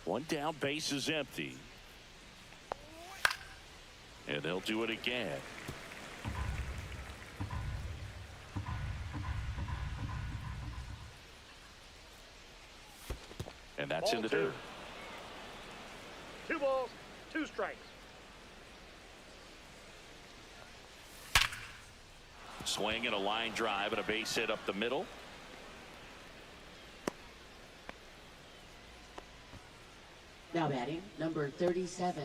One down, base is empty. And they'll do it again. And that's in the dirt. 2 balls, 2 strikes. Swing and a line drive and a base hit up the middle. Now batting, number 37.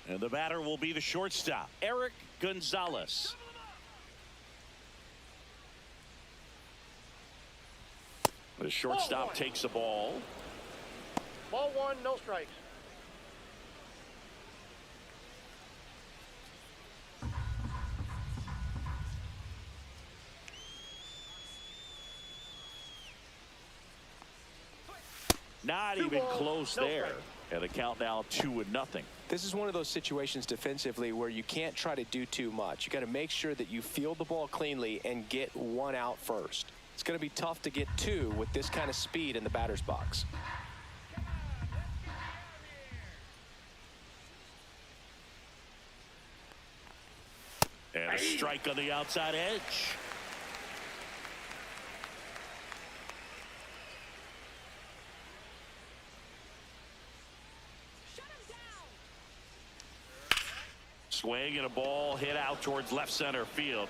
And the batter will be the shortstop, Eric Gonzalez. The shortstop takes the ball. Ball 1, no strikes. Not even close there. And the count now 2-0. This is one of those situations defensively where you can't try to do too much. You got to make sure that you field the ball cleanly and get 1 out first. It's going to be tough to get 2 with this kind of speed in the batter's box. And a strike on the outside edge. Swing and a ball hit out towards left center field.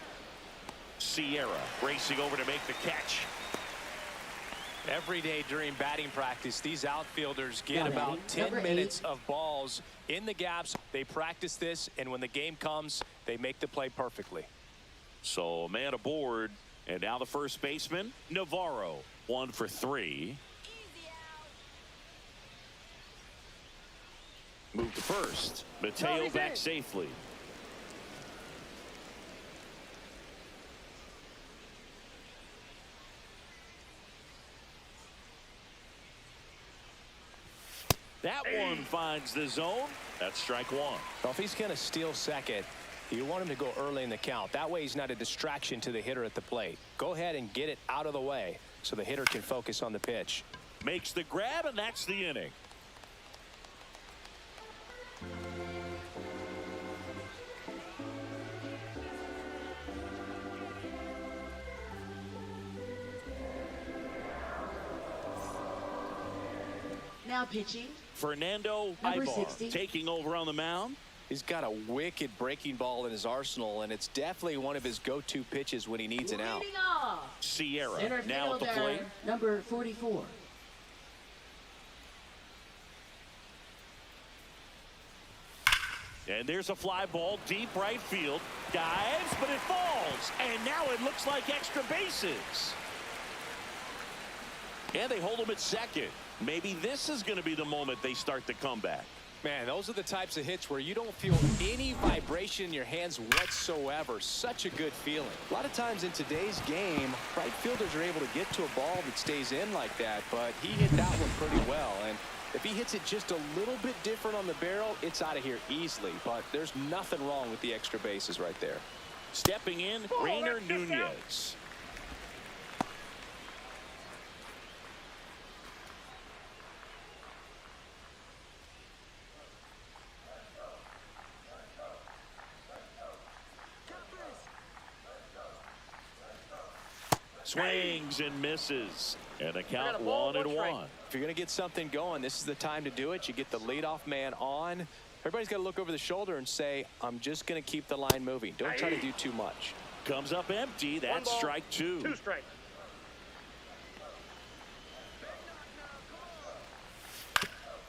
Sierra racing over to make the catch. Every day during batting practice, these outfielders get about 10 minutes of balls in the gaps. They practice this, and when the game comes, they make the play perfectly. So a man aboard, and now the first baseman, Navarro, 1 for 3. Move to first. Mateo back safely. That one finds the zone. That's strike 1. Well, if he's going to steal second, you want him to go early in the count. That way he's not a distraction to the hitter at the plate. Go ahead and get it out of the way so the hitter can focus on the pitch. Makes the grab, and that's the inning. Now pitching, Fernando number Ibar 60. taking over on the mound. He's got a wicked breaking ball in his arsenal, and it's definitely one of his go-to pitches when he needs an out. Leading off, Sierra center now at the fielder, plate. number 44. And there's a fly ball deep right field. Dives, but it falls. And now it looks like extra bases. And they hold him at second. Maybe this is going to be the moment they start the comeback. Man, those are the types of hits where you don't feel any vibration in your hands whatsoever. Such a good feeling. A lot of times in today's game, right fielders are able to get to a ball that stays in like that, but he hit that one pretty well. And if he hits it just a little bit different on the barrel, it's out of here easily. But there's nothing wrong with the extra bases right there. Stepping in, Rainer Nunez. Swings and misses. And a count 1-1. If you're going to get something going, this is the time to do it. You get the leadoff man on. Everybody's got to look over the shoulder and say, I'm just going to keep the line moving. Don't try to do too much. Comes up empty. That's strike 2. 2 strikes.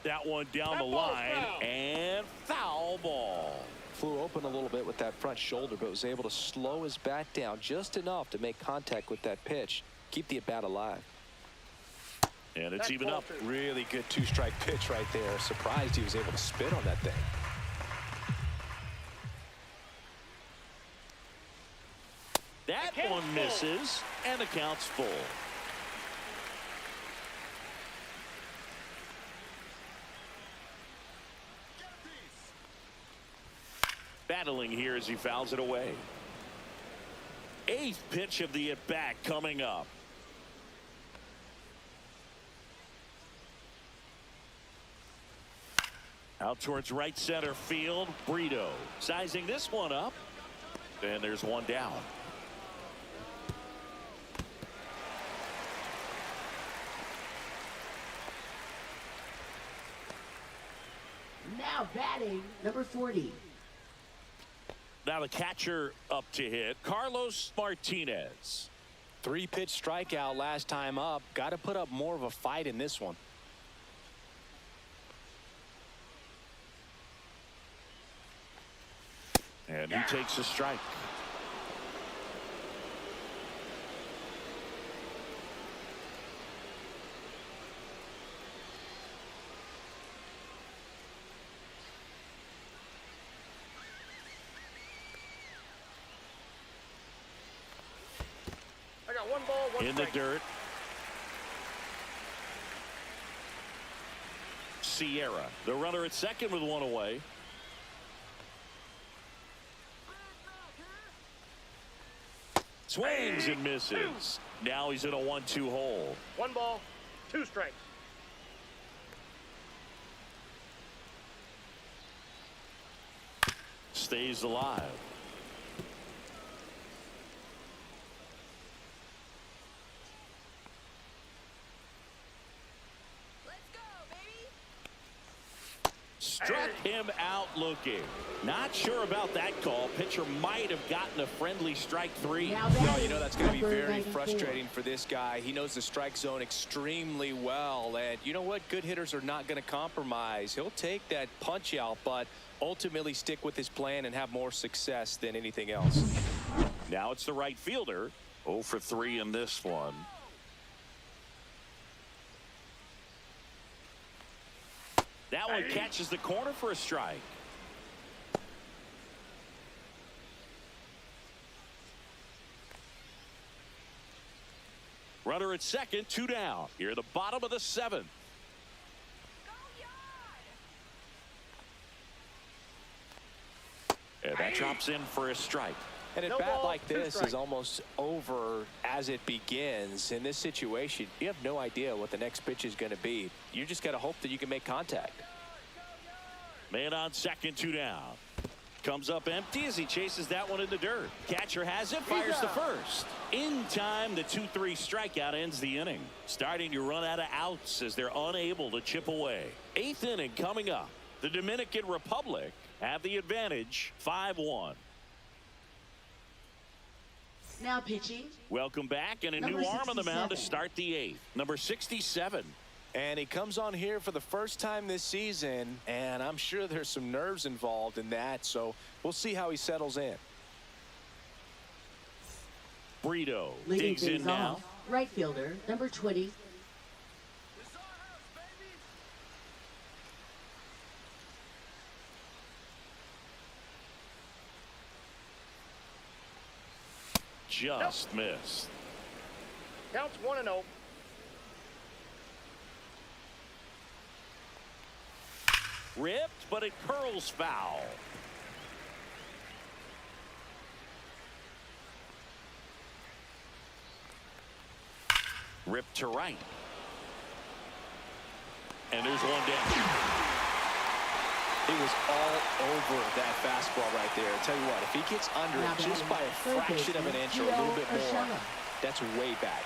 That one down the line. And foul ball. Flew open a little bit with that front shoulder, but was able to slow his bat down just enough to make contact with that pitch. Keep the at-bat alive. And it's even up. Really good 2-strike pitch right there. Surprised he was able to spit on that thing. That one misses, and the count's full. Battling here as he fouls it away. 8th pitch of the at-bat coming up. Out towards right center field. Brito sizing this one up. And there's one down. Now batting, number 40. Now the catcher up to hit, Carlos Martinez. 3-pitch strikeout last time up. Got to put up more of a fight in this one. And he takes a strike. I got 1 ball, 1 In strike. the dirt. Sierra, the runner at second with 1 away. Swings and misses. Now he's in a 1-2 hole. 1 ball, 2 strikes. Stays alive. Struck him out looking. Not sure about that call. Pitcher might have gotten a friendly strike 3. Now No, batting, you know that's going to be number very 94. frustrating for this guy. He knows the strike zone extremely well. And you know what? Good hitters are not going to compromise. He'll take that punch out, but ultimately stick with his plan and have more success than anything else. Now it's the right fielder. 0 for 3 in this one. That one catches the corner for a strike. Runner at second, 2 down. Here at the bottom of the 7th. And that drops in for a strike. And a No bat ball, like 2 this strikes. is almost over as it begins. In this situation, you have no idea what the next pitch is going to be. You just got to hope that you can make contact. Man on second, 2 down. Comes up empty as he chases that one in the dirt. Catcher has it, fires the first. In time, the 2-3 strikeout ends the inning. Starting to run out of outs as they're unable to chip away. 8th inning coming up. The Dominican Republic have the advantage, 5-1. Now pitching. Welcome back, and a Number new arm on the mound to 67. start the 8th. Number 67. And he comes on here for the first time this season, and I'm sure there's some nerves involved in that, so we'll see how he settles in. Brito Leading digs in things now. off, right fielder, number 20. just missed. Counts 1-0. Ripped, but it curls foul. Ripped to right. And there's one down. It was all over that fastball right there. I'll tell you what, if he gets under it just by a fraction of an inch or a little bit more, that's way back.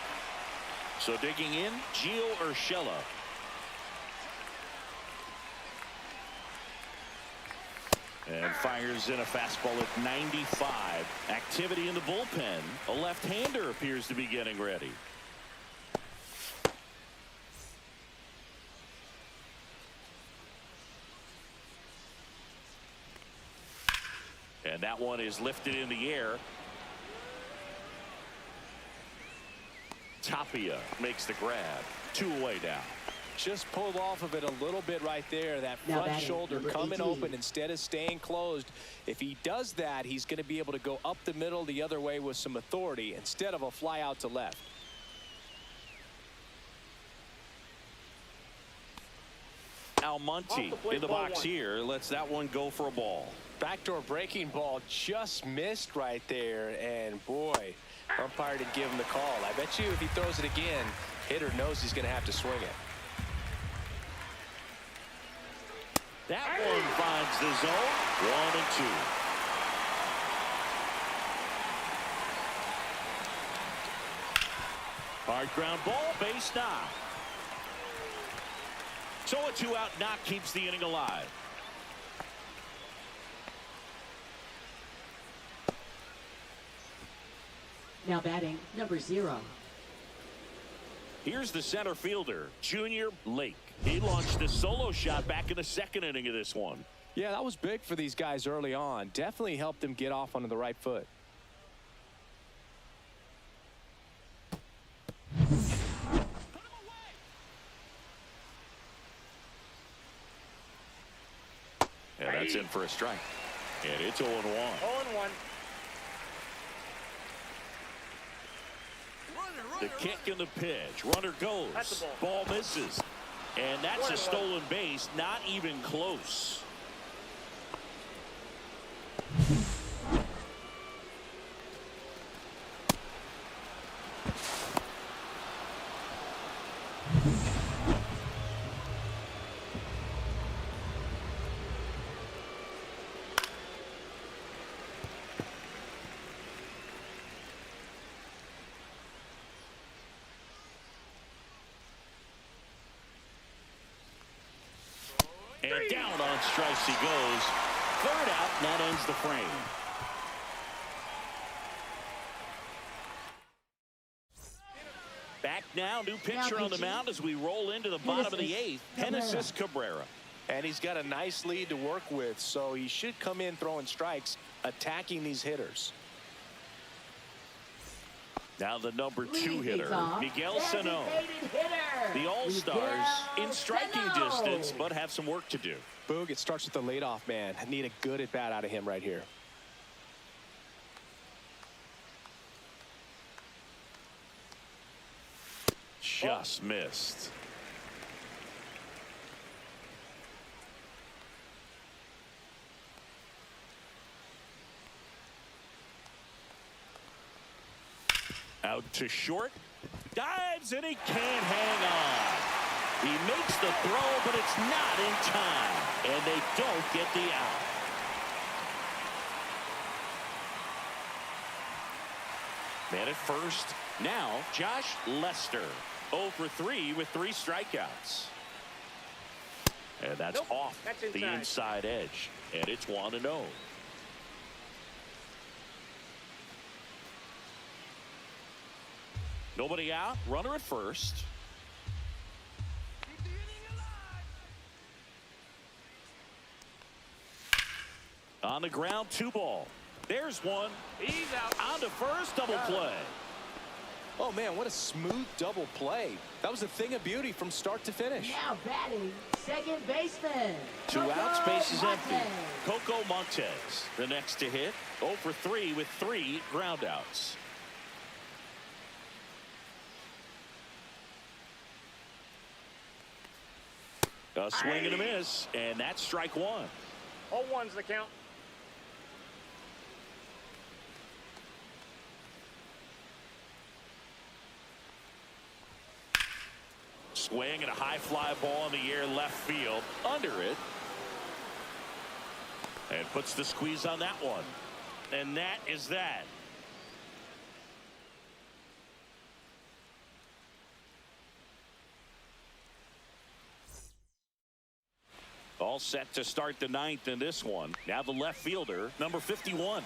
So digging in, Gio Urshela. And fires in a fastball at 95. Activity in the bullpen. A left-hander appears to be getting ready. And that one is lifted in the air. Tapia makes the grab. 2 away now. Just pulled off of it a little bit right there. That Now front batting, shoulder number coming 18. open instead of staying closed. If he does that, he's going to be able to go up the middle the other way with some authority instead of a fly out to left. Almonte in the box here. Lets that one go for a ball. Backdoor breaking ball just missed right there. And boy, umpire didn't give him the call. I bet you if he throws it again, hitter knows he's going to have to swing it. That one finds the zone. 1 and 2. Hard ground ball, base knock. So a 2-out knock keeps the inning alive. Now batting, number 0. Here's the center fielder, Junior Lake. He launched a solo shot back in the 2nd inning of this one. Yeah, that was big for these guys early on. Definitely helped them get off onto the right foot. And that's in for a strike. And it's 0-1. 0-1. The kick and the pitch. Runner goes. That's the Ball misses. And that's a stolen base. Not even close. And down on strikes he goes. 3rd out, and that ends the frame. Back now, new pitcher on the mound as we roll into the bottom of the 8th. Genesis Cabrera. And he's got a nice lead to work with, so he should come in throwing strikes, attacking these hitters. Now the number 2 hitter, Miguel Sano. Hitter. The All-Stars in striking distance, but have some work to do. Boog, it starts with the leadoff man. I need a good at-bat out of him right here. Just missed. Out to short. Dives and he can't hang on. He makes the throw, but it's not in time. And they don't get the out. Man at first. Now Josh Lester. 0 for 3 with 3 strikeouts. And that's off the inside edge. And it's 1-0. Nobody out. Runner at first. On the ground, 2 ball. There's one. He's out. On to first, double play. Oh, man, what a smooth double play. That was a thing of beauty from start to finish. Now batting, second baseman. 2 outs, base is empty. Montez. Coco Montez, the next to hit. 0 for 3 with 3 groundouts. A swing and a miss, and that's strike one. All one's the count. Swing and a high fly ball in the air left field. Under it. And puts the squeeze on that one. And that is that. All set to start the ninth in this one. Now the left fielder, number 51.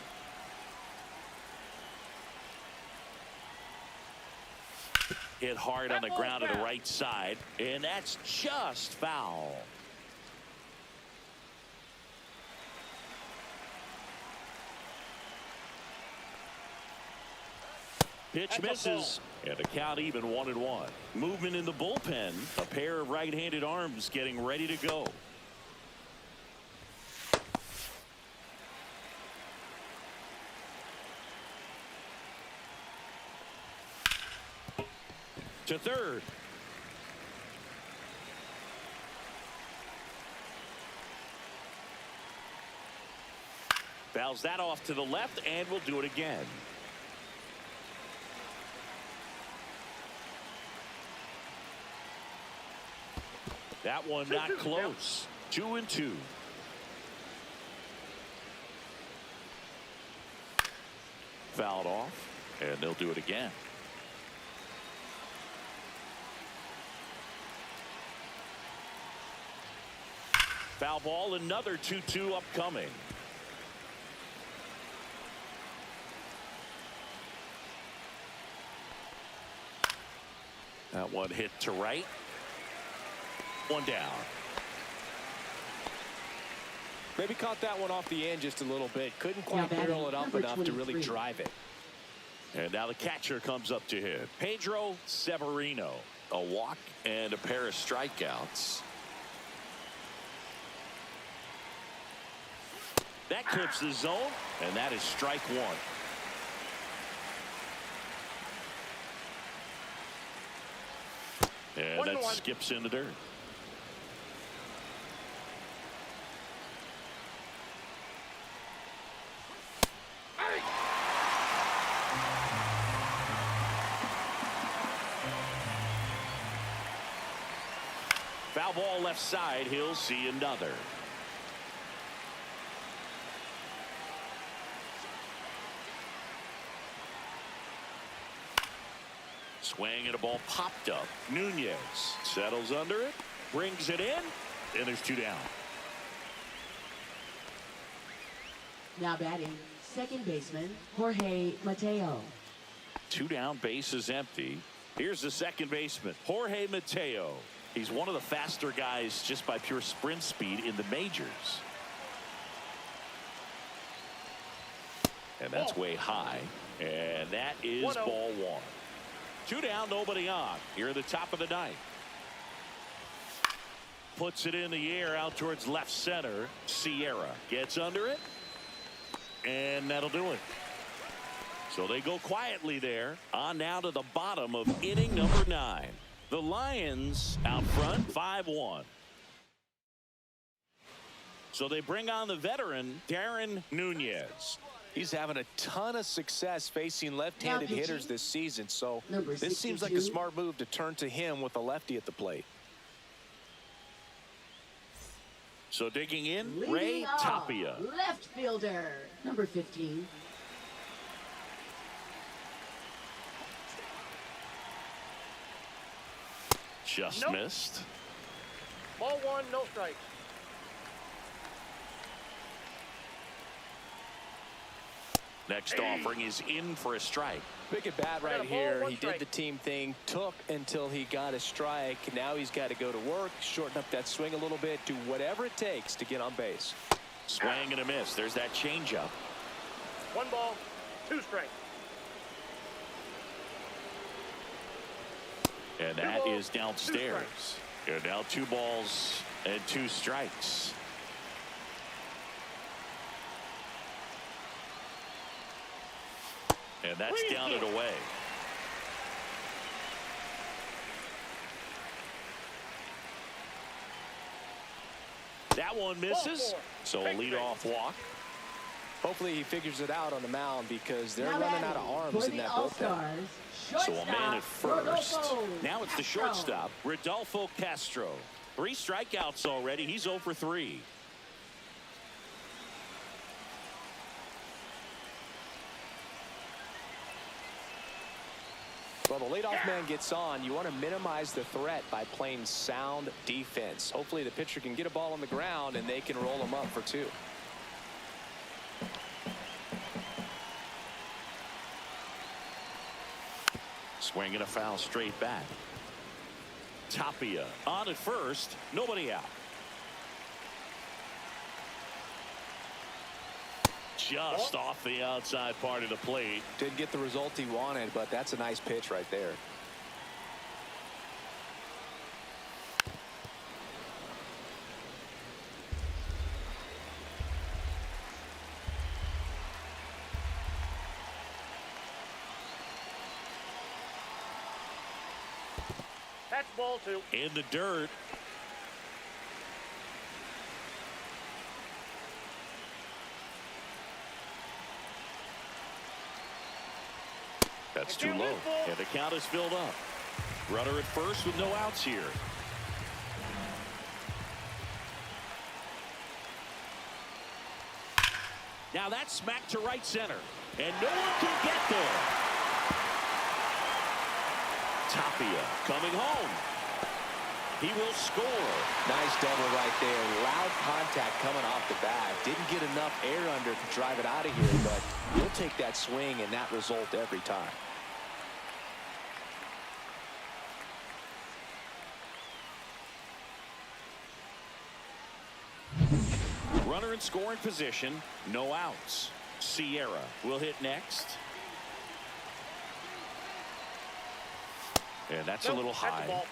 Hit hard on the ground to the right side, and that's just foul. Pitch misses, and the count even 1-1. Movement in the bullpen. A pair of right-handed arms getting ready to go. To third. Fouls that off to the left, and we'll do it again. That one not close. 2-2. Fouled off, and they'll do it again. Foul ball, another 2-2 upcoming. That one hit to right. One down. Maybe caught that one off the end just a little bit. Couldn't quite barrel it up enough to really drive it. And now the catcher comes up to hit. Pedro Severino. A walk and a pair of strikeouts. That clips the zone, and that is strike one. And that skips in the dirt. Foul ball left side. He'll see another. Swing and a ball popped up. Nunez settles under it, brings it in, and there's two down. Now batting, second baseman, Jorge Mateo. Two down, base is empty. Here's the second baseman, Jorge Mateo. He's one of the faster guys just by pure sprint speed in the majors. And that's way high. And that is ball one. Two down, nobody on. Here at the top of the ninth. Puts it in the air out towards left center. Sierra gets under it. And that'll do it. So they go quietly there. On now to the bottom of inning number 9. The Lions out front 5-1. So they bring on the veteran Darren Nunez. He's having a ton of success facing left-handed hitters this season, so this seems like a smart move to turn to him with a lefty at the plate. So digging in, Ray Tapia. Left fielder, number 15. Just missed. Ball one, no strikes. Next offering is in for a strike. Big at bat right here. He did the team thing, took until he got a strike. Now he's got to go to work, shorten up that swing a little bit, do whatever it takes to get on base. Swing and a miss. There's that changeup. 1 ball, 2 strikes. And that is downstairs. And now 2 balls and 2 strikes. And that's down and away. That one misses. So a leadoff walk. Hopefully he figures it out on the mound because they're running out of arms in that bullpen. So a man at first. Now it's the shortstop, Rodolfo Castro. 3 strikeouts already. He's 0 for 3. Well, the leadoff man gets on. You want to minimize the threat by playing sound defense. Hopefully the pitcher can get a ball on the ground and they can roll him up for 2. Swinging a foul straight back. Tapia on at first. Nobody out. Just off the outside part of the plate. Didn't get the result he wanted, but that's a nice pitch right there. That's ball 2. In the dirt. That's too low. And the count is filled up. Runner at first with no outs here. Now that's smacked to right center. And no one can get there. Tapia coming home. He will score. Nice double right there. Loud contact coming off the bat. Didn't get enough air under to drive it out of here, but you'll take that swing and that result every time. Runner in scoring position. No outs. Sierra will hit next. And that's a little high.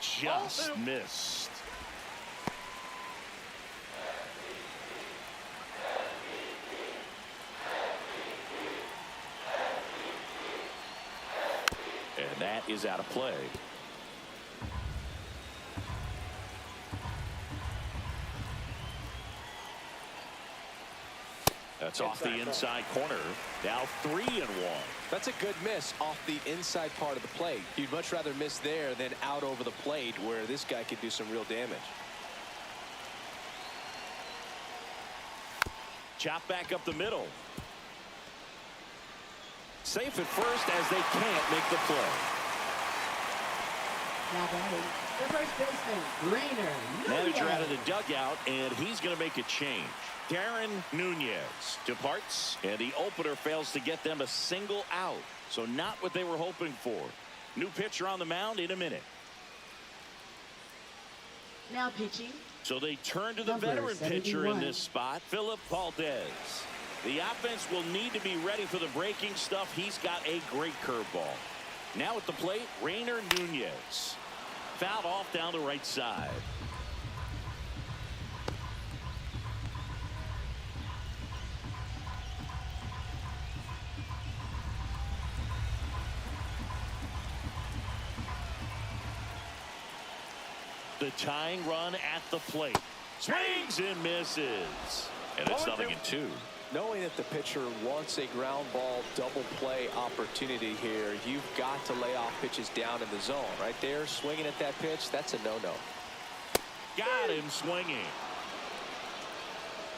Just missed. And that is out of play. That's off the inside corner. Now 3-1. That's a good miss off the inside part of the plate. You'd much rather miss there than out over the plate where this guy could do some real damage. Chop back up the middle. Safe at first as they can't make the play. Now batting, the first baseman, Rainer. Manager out of the dugout, and he's going to make a change. Darren Nunez departs, and the opener fails to get them a single out. So not what they were hoping for. New pitcher on the mound in a minute. Now pitching. So they turn to the Number veteran pitcher in 71. this spot, Philip Valdez. The offense will need to be ready for the breaking stuff. He's got a great curveball. Now at the plate, Rainer Nunez. Fouled off down the right side. The tying run at the plate. Swings and misses. And it's 0-2. Knowing that the pitcher wants a ground ball double play opportunity here, you've got to lay off pitches down in the zone. Right there, swinging at that pitch, that's a no-no. Got him swinging.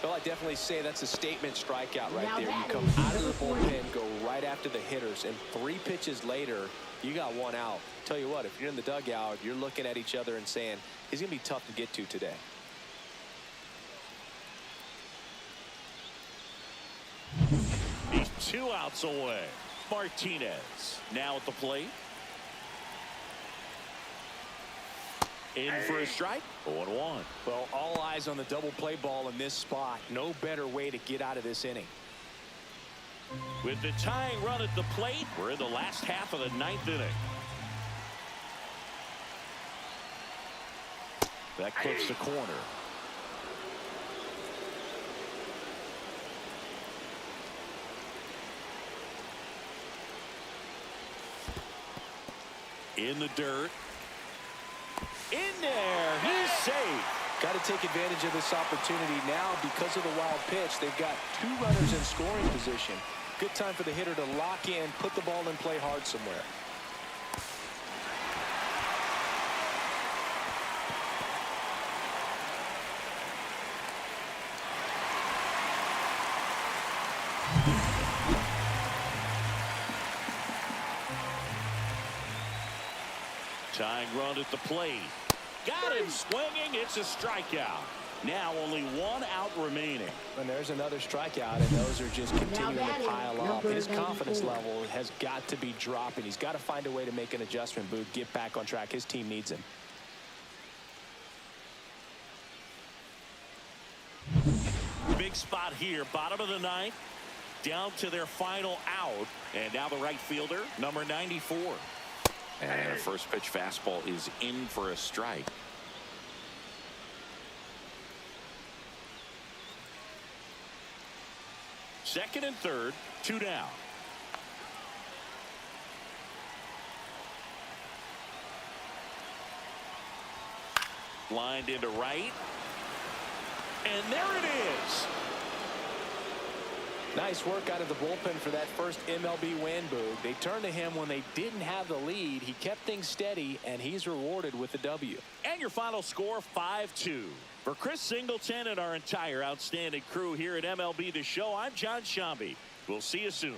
Well, I definitely say that's a statement strikeout right Now there. You batting, come out of the number 40. bullpen, go right after the hitters, and 3 pitches later, you got 1 out. Tell you what, if you're in the dugout, you're looking at each other and saying, he's going to be tough to get to today. He's 2 outs away. Martinez now at the plate. In for a strike. 0-1. Well, all eyes on the double play ball in this spot. No better way to get out of this inning. With the tying run at the plate, we're in the last half of the 9th inning. That clips the corner. In the dirt. In there. He's safe. Got to take advantage of this opportunity now because of the wild pitch. They've got 2 runners in scoring position. Good time for the hitter to lock in, put the ball in play hard somewhere. Tying run at the plate. Got him swinging. It's a strikeout. Now only 1 out remaining. And there's another strikeout, and those are just continuing to pile up. His confidence level has got to be dropping. He's got to find a way to make an adjustment, Boog, get back on track. His team needs him. Big spot here. Bottom of the 9th. Down to their final out. And now the right fielder, number 94. And a first pitch fastball is in for a strike. Second and third, 2 down. Lined into right. And there it is. Nice work out of the bullpen for that first MLB win, Boog. They turned to him when they didn't have the lead. He kept things steady, and he's rewarded with the W. And your final score, 5-2. For Chris Singleton and our entire outstanding crew here at MLB The Show, I'm John Shambi. We'll see you soon.